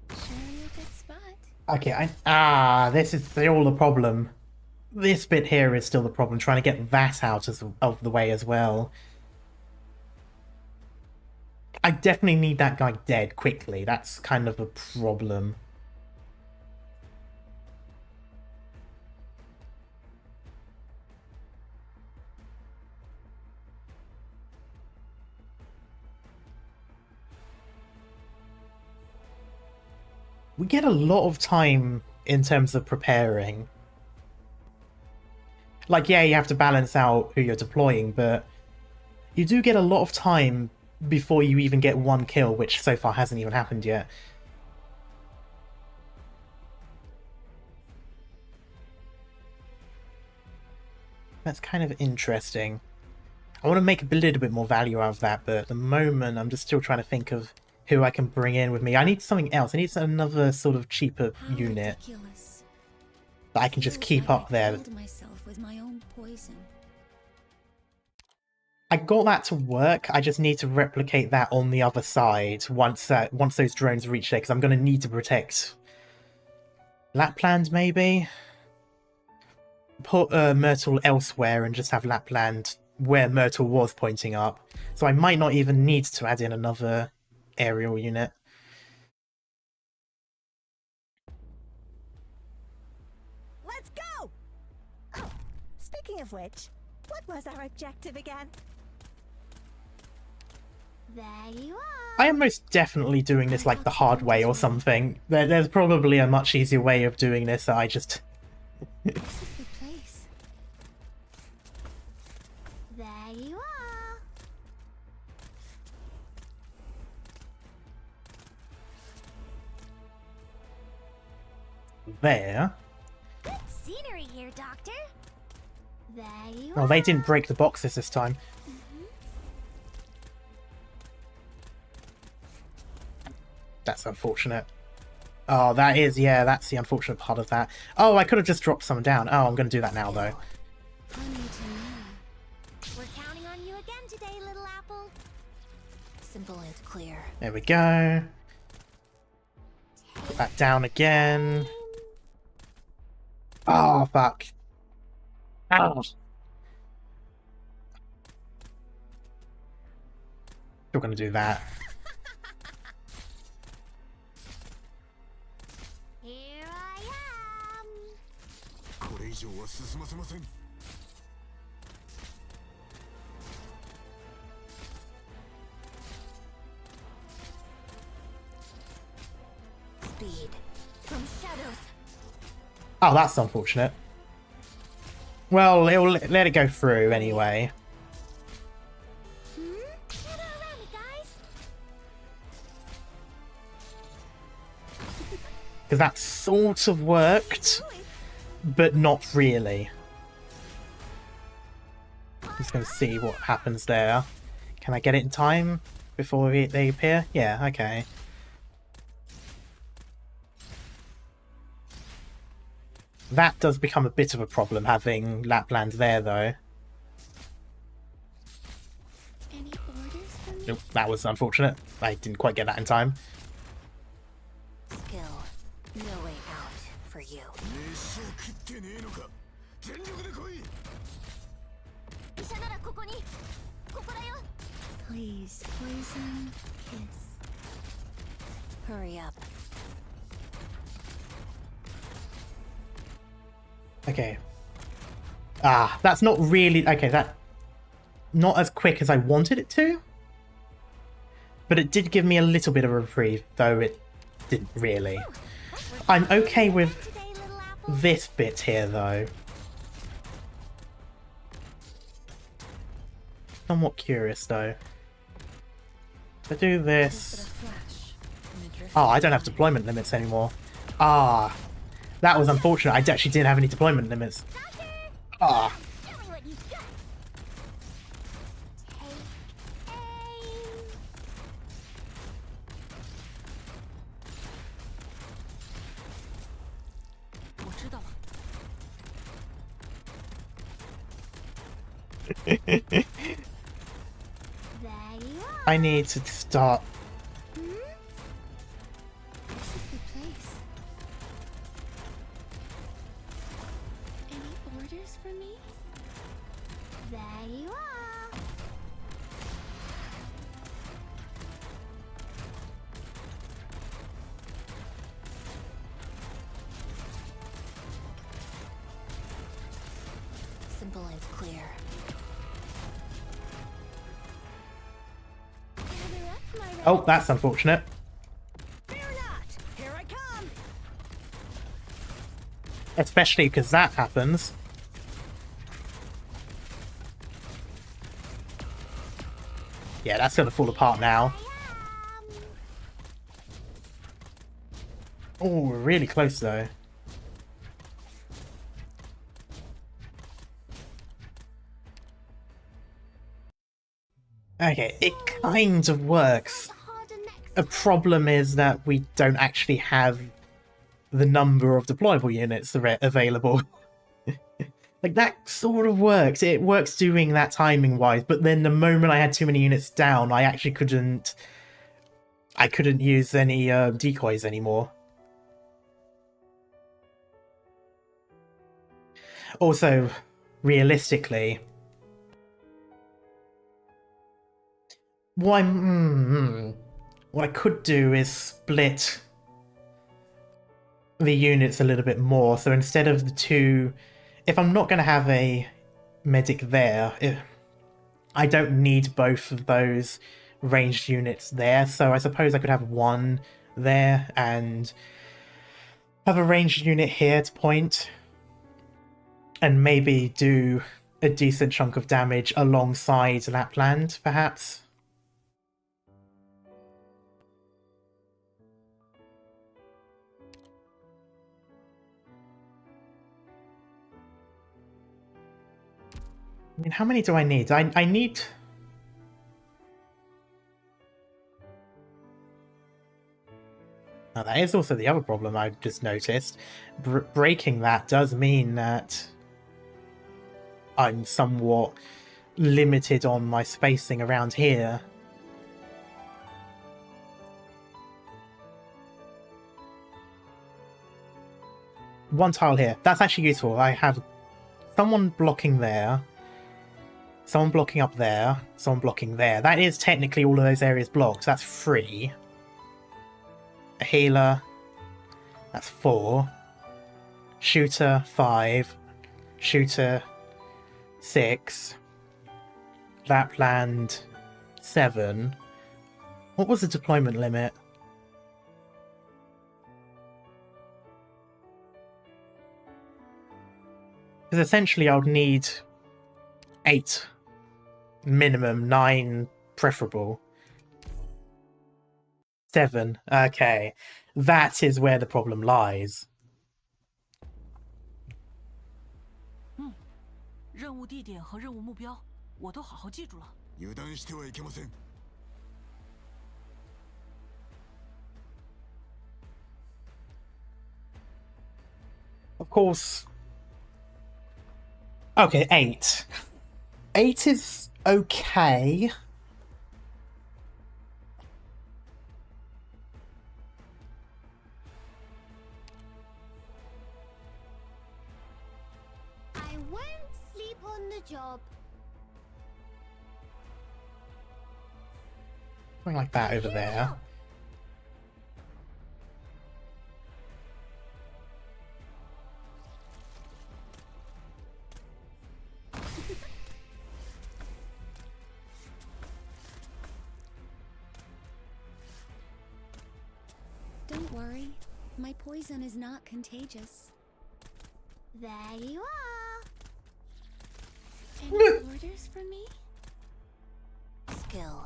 Sure you a good spot. Okay, this is all the problem. This bit here is still the problem, trying to get that out of the way as well. I definitely need that guy dead quickly. That's kind of a problem. We get a lot of time in terms of preparing. Like, yeah, you have to balance out who you're deploying, but you do get a lot of time before you even get one kill, which so far hasn't even happened yet. That's kind of interesting. I want to make a little bit more value out of that, but at the moment I'm just still trying to think of who I can bring in with me. I need something else. I need another sort of cheaper unit Ridiculous. that I can just Feels keep like up I there. killed myself with my own poison. I got that to work. I just need to replicate that on the other side once those drones reach there, because I'm going to need to protect Lapland, maybe? Put Myrtle elsewhere and just have Lapland where Myrtle was pointing up. So I might not even need to add in another aerial unit. Let's go! Oh, speaking of which, what was our objective again? There you are. I am most definitely doing this like the hard way or something. There's probably a much easier way of doing this that I just... This is the place. There you are. There. Good scenery here, Doctor. There you Well, are. they didn't break the boxes this time. That's unfortunate. Oh, that is, yeah, that's the unfortunate part of that. Oh, I could have just dropped some down. Oh, I'm going to do that now, though. Honey to me. We're counting on you again today, little apple. Simple and clear. There we go. Put that down again. Oh, fuck. Oh. Still going to do that. Here I am. これ以上は進ませません。 Speed. From shadows. Oh, that's unfortunate. Well, it'll let it go through anyway. Gather around me, guys. Because that sort of worked, but not really. Just going to see what happens there. Can I get it in time before they appear? Yeah, okay. That does become a bit of a problem, having Lapland there, though. Any orders from me? Nope, that was unfortunate. I didn't quite get that in time. Skill. No way out for you. 飯を食ってねえのか。全力で来い。医者ならここに。ここだよ。 Please, poison, kiss. Hurry up. Okay. Ah, that's not really... Okay, that... Not as quick as I wanted it to. But it did give me a little bit of a reprieve, though it didn't really. I'm okay with Today, little apple. this bit here, though. Somewhat curious, though. If I do this... Flash. Oh, I don't have deployment limits anymore. Ah, that was unfortunate. I actually didn't have any deployment limits. Ah, Tell me what you've got. Take aim. There you are. I need to start. This is the place. Any orders for me? There you are. Simple and clear. Gather up, my red. Oh, that's unfortunate. Fear not. Here I come. Especially because that happens. Yeah, that's going to fall apart now. Oh, we're really close though. Okay, it kind of works. Harder next. A problem is that we don't actually have the number of deployable units available. Like, that sort of works. It works doing that timing-wise, but then the moment I had too many units down, I actually couldn't... I couldn't use any decoys anymore. Also, realistically... what I could do is split the units a little bit more. So instead of the two... If I'm not going to have a medic there, I don't need both of those ranged units there, so I suppose I could have one there and have a ranged unit here to point, and maybe do a decent chunk of damage alongside Lapland, perhaps. I mean, how many do I need? I need... Now, that is also the other problem I've just noticed. Breaking that does mean that I'm somewhat limited on my spacing around here. One tile here. That's actually useful. I have someone blocking there, someone blocking up there, someone blocking there. That is technically all of those areas blocked. That's 3. A healer. That's 4. Shooter, 5. Shooter, 6. Lapland, 7. What was the deployment limit? Because essentially I would need 8 minimum, 9 preferable. 7. Okay. That is where the problem lies. 任务地点和任务目标我都好好记住了。油断してはいけません。Of course. Okay, 8. 8 is okay. I won't sleep on the job. Something like that over there. Don't worry, my poison is not contagious. There you are. Any orders for me? Skill.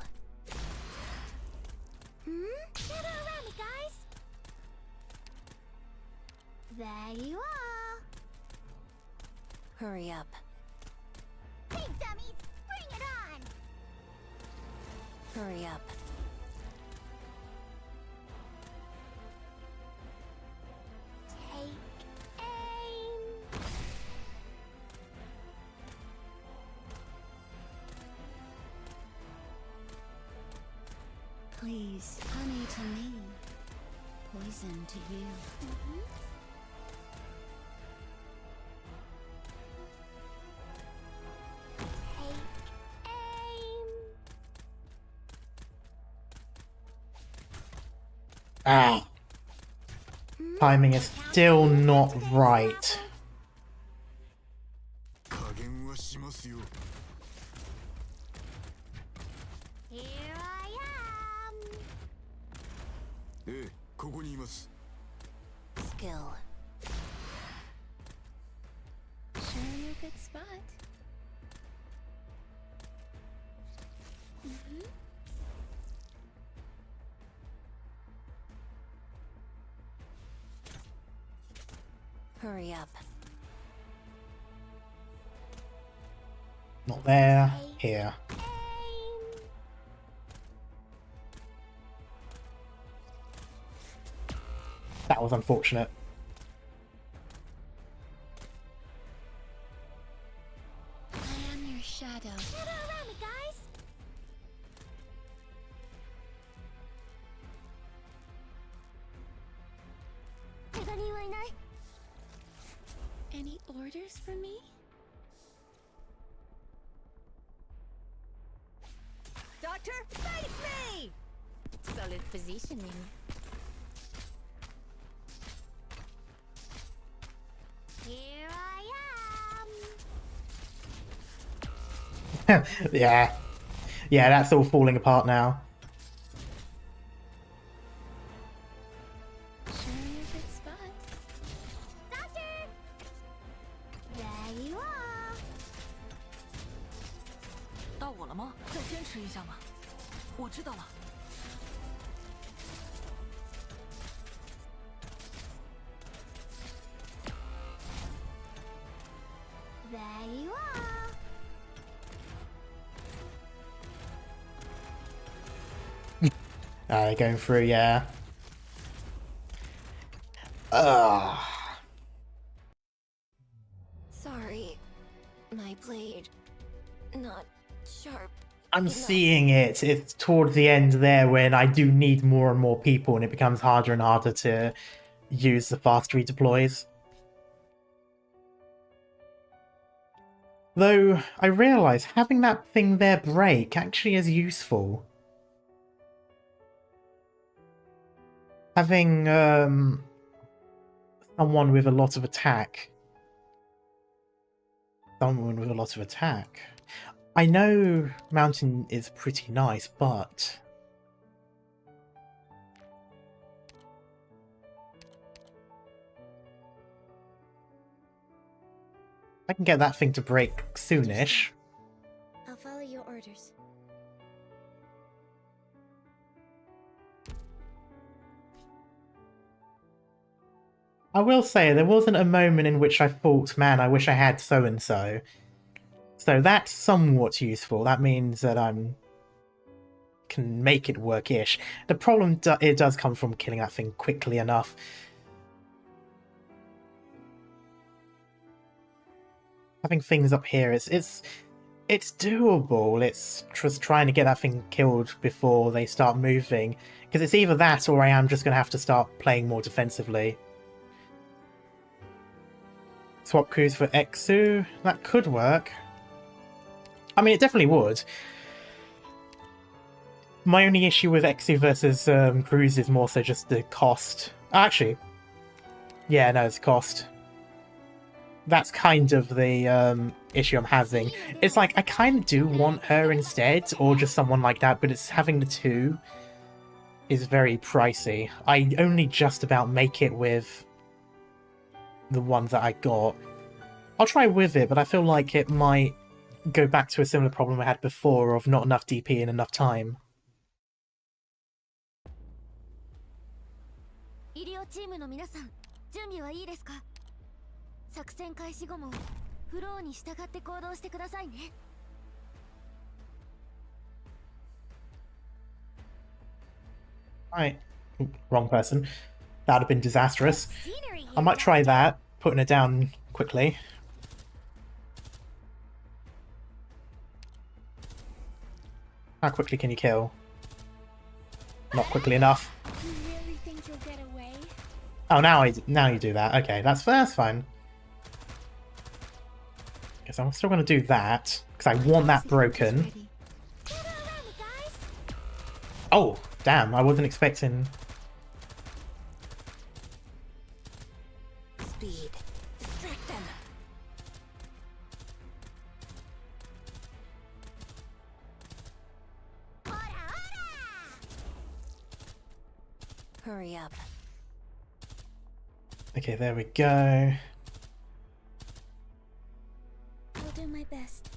Get around me, guys. There you are. Hurry up. Hey, dummies, bring it on. Hurry up. Take aim. Please, honey to me, poison to you. Take aim. Ah. Timing is still not right. 加減はしますよ。 Here I am. ええ、ここにいます。 Skill. Sure in a good spot. Hurry up. Not there. Here. Aim. That was unfortunate. I am your shadow. Get around me, guys. Any orders for me? Doctor, face me! Solid positioning. Here I am. Yeah. Yeah, that's all falling apart now. 到我了吗？再坚持一下嘛。我知道了。There you are. Going through, yeah. Ugh. Sorry. My blade. Not sharp. I'm seeing it. It's towards the end there when I do need more and more people and it becomes harder and harder to use the fast redeploys. Though, I realise having that thing there break actually is useful. Having, someone with a lot of attack. Someone with a lot of attack. I know Mountain is pretty nice, but... I can get that thing to break soonish. I'll follow your orders. I will say, there wasn't a moment in which I thought, man, I wish I had so-and-so. So that's somewhat useful. That means that can make it work-ish. The problem it does come from killing that thing quickly enough. Having things up here, it's doable. It's just trying to get that thing killed before they start moving. Because it's either that or I am just going to have to start playing more defensively. Swap crews for Exu. That could work. I mean, it definitely would. My only issue with Exu versus crews is more so just the cost. Actually, yeah, no, it's cost. That's kind of the issue I'm having. It's like, I kind of do want her instead, or just someone like that, but it's having the two is very pricey. I only just about make it with the ones that I got. I'll try with it, but I feel like it might go back to a similar problem I had before of not enough DP in enough time. 医療チームの皆さん、準備はいいですか？作戦開始後もフローに従って行動してくださいね。Right. Wrong person. That would have been disastrous. I might try that, putting it down quickly. How quickly can you kill? Not quickly enough. You really think you'll get away? Oh, now you do that. Okay, that's fine. Guess I'm still going to do that, because I want that broken. Oh, damn, I wasn't expecting... Speed. Distract them. Hurry up. Okay, there we go. I'll do my best.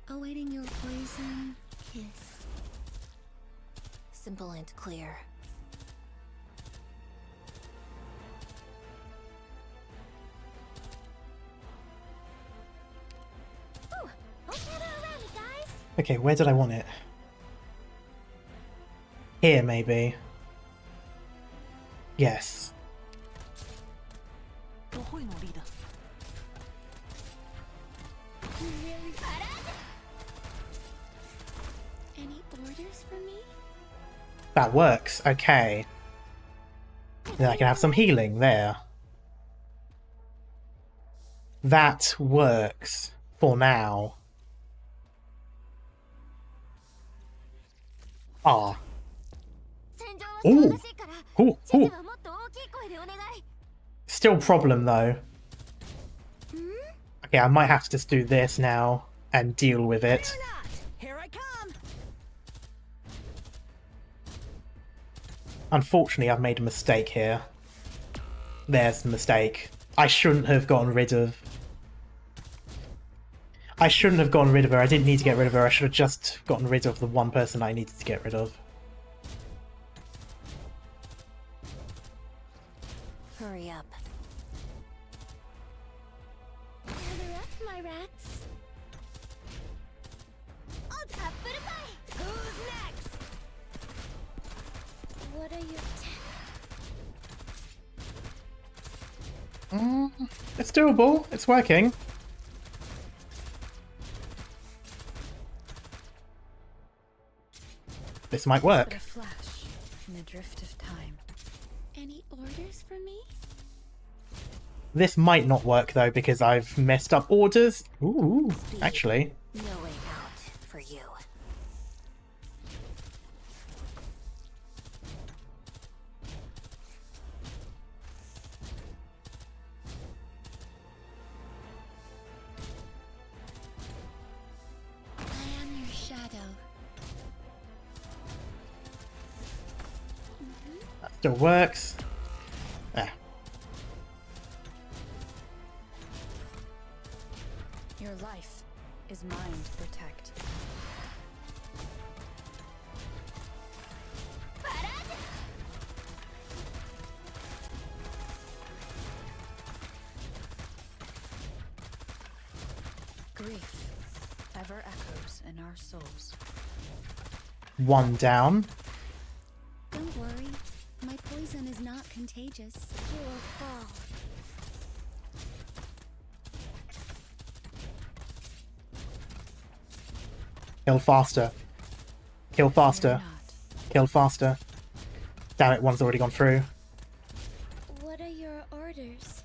Awaiting your poison kiss. Simple and clear. Okay, where did I want it? Here, maybe. Yes. 我会努力的。 You really... Any orders for me? That works. Okay. Then I can have some healing there. That works for now. Ah. Ooh. Ooh. Ooh. Still problem though. Okay, I might have to just do this now and deal with it. Here I come. Unfortunately, I've made a mistake here. There's the mistake. I shouldn't have gotten rid of I shouldn't have gotten rid of her. I didn't need to get rid of her. I should have just gotten rid of the one person I needed to get rid of. Hurry up. Gather up, my rats. I'll tap for the fight. Who's next? What are your It's doable. It's working. This might work. But a flash in the drift of time. Any orders for me? This might not work though because I've messed up orders. Ooh, actually. No way out for you. I am your shadow. That still works. Ah. Your life is mine to protect. Grief ever echoes in our souls. One down. Don't worry. My poison is not contagious. You will fall. Kill faster. Kill faster. Kill faster. Damn it, one's already gone through. What are your orders?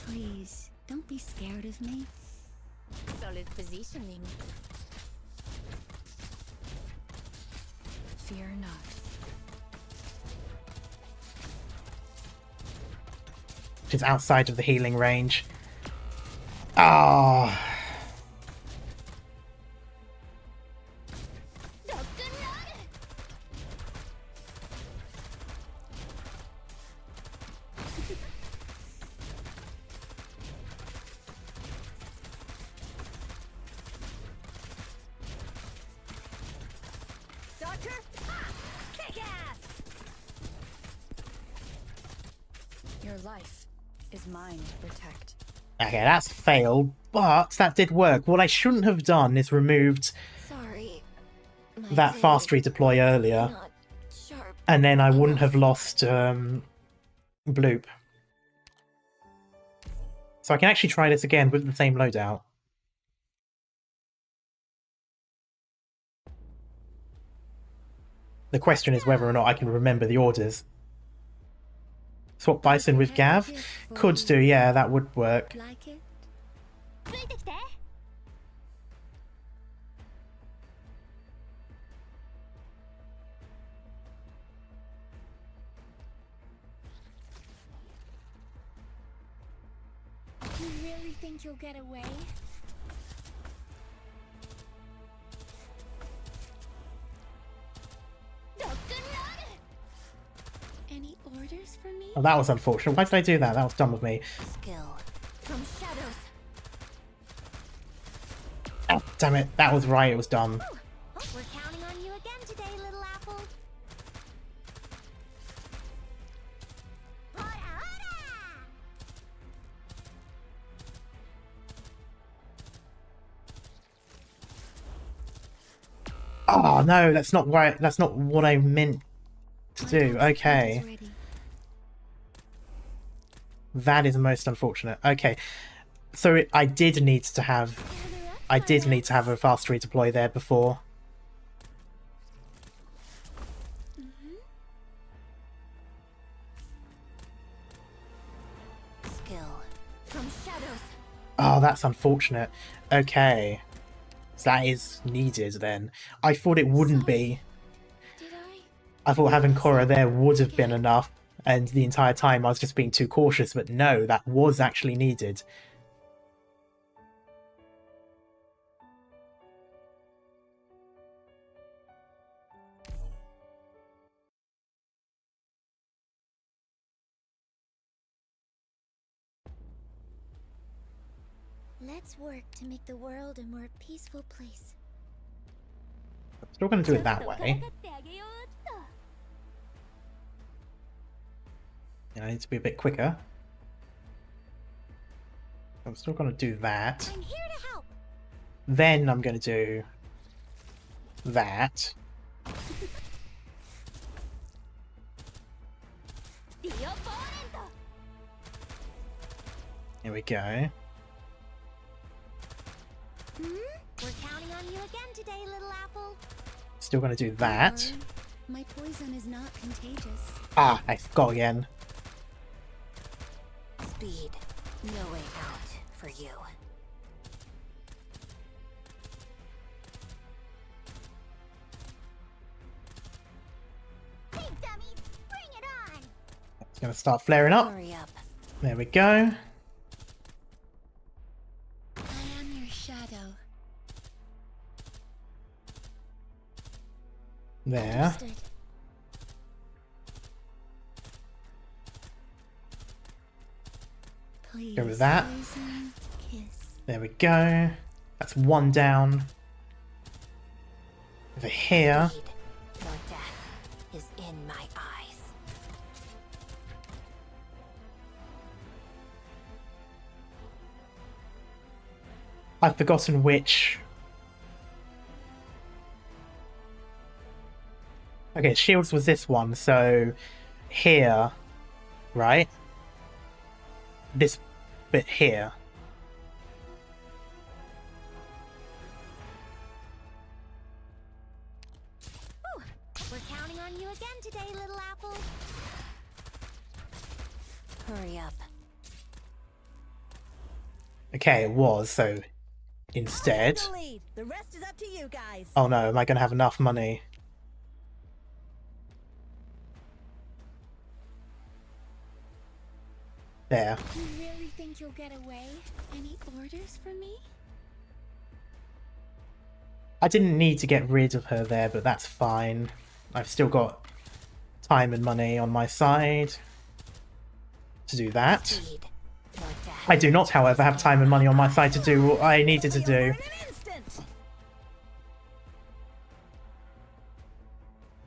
Please, don't be scared of me. Solid positioning. Fear not. Which is outside of the healing range. Ah. Doctor? Kick ass! Your life is mine to protect. Okay, that's failed, but that did work. What I shouldn't have done is removed Sorry. that fast redeploy earlier, Not sharp. and then I wouldn't have lost Bloop. So I can actually try this again with the same loadout. The question is whether or not I can remember the orders. Swap Bison with Gav? Could do, yeah, that would work. Like it? ついてきて。You really think you'll get away? Any orders for me? Oh, that was unfortunate. Why did I do that? That was dumb of me. Skill. From shadows. Oh, damn it. That was right. It was dumb. We're counting on you again today, little apple. Oh, no. That's not right. That's not what I meant to do. Okay. That is most unfortunate. Okay. So I did need to have a fast redeploy there before. Skill. From shadows. Oh, that's unfortunate. Okay. So that is needed then. I thought it wouldn't be. Did I thought having Korra there would have been enough, and the entire time I was just being too cautious, but no, that was actually needed. Let's work to make the world a more peaceful place. Still going to do it that way. Yeah, I need to be a bit quicker. I'm still going to do that. I'm here to help. Then I'm going to do that. Here we go. We're counting on you again today, little apple. Still going to do that. My poison is not contagious. Ah, I forgot again. Speed. No way out for you. Big dummies, bring it on. It's going to start flaring up. Hurry up. There we go. I am your shadow. There. Understood. Please, Go with that. poison, kiss. There we go. That's one down. Over here. Speed. Your death is in my eyes. I've forgotten which. Okay, shields was this one, so here, right? This bit here. Ooh, we're counting on you again today, little apple. Hurry up. Okay, it was, so instead. The rest is up to you guys. Oh no, am I going to have enough money? There. You really think you'll get away? Any orders for me? I didn't need to get rid of her there, but that's fine. I've still got time and money on my side to do that. Speed. Your death. I do not, however, have time and money on my side to do what I needed to do.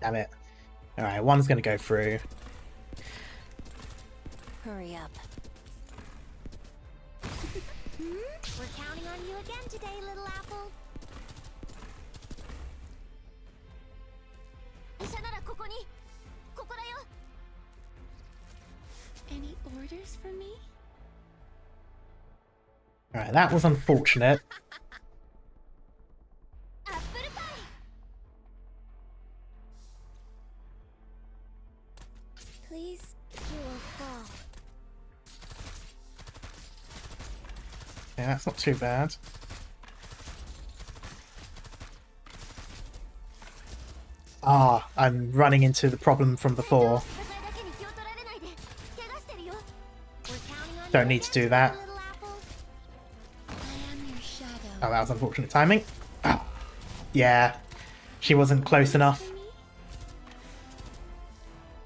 Damn it. Alright, one's going to go through. Hurry up. We're counting on you again today, little apple. Any orders for me? Alright, that was unfortunate. Please, you will fall. Yeah, that's not too bad. Ah, I'm running into the problem from before. Don't need to do that. I am your shadow. Oh, that was unfortunate timing. Ah, yeah, she wasn't close enough.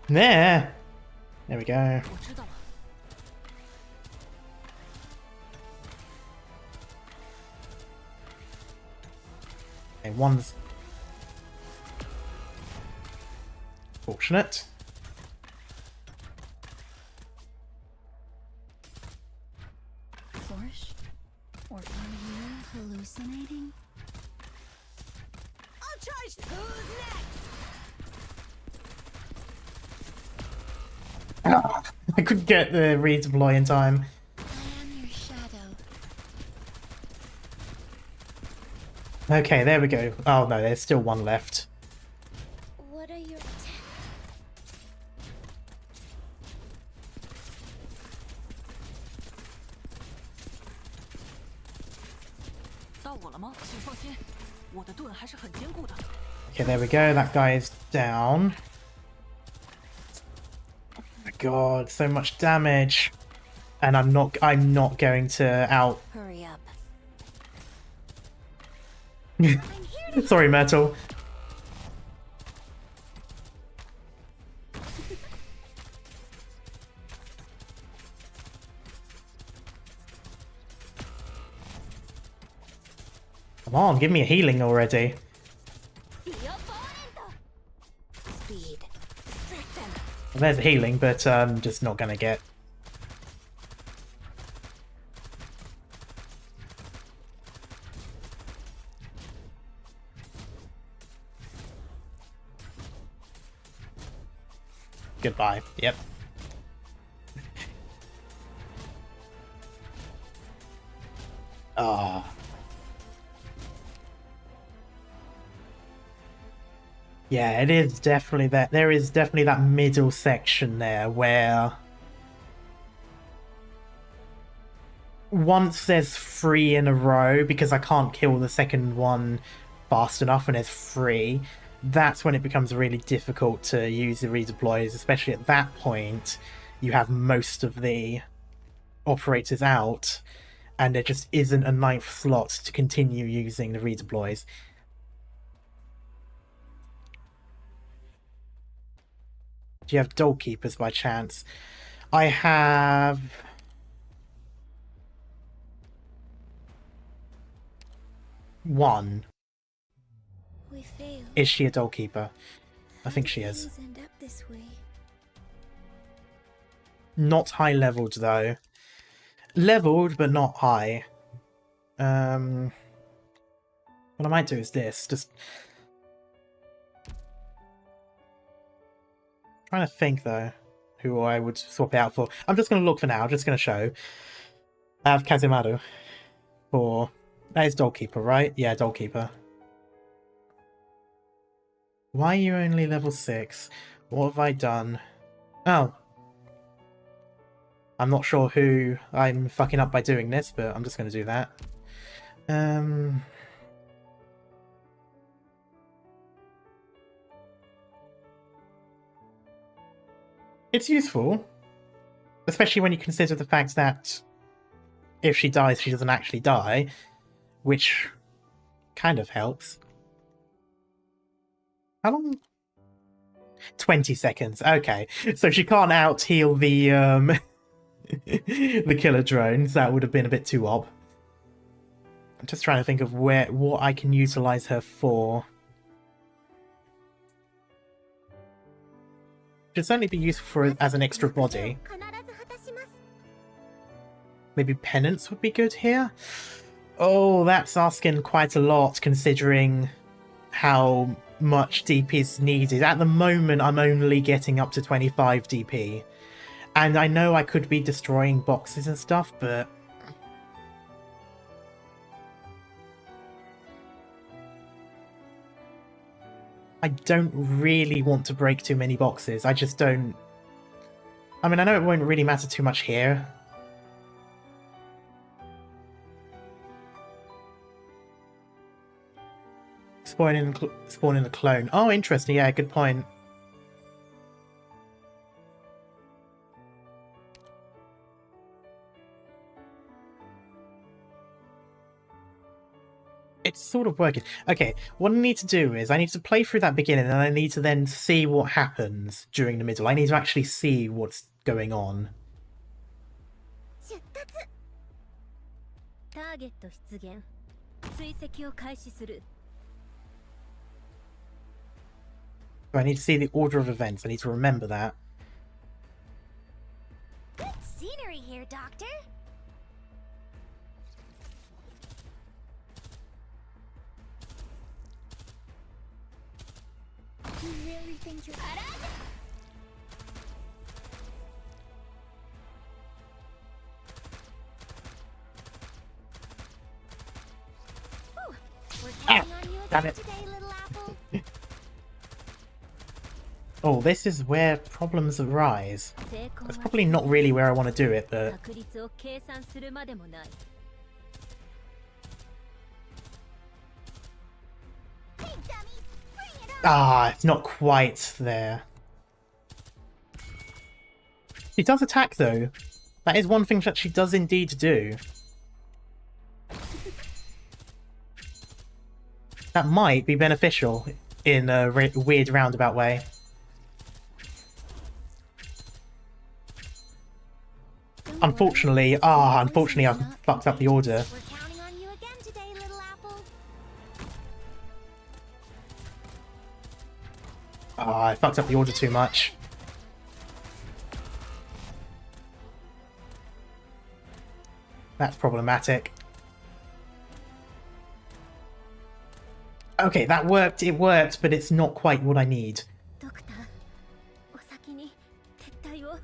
There. There we go. Okay, one's fortunate. Flourish? Or are you hallucinating? I'll charge. Who's next? I couldn't get the redeploy in time. I am your shadow. Okay, there we go. Oh no, there's still one left. What are your... 到我了吗？请放心，我的盾还是很坚固的。 Okay, there we go. That guy is down. Oh my god, so much damage. And I'm not going to out. Hurry up. Sorry, Metal. Come on, give me a healing already. Speed. Well, there's a healing, but I'm just not gonna get. Goodbye. Yep. Ah. Yeah, it is definitely that. There is definitely that middle section there where once there's 3 in a row, because I can't kill the second one fast enough and there's 3, that's when it becomes really difficult to use the redeploys, especially at that point. You have most of the operators out, and there just isn't a 9th slot to continue using the redeploys. Do you have doll keepers by chance? I have... one. We failed. Is she a doll keeper? I think she is. Things end up this way. Not high leveled though. Leveled but not high. What I might do is this. Just trying to think though who I would swap it out for. I'm just going to look for now. I'm just going to show. I have Kazimaru for... That is Dollkeeper, right? Yeah, Dollkeeper. Why are you only level 6? What have I done? Oh. I'm not sure who I'm fucking up by doing this, but I'm just going to do that. It's useful. Especially when you consider the fact that if she dies, she doesn't actually die. Which kind of helps. How long? 20 seconds. Okay. So she can't out-heal the, the killer drones. That would have been a bit too ob. I'm just trying to think of what I can utilize her for. Should certainly be useful for as an extra body. Maybe penance would be good here. Oh, that's asking quite a lot considering how much DP is needed. At the moment, I'm only getting up to 25 DP. And I know I could be destroying boxes and stuff, but... I don't really want to break too many boxes. I just don't... I mean, I know it won't really matter too much here. Spawn in a clone. Oh, interesting. Yeah, good point. It's sort of working. Okay, what I need to do is I need to play through that beginning and I need to then see what happens during the middle. I need to actually see what's going on. So I need to see the order of events. I need to remember that. Good scenery here, Doctor. You really think you're... We're counting on you damn again it. today, little apple. Oh, this is where problems arise. That's probably not really where I want to do it, but... Ah, it's not quite there. She does attack, though. That is one thing that she does indeed do. That might be beneficial in a weird roundabout way. Unfortunately, I've fucked up the order. We're counting on you again today, little apple. I fucked up the order too much. That's problematic. Okay, that worked. It worked, but it's not quite what I need. ドクター、お先に撤退を。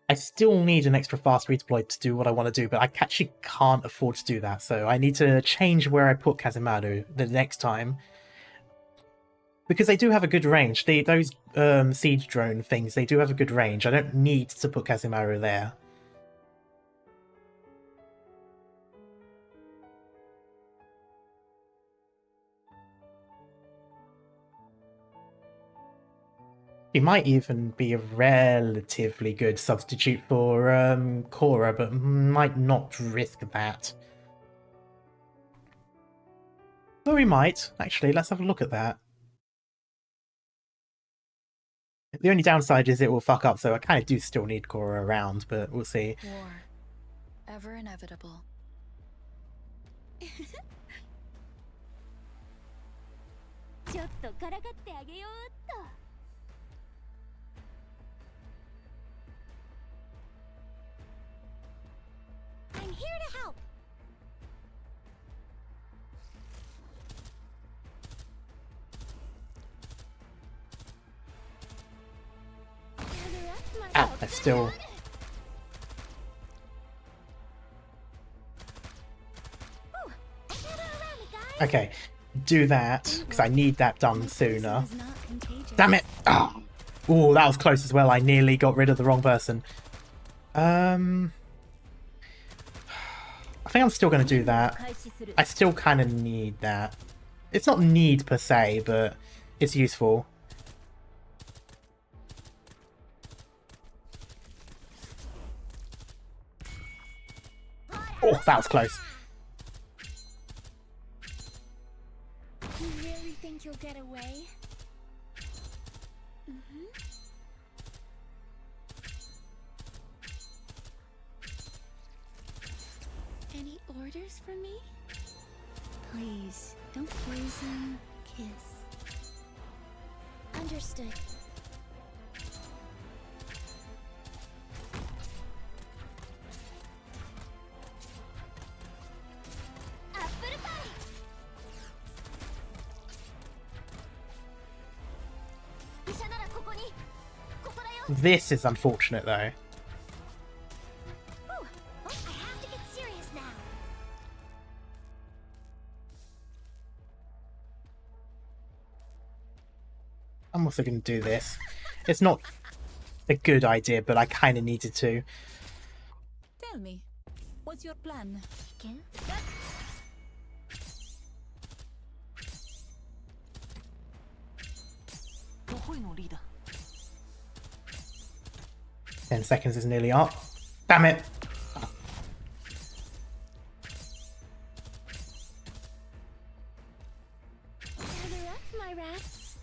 I still need an extra fast redeploy to do what I want to do, but I actually can't afford to do that, so I need to change where I put Kazemaru the next time. Because they do have a good range. Those siege drone things, they do have a good range. I don't need to put Kazemaru there. He might even be a relatively good substitute for Korra, but might not risk that. Or he might. Actually, let's have a look at that. The only downside is it will fuck up, so I kind of do still need Korra around, but we'll see. War. Ever inevitable. ちょっとからかってあげようっと。I'm here to help. Ow, that's still... Okay, do that, because I need that done sooner. Damn it! Oh. Ooh, that was close as well. I nearly got rid of the wrong person. I think I'm still going to do that. I still kind of need that. It's not need per se, but it's useful. Oh, that was close. You really think you'll get away? Any orders for me? Please, don't poison. Kiss. Understood. This is unfortunate, though. I have to get serious now. I'm also going to do this. It's not a good idea, but I kind of needed to. Tell me, what's your plan? Again? 我会努力的。 10 seconds is nearly up. Damn it! Gather up, my rats.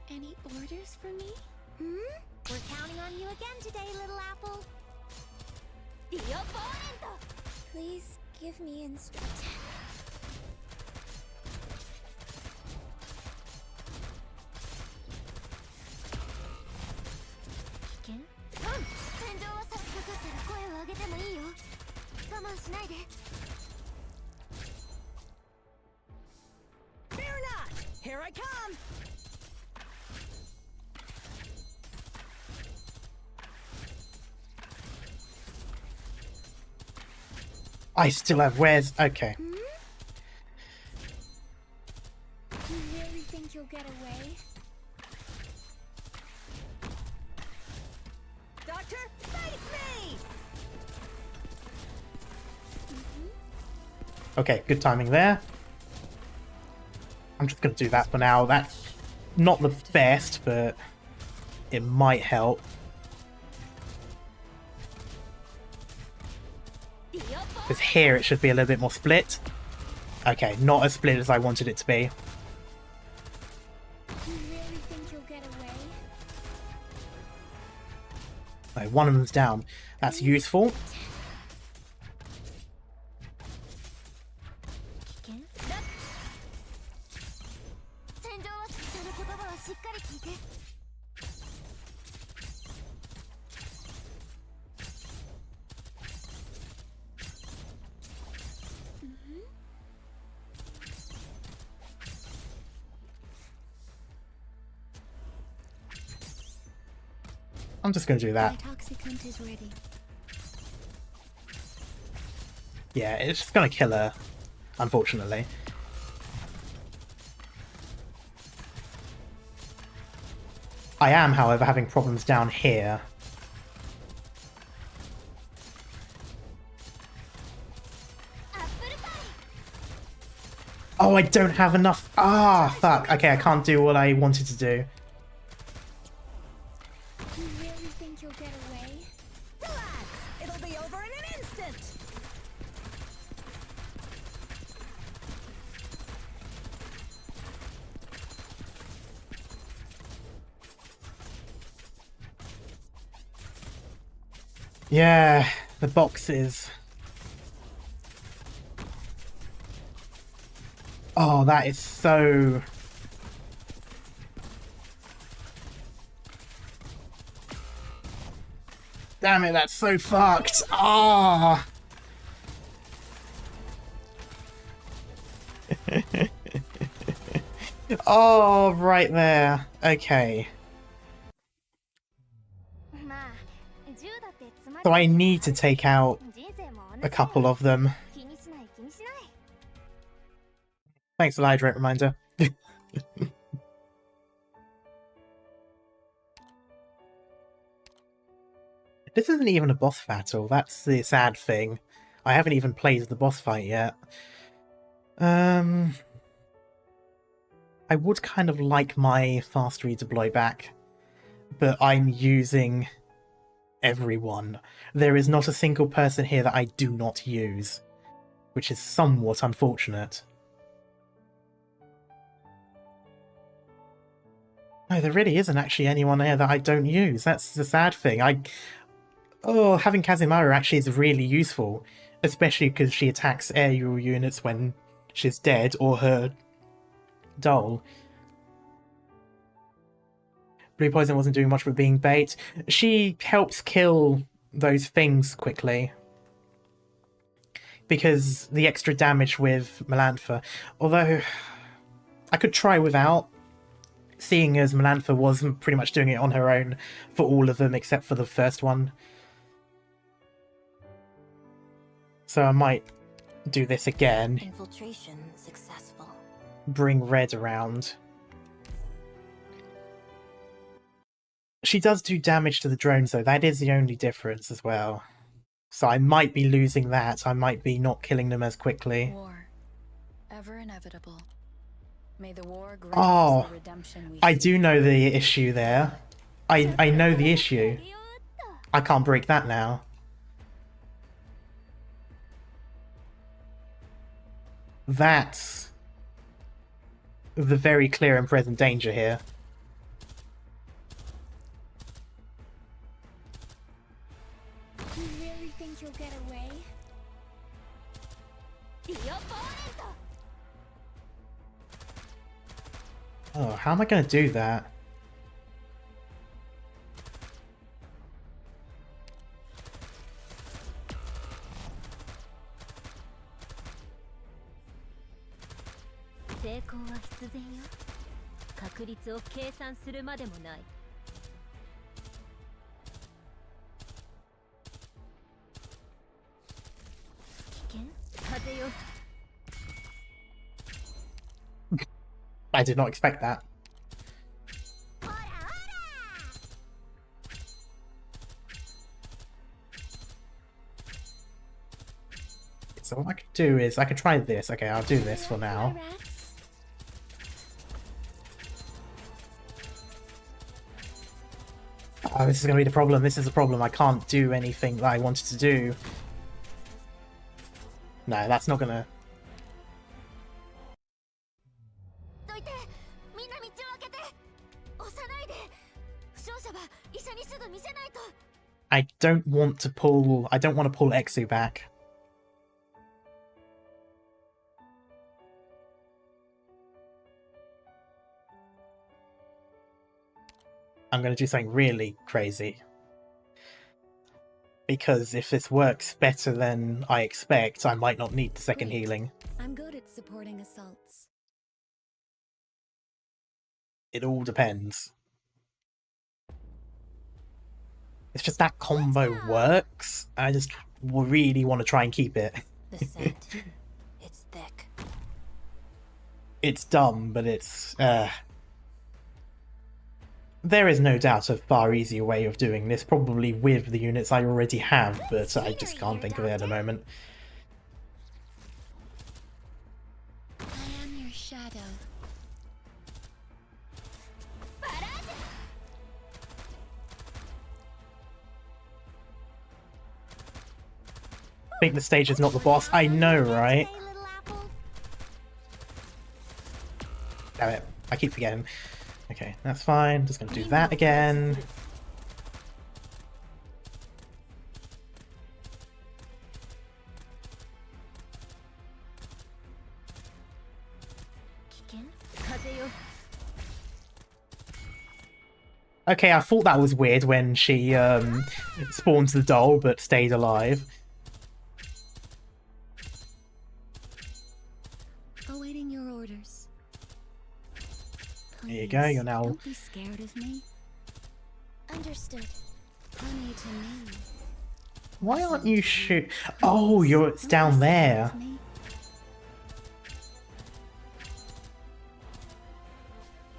Any orders for me? We're counting on you again today, little apple. The opponent! Please give me instructions. Fear not! Here I come! I still have wares. Okay. You really think you'll get away? Doctor, face me! Okay, good timing there. I'm just going to do that for now. That's not the best, but it might help. Because here it should be a little bit more split. Okay, not as split as I wanted it to be. You really think you'll get away? one of them's down. That's useful. I'm just going to do that. Is ready. Yeah, it's just going to kill her, unfortunately. I am, however, having problems down here. Oh, I don't have enough. Ah, fuck. Okay, I can't do what I wanted to do. You really think you'll get away? Relax! It'll be over in an instant! Yeah, the boxes. Oh, that is so... Damn it, that's so fucked. Ah. Oh, right there. Okay. So I need to take out a couple of them. Thanks for the hydrate reminder. This isn't even a boss battle, that's the sad thing. I haven't even played the boss fight yet. I would kind of like my fast redeploy back, but I'm using everyone. There is not a single person here that I do not use, which is somewhat unfortunate. No, there really isn't actually anyone here that I don't use. That's the sad thing. Oh, having Kazimira actually is really useful, especially because she attacks aerial units when she's dead or her doll. Blue Poison wasn't doing much but being bait. She helps kill those things quickly, because the extra damage with Melantha. Although, I could try without, seeing as Melantha was pretty much doing it on her own for all of them except for the first one. So I might do this again. Infiltration successful. Bring Red around. She does do damage to the drones though, that is the only difference as well. So I might be losing that, I might be not killing them as quickly. War. Ever inevitable. May the war grant Oh, us the redemption we I seek. do know the issue there. I know the issue. I can't break that now. That's the very clear and present danger here. You really think you'll get away? Oh, how am I going to do that? I did not expect that. So what I could do is, I could try this. Okay, I'll do this for now. Oh, this is going to be the problem. This is the problem. I can't do anything that I wanted to do. No, that's not going to... I don't want to pull Exu back. I'm going to do something really crazy. Because if this works better than I expect, I might not need the second healing. I'm good at supporting assaults. It all depends. It's just that combo works. I just really want to try and keep it. The scent. It's thick. It's dumb, but it's... There is no doubt a far easier way of doing this, probably with the units I already have, but I just can't think of it at the moment. I am your shadow. I think the stage is not the boss. I know, right? Damn it. I keep forgetting. Okay, that's fine. Just gonna do that again. Okay, I thought that was weird when she spawns the doll but stayed alive. Awaiting your orders. There you go, you're now... Don't be scared of me. Understood. Honey to me. Why aren't you shoot? Oh, it's down there.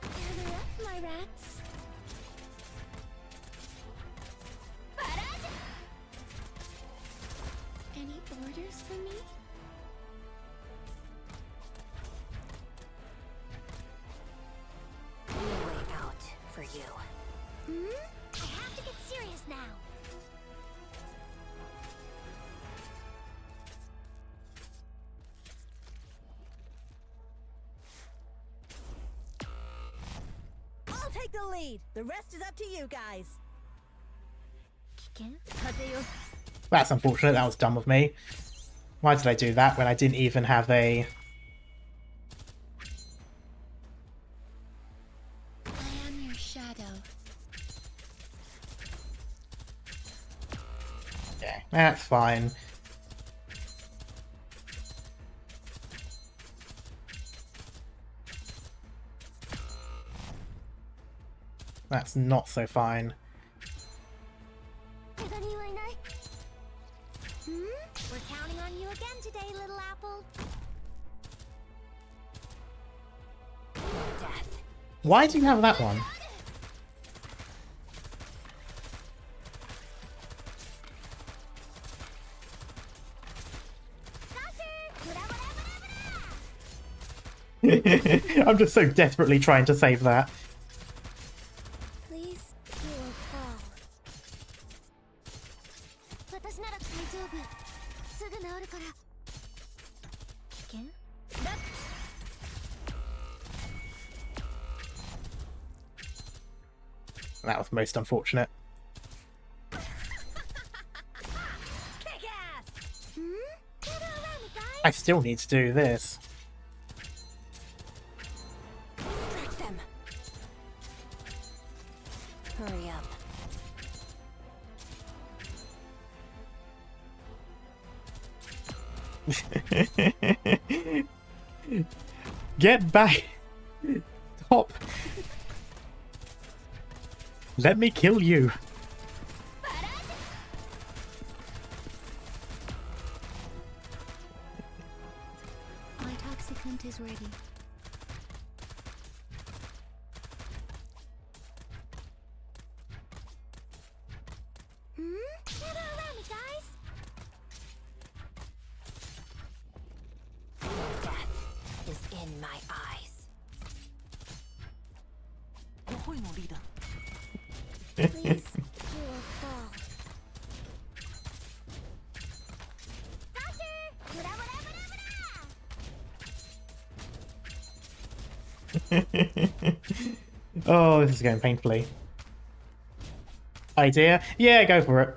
Gather up, my rats. Any orders for me? No way out for you. I have to get serious now. I'll take the lead. The rest is up to you guys. That's unfortunate, that was dumb of me. Why did I do that when I didn't even have a... I am your shadow. Yeah, that's fine. That's not so fine. We're counting on you again today, little apple. Death. Why do you have that one? I'm just so desperately trying to save that. Please, you will fall. That was most unfortunate. I still need to do this. Distract them. Hurry up. Get back! Stop! Let me kill you! My toxicant is ready. Gather around me, guys. Death is in my eyes. 我会努力的。 Please, you will fall. Oh, this is going painfully. Idea? Yeah, go for it.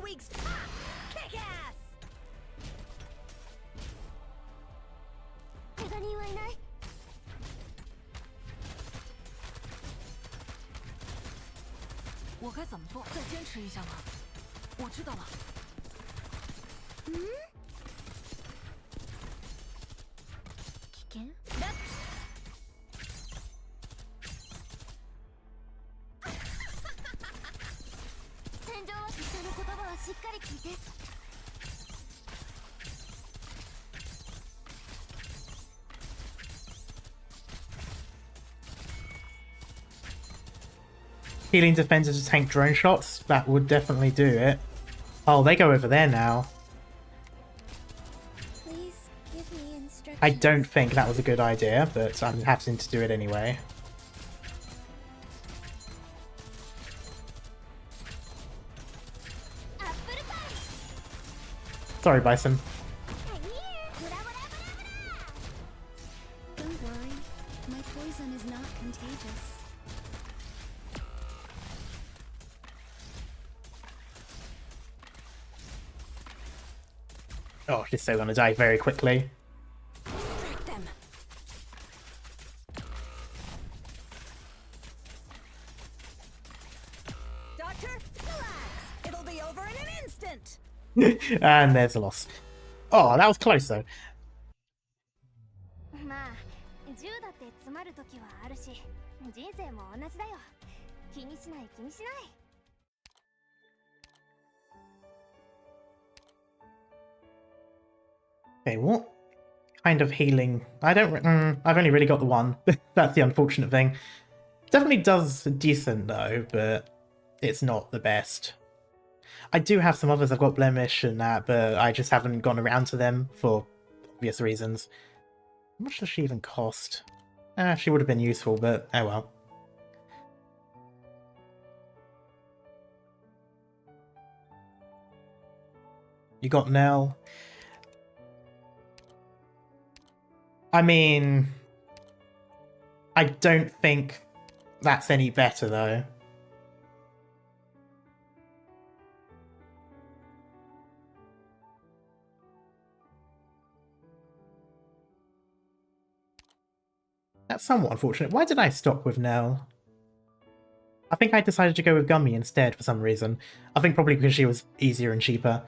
weak spot. Kick ass. 怪我人はいない。我该怎么做？再坚持一下吗？我知道了。危険？戦場は人の言葉はしっかり聞いて。Healing defenders to tank drone shots? That would definitely do it. Oh, they go over there now. Please give me instructions. I don't think that was a good idea, but I'm having to do it anyway. Sorry, Bison. Don't worry, my poison is not contagious. Oh, she's so gonna die very quickly. Distract them. Doctor, relax. It'll be over in an instant. And there's a loss. Oh, that was close though. まあ、銃だって詰まる時はあるし、人生も同じだよ。気にしない気にしない。Okay, what kind of healing? I don't. I've only really got the one. That's the unfortunate thing. Definitely does decent though, but it's not the best. I do have some others. I've got Blemish and that, but I just haven't gone around to them for obvious reasons. How much does she even cost? She would have been useful, but oh well. You got Nell. I mean, I don't think that's any better though. That's somewhat unfortunate. Why did I stop with Nell? I think I decided to go with Gummy instead for some reason. I think probably because she was easier and cheaper.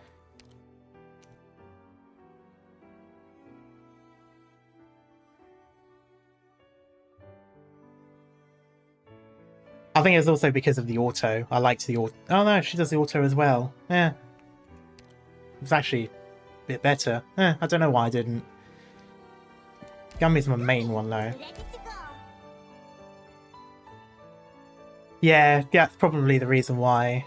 I think it's also because of the auto. I liked the auto. Oh no, she does the auto as well. Yeah. It's actually a bit better. I don't know why I didn't. Gummy's my main one though. Yeah, that's probably the reason why.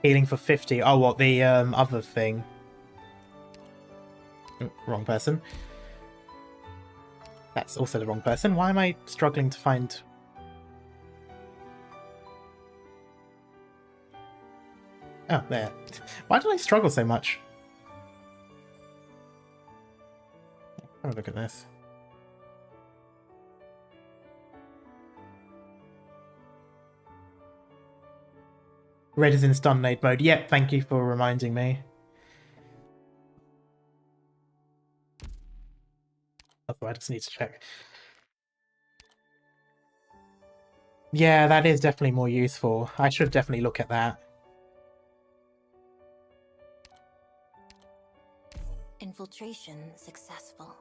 Healing for 50. Oh, what, the other thing? Oh, wrong person. That's also the wrong person. Why am I struggling to find... Oh, there. Why did I struggle so much? Have a look at this. Red is in stun nade mode. Yep, thank you for reminding me. I just need to check. Yeah, that is definitely more useful. I should definitely look at that. Infiltration successful.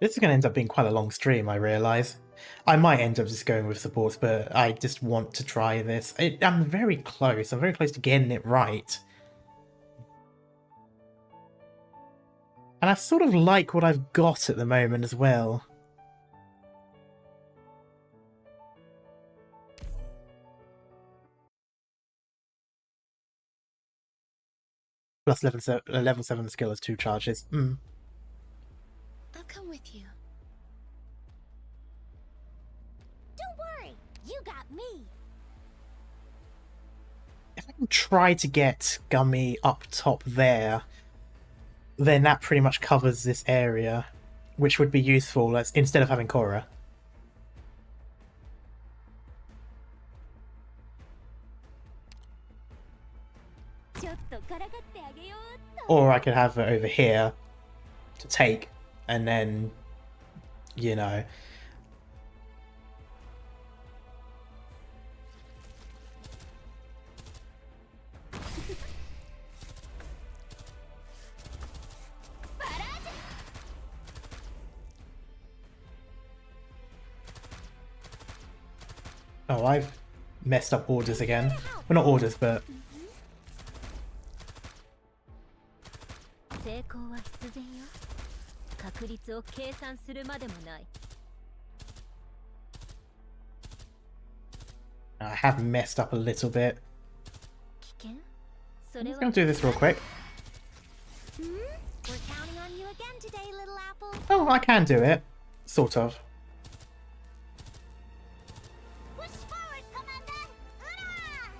This is going to end up being quite a long stream, I realise. I might end up just going with supports, but I just want to try this. I'm very close. I'm very close to getting it right. And I sort of like what I've got at the moment as well. Plus level 7 skill has 2 charges. I'll come with you. Don't worry, you got me. If I can try to get Gummy up top there, then that pretty much covers this area, which would be useful as, instead of having Korra. Or I could have it over here to take, and then, you know. Oh, I've messed up orders again. Well, not orders, but... I have messed up a little bit. I'm just going to do this real quick. We're counting on you again today, little apple. Oh, I can do it. Sort of. Push forward, Commander! Hurrah!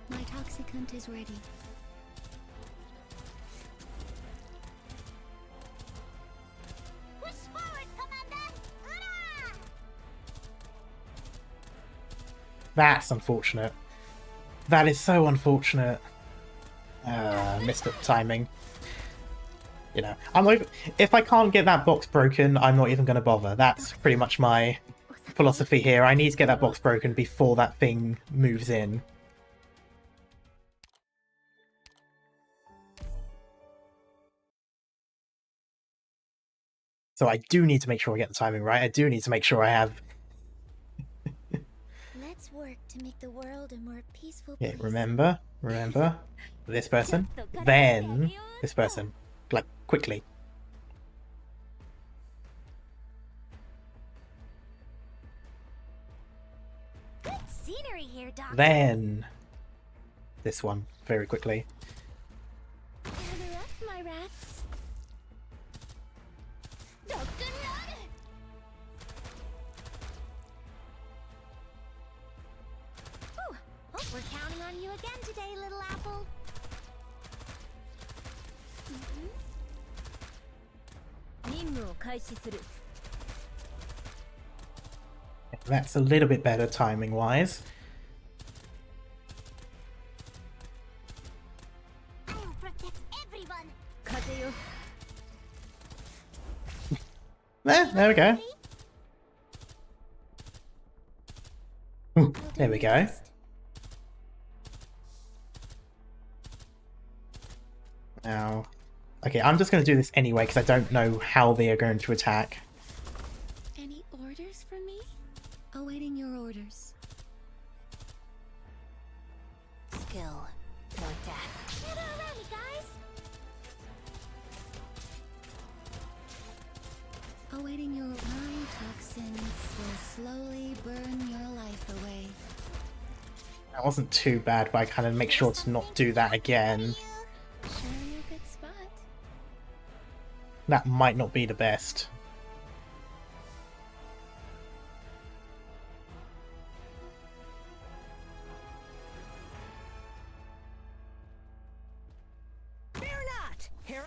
My toxicant is ready. Push forward, Commander! Hurrah! That's unfortunate. That is so unfortunate. Missed up timing. You know, I'm like, if I can't get that box broken, I'm not even going to bother. That's pretty much my philosophy here. I need to get that box broken before that thing moves in. So I do need to make sure I get the timing right. I do need to make sure I have... Let's work to make the world a more peaceful Yeah, place. remember, this person, then this person, like, quickly. Good scenery here, Doctor. Then this one, very quickly. Gather up, my rats. Doctor, run! Ooh, oh, we're counting on you again today, little apple. That's a little bit better timing-wise. I will protect everyone. There we go. Ooh, there we go. Now, okay, I'm just going to do this anyway because I don't know how they are going to attack. Any orders for me? Awaiting your orders. Skill or death. Get already, guys. Awaiting your... My toxins will slowly burn your life away. That wasn't too bad, but I kind of make sure to not do that again. Sure you're a good spot. That might not be the best. Fear not. Here.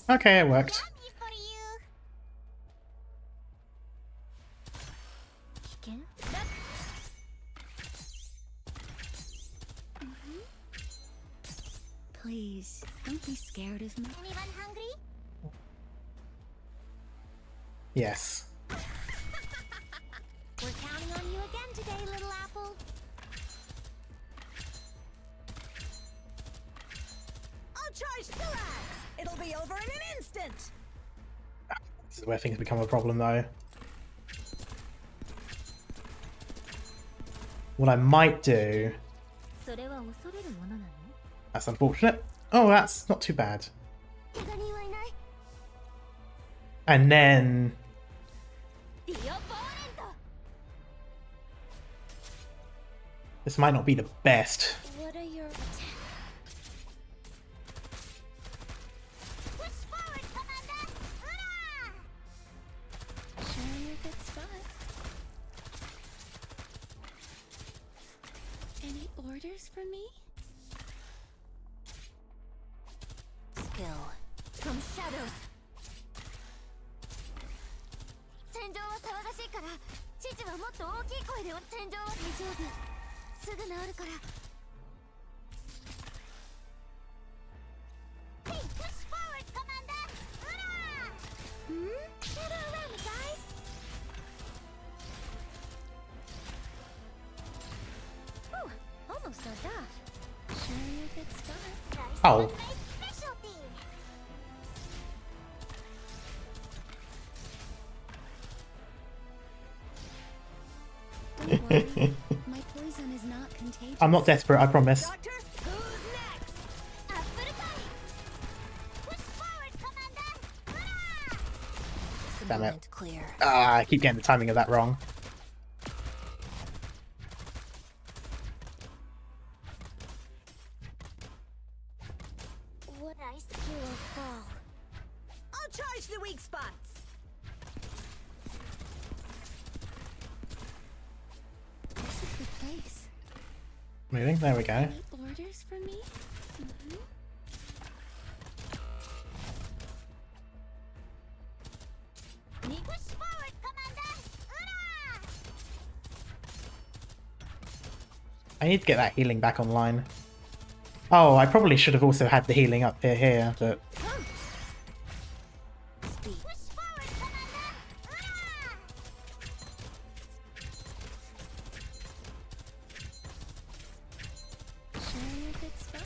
Okay, it worked. Please, don't be scared of me. Anyone hungry? Yes. We're counting on you again today, little apple. I'll charge the axe. It'll be over in an instant. This is where things become a problem, though. What I might do... That's unfortunate. Oh, that's not too bad. And then... This might not be the best. What are your push forward, Commander! Hurrah! Sure you're a good spot. Any orders for me? Skill. From shadows. 戦場は騒がしいから、父はもっと大きい声で戦場は大丈夫。すぐ治るから。Hey, push forward, Commander! Ura! Gather around me, guys. Whew, almost got that. Sure you're a good spot. Oh. Specialty. Don't worry, my poison is not contagious. I'm not desperate, I promise. Doctor, who's next? Push forward, Commander! Ura! Damn it. Moment clear. Ah, I keep getting the timing of that wrong. What I skill or fall? I'll charge the weak spots. This is the place. Moving, there we go. Any orders for me? Push forward, Commander! Ura! I need to get that healing back online. Oh, I probably should have also had the healing up here, but... Push forward, Commander! Ura! Sure you're a good spot.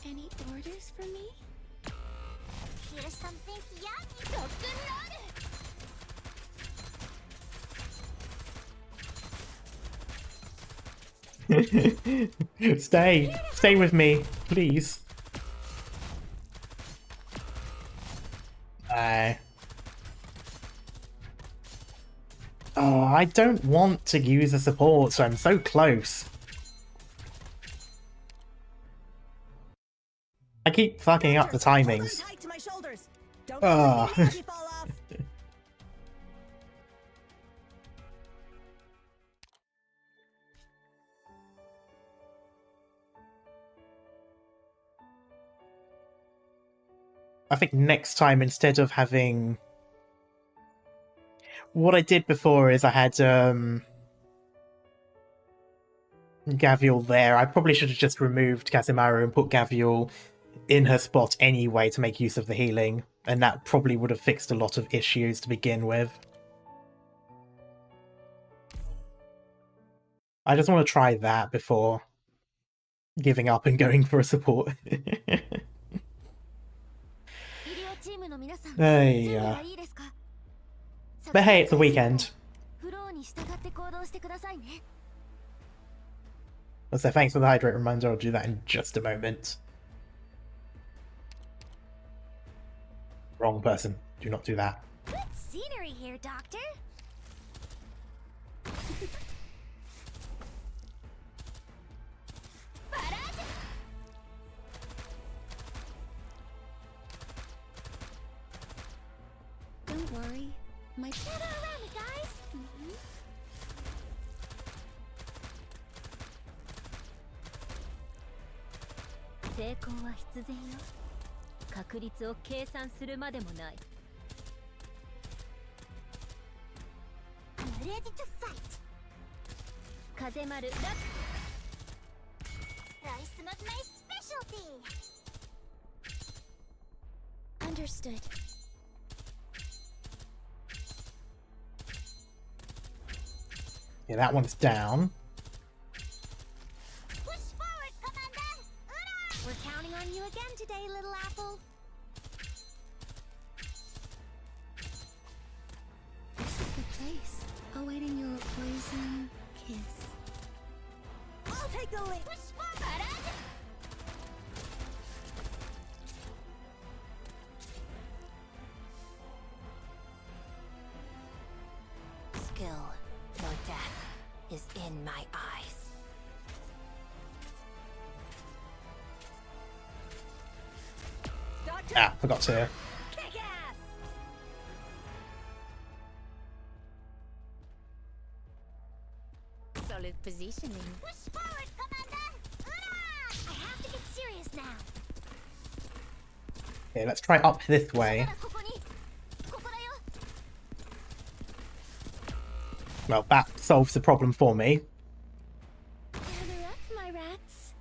Any orders for me? Here's something yummy. Dr. Stay with me, please. Oh, I don't want to use a support, so I'm so close. I keep fucking up the timings. Tight to my shoulders. Don't Ah. let the fall off. I think next time, instead of having... What I did before is I had Gavial there. I probably should have just removed Casimaru and put Gavial in her spot anyway to make use of the healing, and that probably would have fixed a lot of issues to begin with. I just want to try that before giving up and going for a support. Hey, but hey, it's the weekend. So thanks for the hydrate reminder, I'll do that in just a moment. Wrong person, do not do that. Good scenery here, Doctor. Don't worry, my Gather around me, guys. 成功は必然よ。確率を計算するまでもない。I'm ready to fight. 風丸ラッ Rice not my specialty. understood. Yeah, that one's down. Push forward, Commander. Ura! We're counting on you again today, little apple. This is the place. Awaiting your poison kiss. I'll take the lead. Push forward. Skill, nor death, is in my eyes. Doctor, Ah, forgot to... kick ass. Solid positioning. Push forward, Commander. Ura! I have to get serious now. Okay, let's try up this way. Well, that solves the problem for me. Gather up, my rats.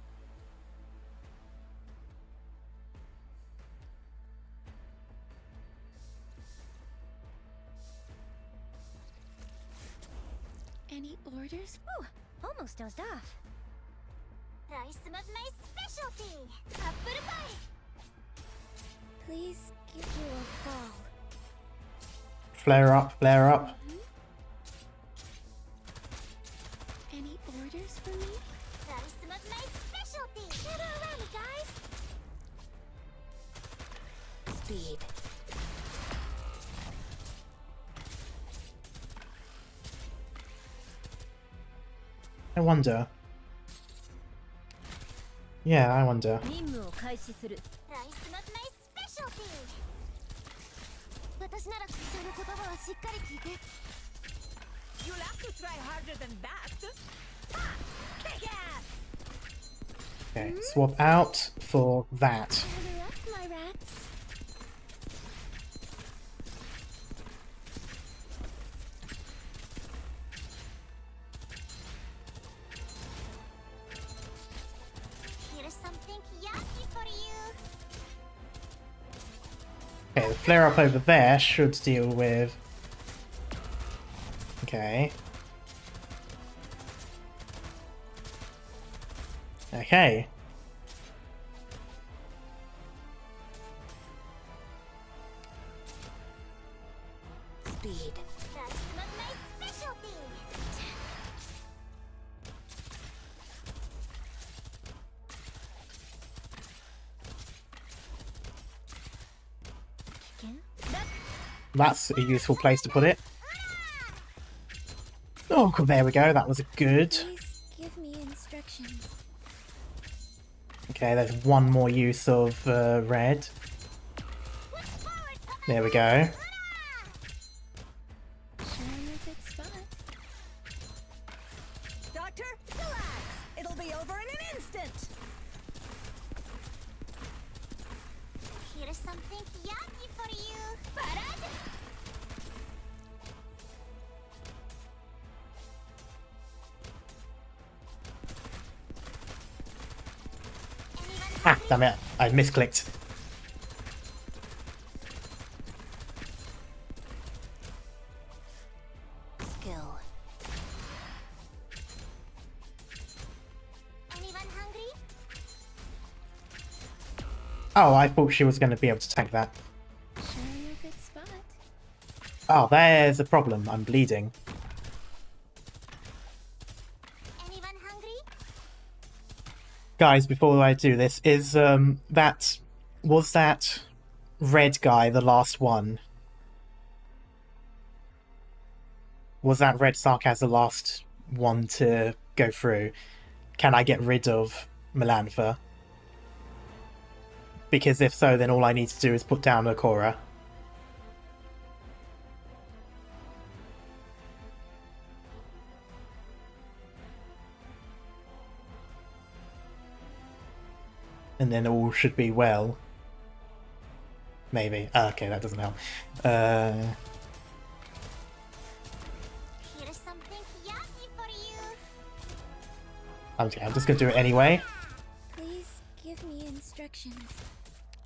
Any orders? Ooh, almost dozed off. Try some of my specialty, apple pie. Please give you a fall. Flare up, flare up. Any orders for me? Try some of my specialty. Gather around me, guys. Speed. I wonder. Yeah, I wonder. 任務を開始する。 Try some of my specialty. 私ならその言葉はしっかり聞いて。You'll have to try harder than that. Kick ass! Okay, swap out for that. Gather up, my rats. Here's something yucky for you. Okay, the flare up over there should deal with. Okay. Okay. Speed. Try some of my specialty. That's a useful place to put it. Oh, cool, there we go. That was good. Please give me instructions. Okay, there's one more use of red. There we go. Show you a good spot. Doctor, relax. It'll be over in an instant. Here's something yucky for you. Parad! Ah, damn it. I misclicked. Skill. Anyone hungry? Oh, I thought she was going to be able to tank that. Show you a good spot. Oh, there's a problem. I'm bleeding. Anyone hungry? Guys, before I do this, is was that red guy the last one? Was that red Sarkaz the last one to go through? Can I get rid of Melantha? Because if so, then all I need to do is put down Okora. And then all should be well. Maybe. Okay, that doesn't help. Here's something yucky for you. Okay, I'm just gonna do it anyway. Please give me instructions.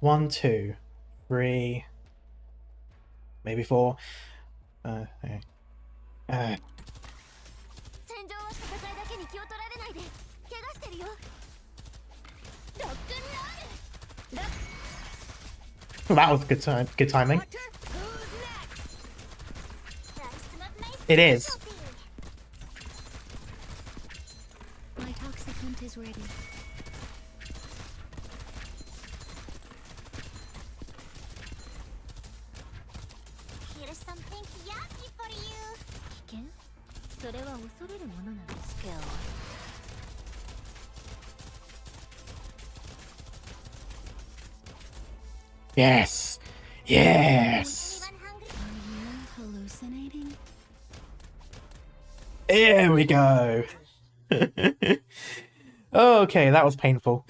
1, 2, 3, maybe 4. Okay. 戦場は戦いだけに気を取られないで。怪我してるよ。ロックンロール。ロッ Well, that was good timing. Doctor, who's next? Try some of my It is. specialty. My toxicant is ready. Here's something yucky for you. 危険？それは恐れるものなの。 Skill. Yes! Yes! Anyone hungry? Are you hallucinating? Here we go! Okay, that was painful.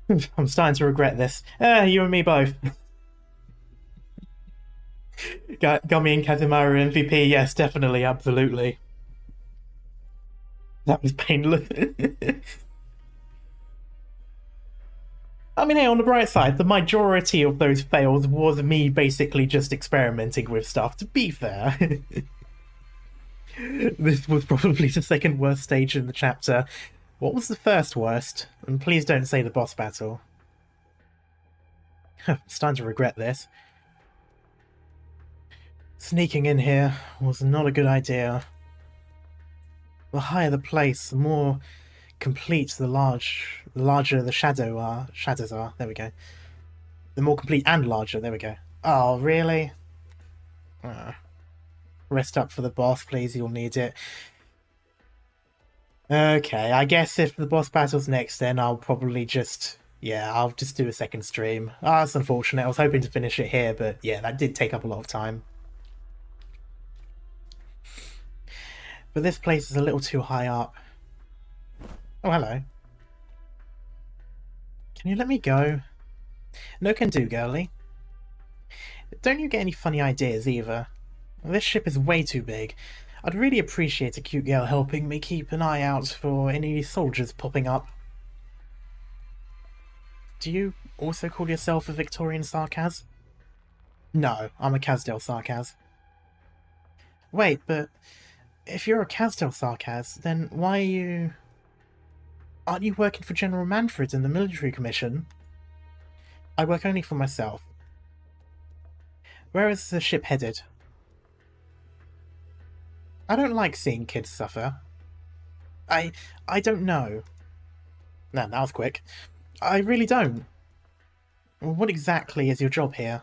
I'm starting to regret this. You and me both. got me and Kazimira MVP, yes, definitely, absolutely. That was painless. I mean, hey, on the bright side, the majority of those fails was me basically just experimenting with stuff, to be fair. This was probably the second worst stage in the chapter. What was the first worst? And please don't say the boss battle. I'm starting to regret this. Sneaking in here was not a good idea. The higher the place, the more complete the larger the shadows are. There we go. The more complete and larger. There we go. Oh, really? Rest up for the boss, please. You'll need it. Okay, I guess if the boss battle's next, then I'll probably just... Yeah, I'll just do a second stream. Ah, that's unfortunate. I was hoping to finish it here, but yeah, that did take up a lot of time. But this place is a little too high up. Oh, hello. Can you let me go? No can do, girlie. Don't you get any funny ideas either? This ship is way too big. I'd really appreciate a cute girl helping me keep an eye out for any soldiers popping up. Do you also call yourself a Victorian Sarkaz? No, I'm a Kazdel Sarkaz. Wait, but if you're a Kazdel Sarkaz, then why are you... Aren't you working for General Manfred in the military commission? I work only for myself. Where is the ship headed? I don't like seeing kids suffer. I don't know. No, that was quick. I really don't. What exactly is your job here?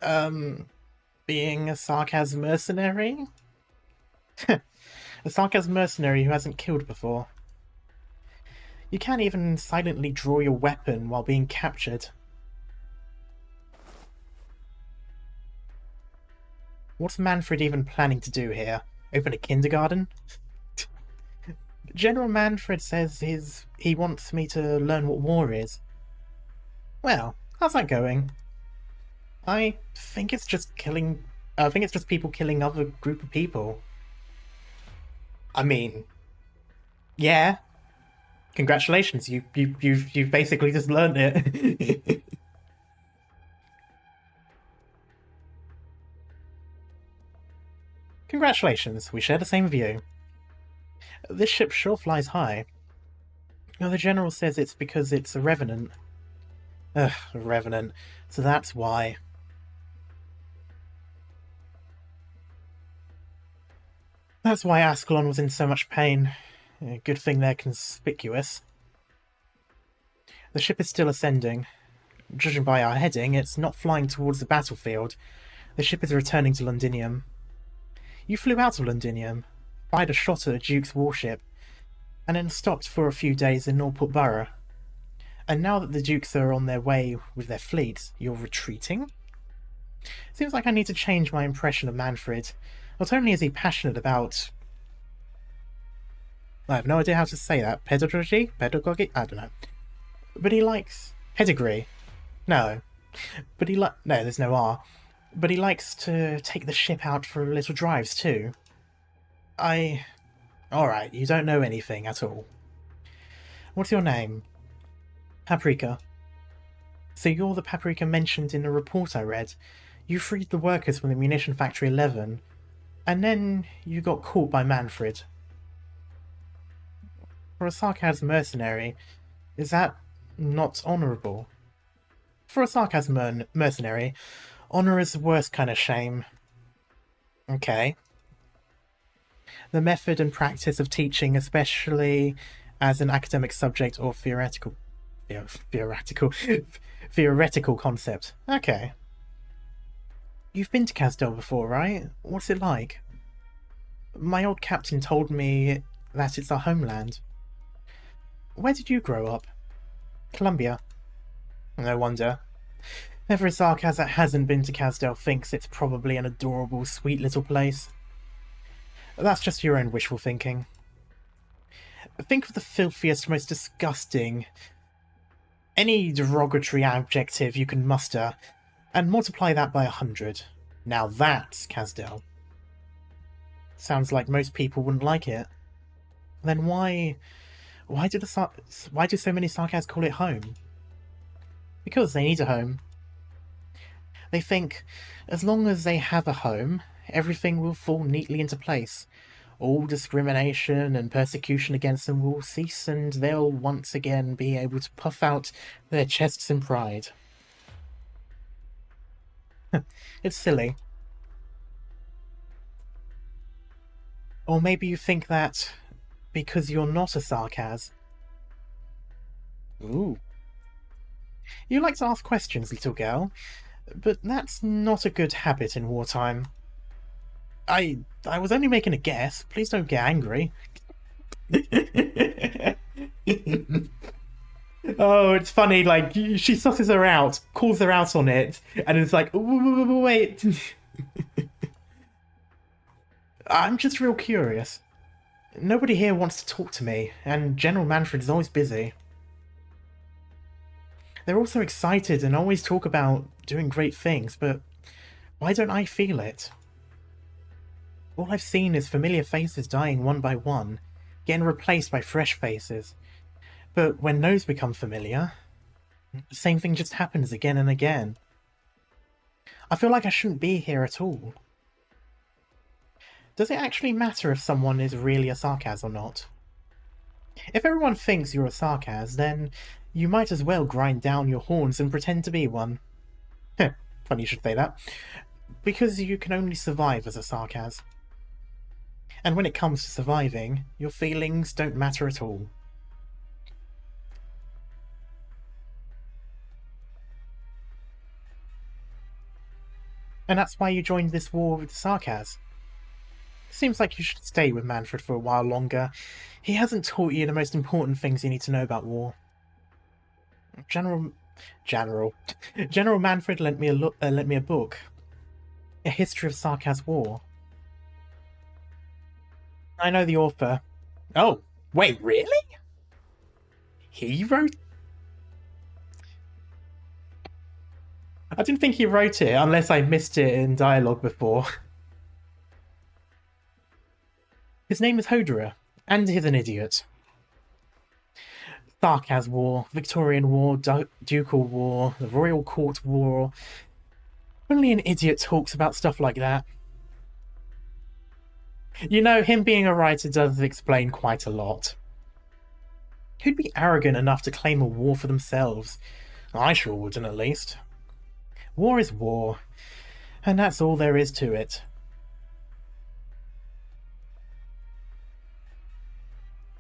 Being a Sarkaz mercenary? A Sarkaz mercenary who hasn't killed before. You can't even silently draw your weapon while being captured. What's Manfred even planning to do here? Open a kindergarten? General Manfred says he wants me to learn what war is. Well, how's that going? I think it's just people killing other group of people. I mean, yeah. Congratulations, you've basically just learned it. Congratulations, we share the same view. This ship sure flies high. Well, the General says it's because it's a revenant. Ugh, a revenant. So that's why. That's why Ascalon was in so much pain. Good thing they're conspicuous. The ship is still ascending. Judging by our heading, it's not flying towards the battlefield. The ship is returning to Londinium. You flew out of Londinium, fired a shot at a Duke's warship, and then stopped for a few days in Norport Borough. And now that the Dukes are on their way with their fleets, you're retreating? Seems like I need to change my impression of Manfred. Not only is he passionate about... I have no idea how to say that. Pedagogy? Pedagogy? I don't know. But he likes... Pedigree? No. But he No, there's no R. But he likes to take the ship out for little drives too. Alright, you don't know anything at all. What's your name? Paprika. So you're the Paprika mentioned in the report I read. You freed the workers from the Munition Factory 11, and then you got caught by Manfred. For a Sarkaz mercenary, is that not honourable? For a Sarkaz mercenary, honour is the worst kind of shame. Okay. The method and practice of teaching, especially as an academic subject or theoretical concept. Okay. You've been to Kazdel before, right? What's it like? My old captain told me that it's our homeland. Where did you grow up? Columbia. No wonder. Every Sarkaz that hasn't been to Kazdel thinks it's probably an adorable, sweet little place. That's just your own wishful thinking. Think of the filthiest, most disgusting... any derogatory adjective you can muster, and multiply that by 100. Now that's Casdell. Sounds like most people wouldn't like it. Then why do so many Sarkaz call it home? Because they need a home. They think, as long as they have a home, everything will fall neatly into place. All discrimination and persecution against them will cease, and they'll once again be able to puff out their chests in pride. It's silly. Or maybe you think that because you're not a Sarkaz. Ooh. You like to ask questions, little girl, but that's not a good habit in wartime. I was only making a guess. Please don't get angry. Oh, it's funny, like, she susses her out, calls her out on it, and it's like, wait. I'm just real curious. Nobody here wants to talk to me, and General Manfred is always busy. They're also excited and always talk about doing great things, but why don't I feel it? All I've seen is familiar faces dying one by one, getting replaced by fresh faces. But when those become familiar, the same thing just happens again and again. I feel like I shouldn't be here at all. Does it actually matter if someone is really a Sarkaz or not? If everyone thinks you're a Sarkaz, then you might as well grind down your horns and pretend to be one. Funny you should say that. Because you can only survive as a Sarkaz. And when it comes to surviving, your feelings don't matter at all. And that's why you joined this war with the Sarkaz. Seems like you should stay with Manfred for a while longer. He hasn't taught you the most important things you need to know about war. General Manfred lent me a book. A History of Sarkaz War. I know the author. Oh, wait, really? He wrote... I didn't think he wrote it, unless I missed it in dialogue before. His name is Hodera, and he's an idiot. Sarkaz War, Victorian War, Ducal War, the Royal Court War. Only an idiot talks about stuff like that. You know, him being a writer does explain quite a lot. Who'd be arrogant enough to claim a war for themselves? I sure wouldn't, at least. War is war, and that's all there is to it.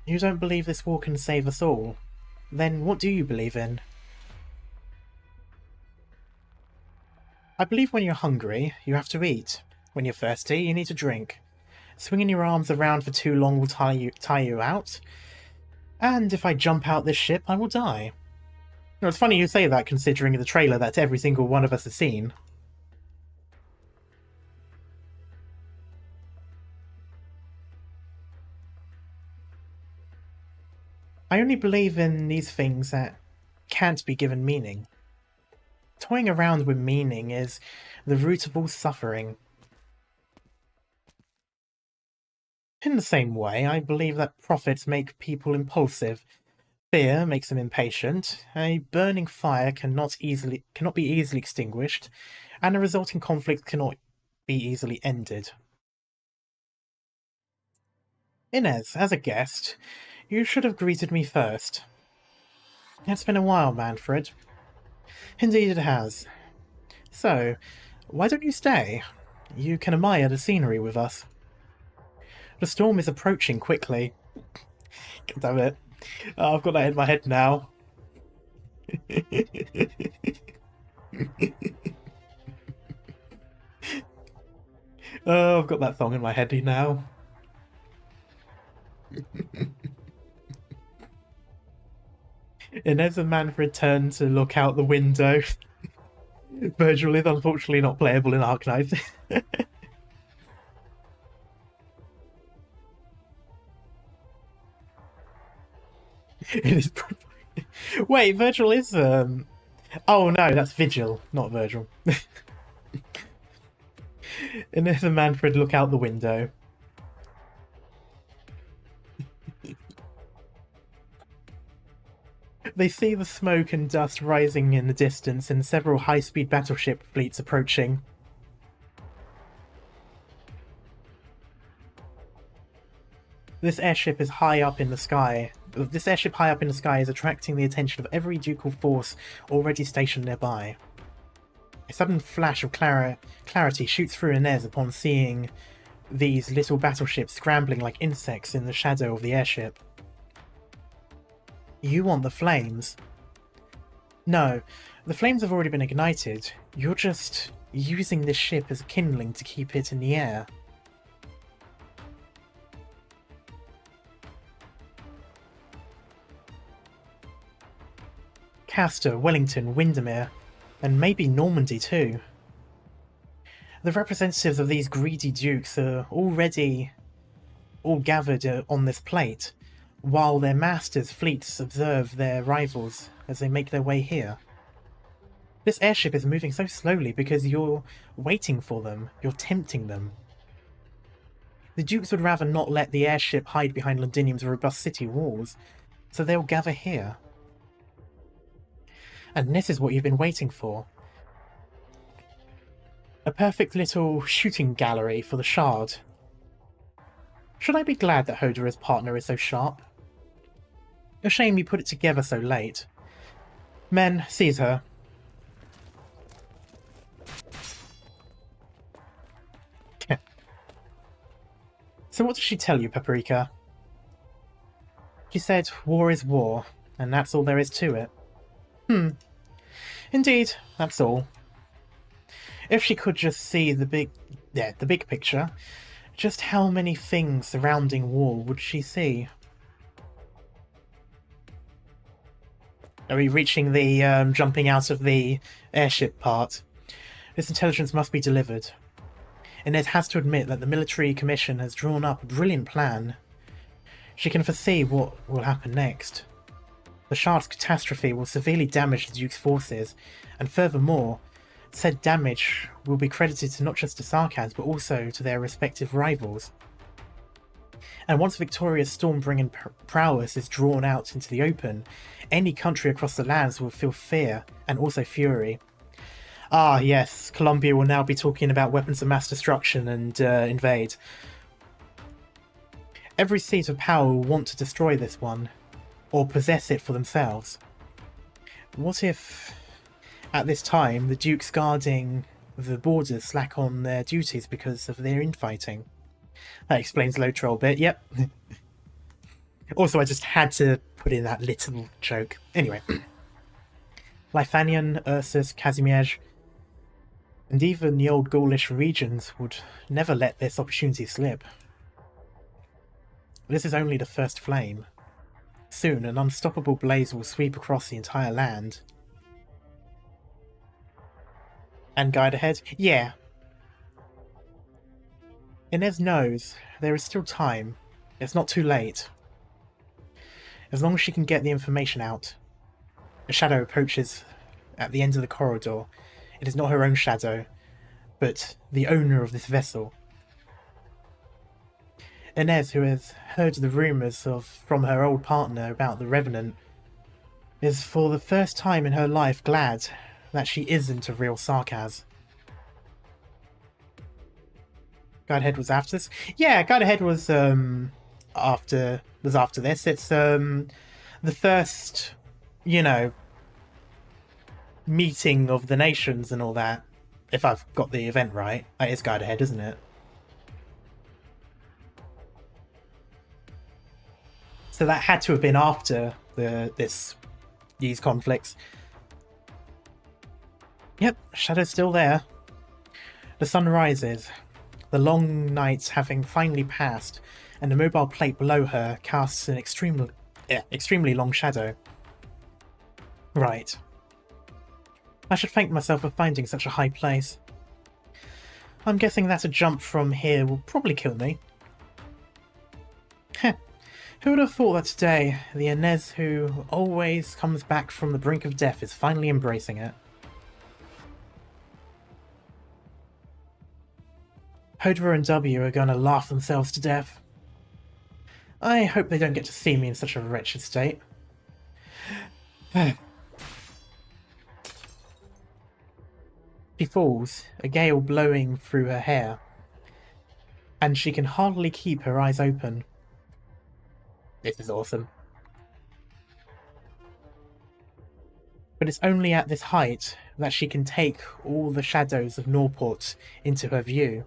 You don't believe this war can save us all? Then what do you believe in? I believe when you're hungry, you have to eat. When you're thirsty, you need to drink. Swinging your arms around for too long will tire you out. And if I jump out this ship, I will die. Now, it's funny you say that, considering the trailer that every single one of us has seen. I only believe in these things that can't be given meaning. Toying around with meaning is the root of all suffering. In the same way, I believe that profits make people impulsive, fear makes them impatient, a burning fire cannot be easily extinguished, and a resulting conflict cannot be easily ended. Inez, as a guest, you should have greeted me first. It's been a while, Manfred. Indeed it has. So, why don't you stay? You can admire the scenery with us. The storm is approaching quickly. God damn it. Oh, I've got that in my head now. Oh, I've got that song in my head now. Inez and Manfred turn to look out the window. Virgil is unfortunately not playable in Arknights. It is Wait, Virgil is oh no, that's Vigil, not Virgil. Inez and Manfred look out the window. They see the smoke and dust rising in the distance and several high-speed battleship fleets approaching. This airship high up in the sky is attracting the attention of every ducal force already stationed nearby. A sudden flash of clarity shoots through Inez upon seeing these little battleships scrambling like insects in the shadow of the airship. You want the flames? No, the flames have already been ignited. You're just using this ship as kindling to keep it in the air. Castor, Wellington, Windermere, and maybe Normandy too. The representatives of these greedy dukes are already all gathered on this plate, while their masters' fleets observe their rivals as they make their way here. This airship is moving so slowly because you're waiting for them, you're tempting them. The dukes would rather not let the airship hide behind Londinium's robust city walls, so they'll gather here. And this is what you've been waiting for. A perfect little shooting gallery for the Shard. Should I be glad that Hodor's partner is so sharp? A shame you put it together so late. Men, seize her. So what does she tell you, Paprika? She said war is war, and that's all there is to it. Indeed, that's all. If she could just see the big picture, just how many things surrounding war would she see? Are we reaching the jumping out of the airship part? This intelligence must be delivered. Inez has to admit that the military commission has drawn up a brilliant plan. She can foresee what will happen next. The Shard's catastrophe will severely damage the Duke's forces, and furthermore, said damage will be credited to not just the Sarkans, but also to their respective rivals. And once Victoria's storm-bringing prowess is drawn out into the open, any country across the lands will feel fear and also fury. Ah yes, Columbia will now be talking about weapons of mass destruction and invade. Every seat of power will want to destroy this one, or possess it for themselves. What if, at this time, the Dukes guarding the borders slack on their duties because of their infighting? That explains low troll bit, yep. Also, I just had to put in that little joke. Anyway. Lithanian, Ursus, Kazimierz, and even the old Gaulish regions would never let this opportunity slip. This is only the first flame. Soon, an unstoppable blaze will sweep across the entire land. And guide ahead? Yeah. Inez knows there is still time. It's not too late. As long as she can get the information out. A shadow approaches at the end of the corridor. It is not her own shadow, but the owner of this vessel. Inez, who has heard the rumours from her old partner about the Revenant, is for the first time in her life glad that she isn't a real Sarkaz. Guide Ahead was after this? Yeah, Guide Ahead was after this. It's the first, you know, meeting of the nations and all that. If I've got the event right. That is Guide Ahead, isn't it? So that had to have been after these conflicts. Yep, Shadow's still there. The sun rises, the long night having finally passed, and the mobile plate below her casts an extremely long shadow. Right. I should thank myself for finding such a high place. I'm guessing that a jump from here will probably kill me. Heh. Who would have thought that today, the Inez who always comes back from the brink of death is finally embracing it? Hodor and W are going to laugh themselves to death. I hope they don't get to see me in such a wretched state. She falls, a gale blowing through her hair, and she can hardly keep her eyes open. This is awesome. But it's only at this height that she can take all the shadows of Norport into her view.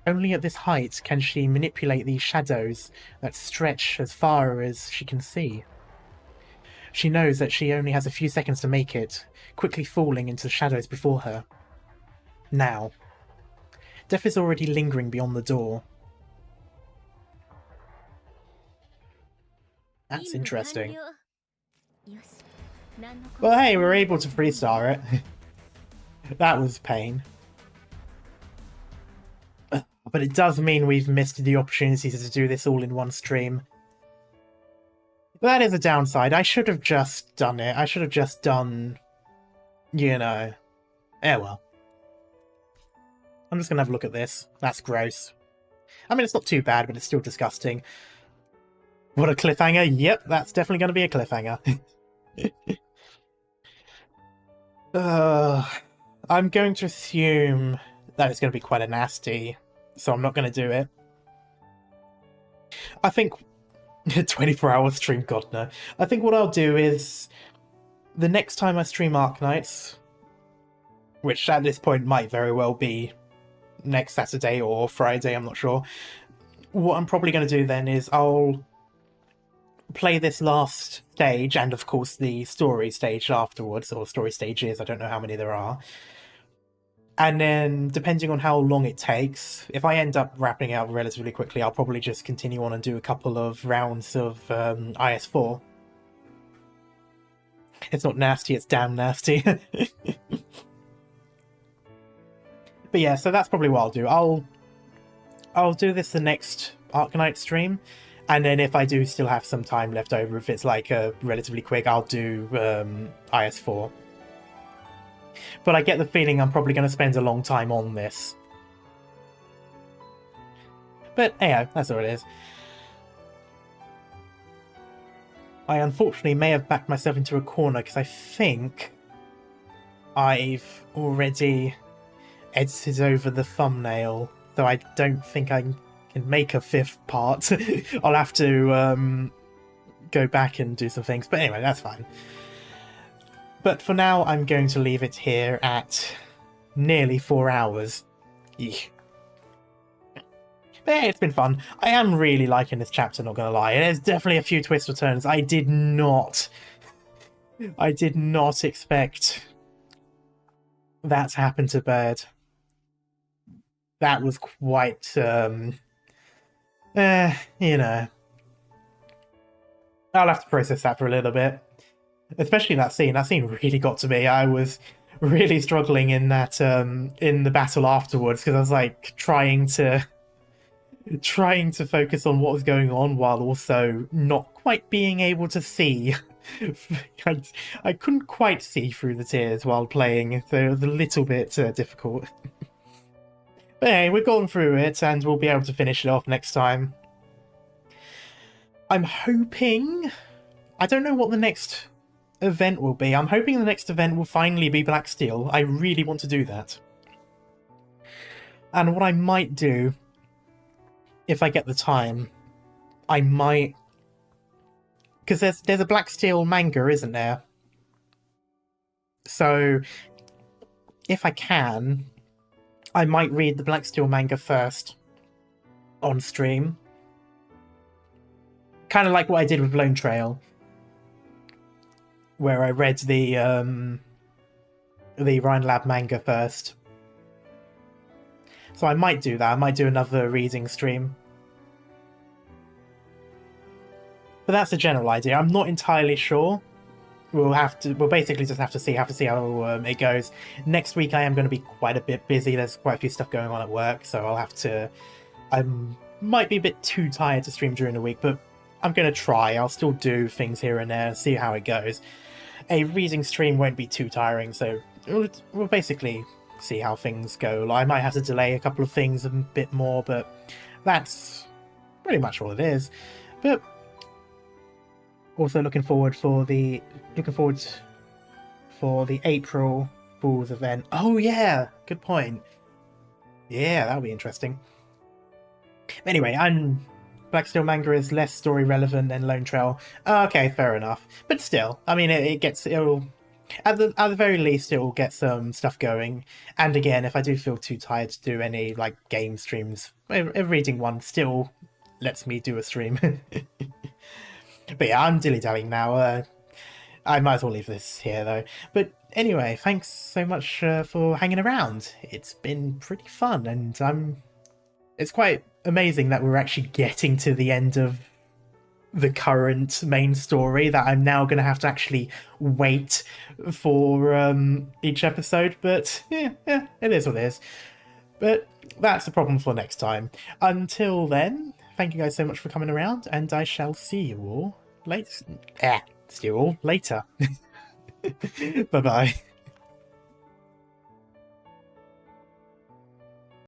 Only at this height can she manipulate these shadows that stretch as far as she can see. She knows that she only has a few seconds to make it, quickly falling into the shadows before her. Now. Death is already lingering beyond the door. That's interesting. Well, hey, we were able to freestar it. That was pain. But it does mean we've missed the opportunity to do this all in one stream. But that is a downside. I should have just done it. I should have just done... You know... well. I'm just gonna have a look at this. That's gross. I mean, it's not too bad, but it's still disgusting. What a cliffhanger. Yep, that's definitely going to be a cliffhanger. I'm going to assume that it's going to be quite a nasty, so I'm not going to do it. I think 24-hour stream, God no. I think what I'll do is the next time I stream Arknights, which at this point might very well be next Saturday or Friday, I'm not sure. What I'm probably going to do then is I'll play this last stage and of course the story stage afterwards, or story stages, I don't know how many there are. And then, depending on how long it takes, if I end up wrapping it up relatively quickly, I'll probably just continue on and do a couple of rounds of IS4. It's not nasty, it's damn nasty. But yeah, so that's probably what I'll do. I'll do this the next Arknight stream, and then if I do still have some time left over, if it's like relatively quick, I'll do IS4. But I get the feeling I'm probably going to spend a long time on this. But anyhow, that's what it is. I unfortunately may have backed myself into a corner because I think I've already edited over the thumbnail, so I don't think I can make a fifth part. I'll have to go back and do some things, but anyway, that's fine. But for now, I'm going to leave it here at nearly 4 hours. Eek. But yeah, it's been fun. I am really liking this chapter, not gonna lie. There's definitely a few twists or turns. I did not expect that to happen to Bird. That was quite, you know. I'll have to process that for a little bit. Especially that scene. That scene really got to me. I was really struggling in that, in the battle afterwards, because I was like trying to focus on what was going on while also not quite being able to see. I couldn't quite see through the tears while playing, so it was a little bit difficult. But hey, we've gone through it, and we'll be able to finish it off next time. I'm hoping... I don't know what the next event will be. I'm hoping the next event will finally be Black Steel. I really want to do that. And what I might do, if I get the time, I might... Because there's a Black Steel manga, isn't there? So, if I can, I might read the Black Steel manga first on stream. Kind of like what I did with Lone Trail, where I read the Rhine Lab manga first. So I might do that. I might do another reading stream. But that's a general idea. I'm not entirely sure. We'll basically just have to see how it goes. Next week I am going to be quite a bit busy. There's quite a few stuff going on at work, so I'll have to... I'm might be a bit too tired to stream during the week, but I'm going to try. I'll still do things here and there, see how it goes. A reading stream won't be too tiring, so we'll basically see how things go. I might have to delay a couple of things a bit more, but that's pretty much all it is. But also looking forward for the April Fool's event. Oh yeah, good point. Yeah, that'll be interesting. Anyway, Blacksteel manga is less story relevant than Lone Trail. Okay, fair enough. But still, I mean, it'll at the very least it will get some stuff going. And again, if I do feel too tired to do any like game streams, a reading one still lets me do a stream. But yeah, I'm dilly-dallying now. I might as well leave this here though. But anyway, thanks so much for hanging around. It's been pretty fun, and it's quite amazing that we're actually getting to the end of the current main story, that I'm now going to have to actually wait for each episode. But yeah, it is what it is. But that's a problem for next time. Until then, thank you guys so much for coming around, and I shall see you all later. Bye-bye.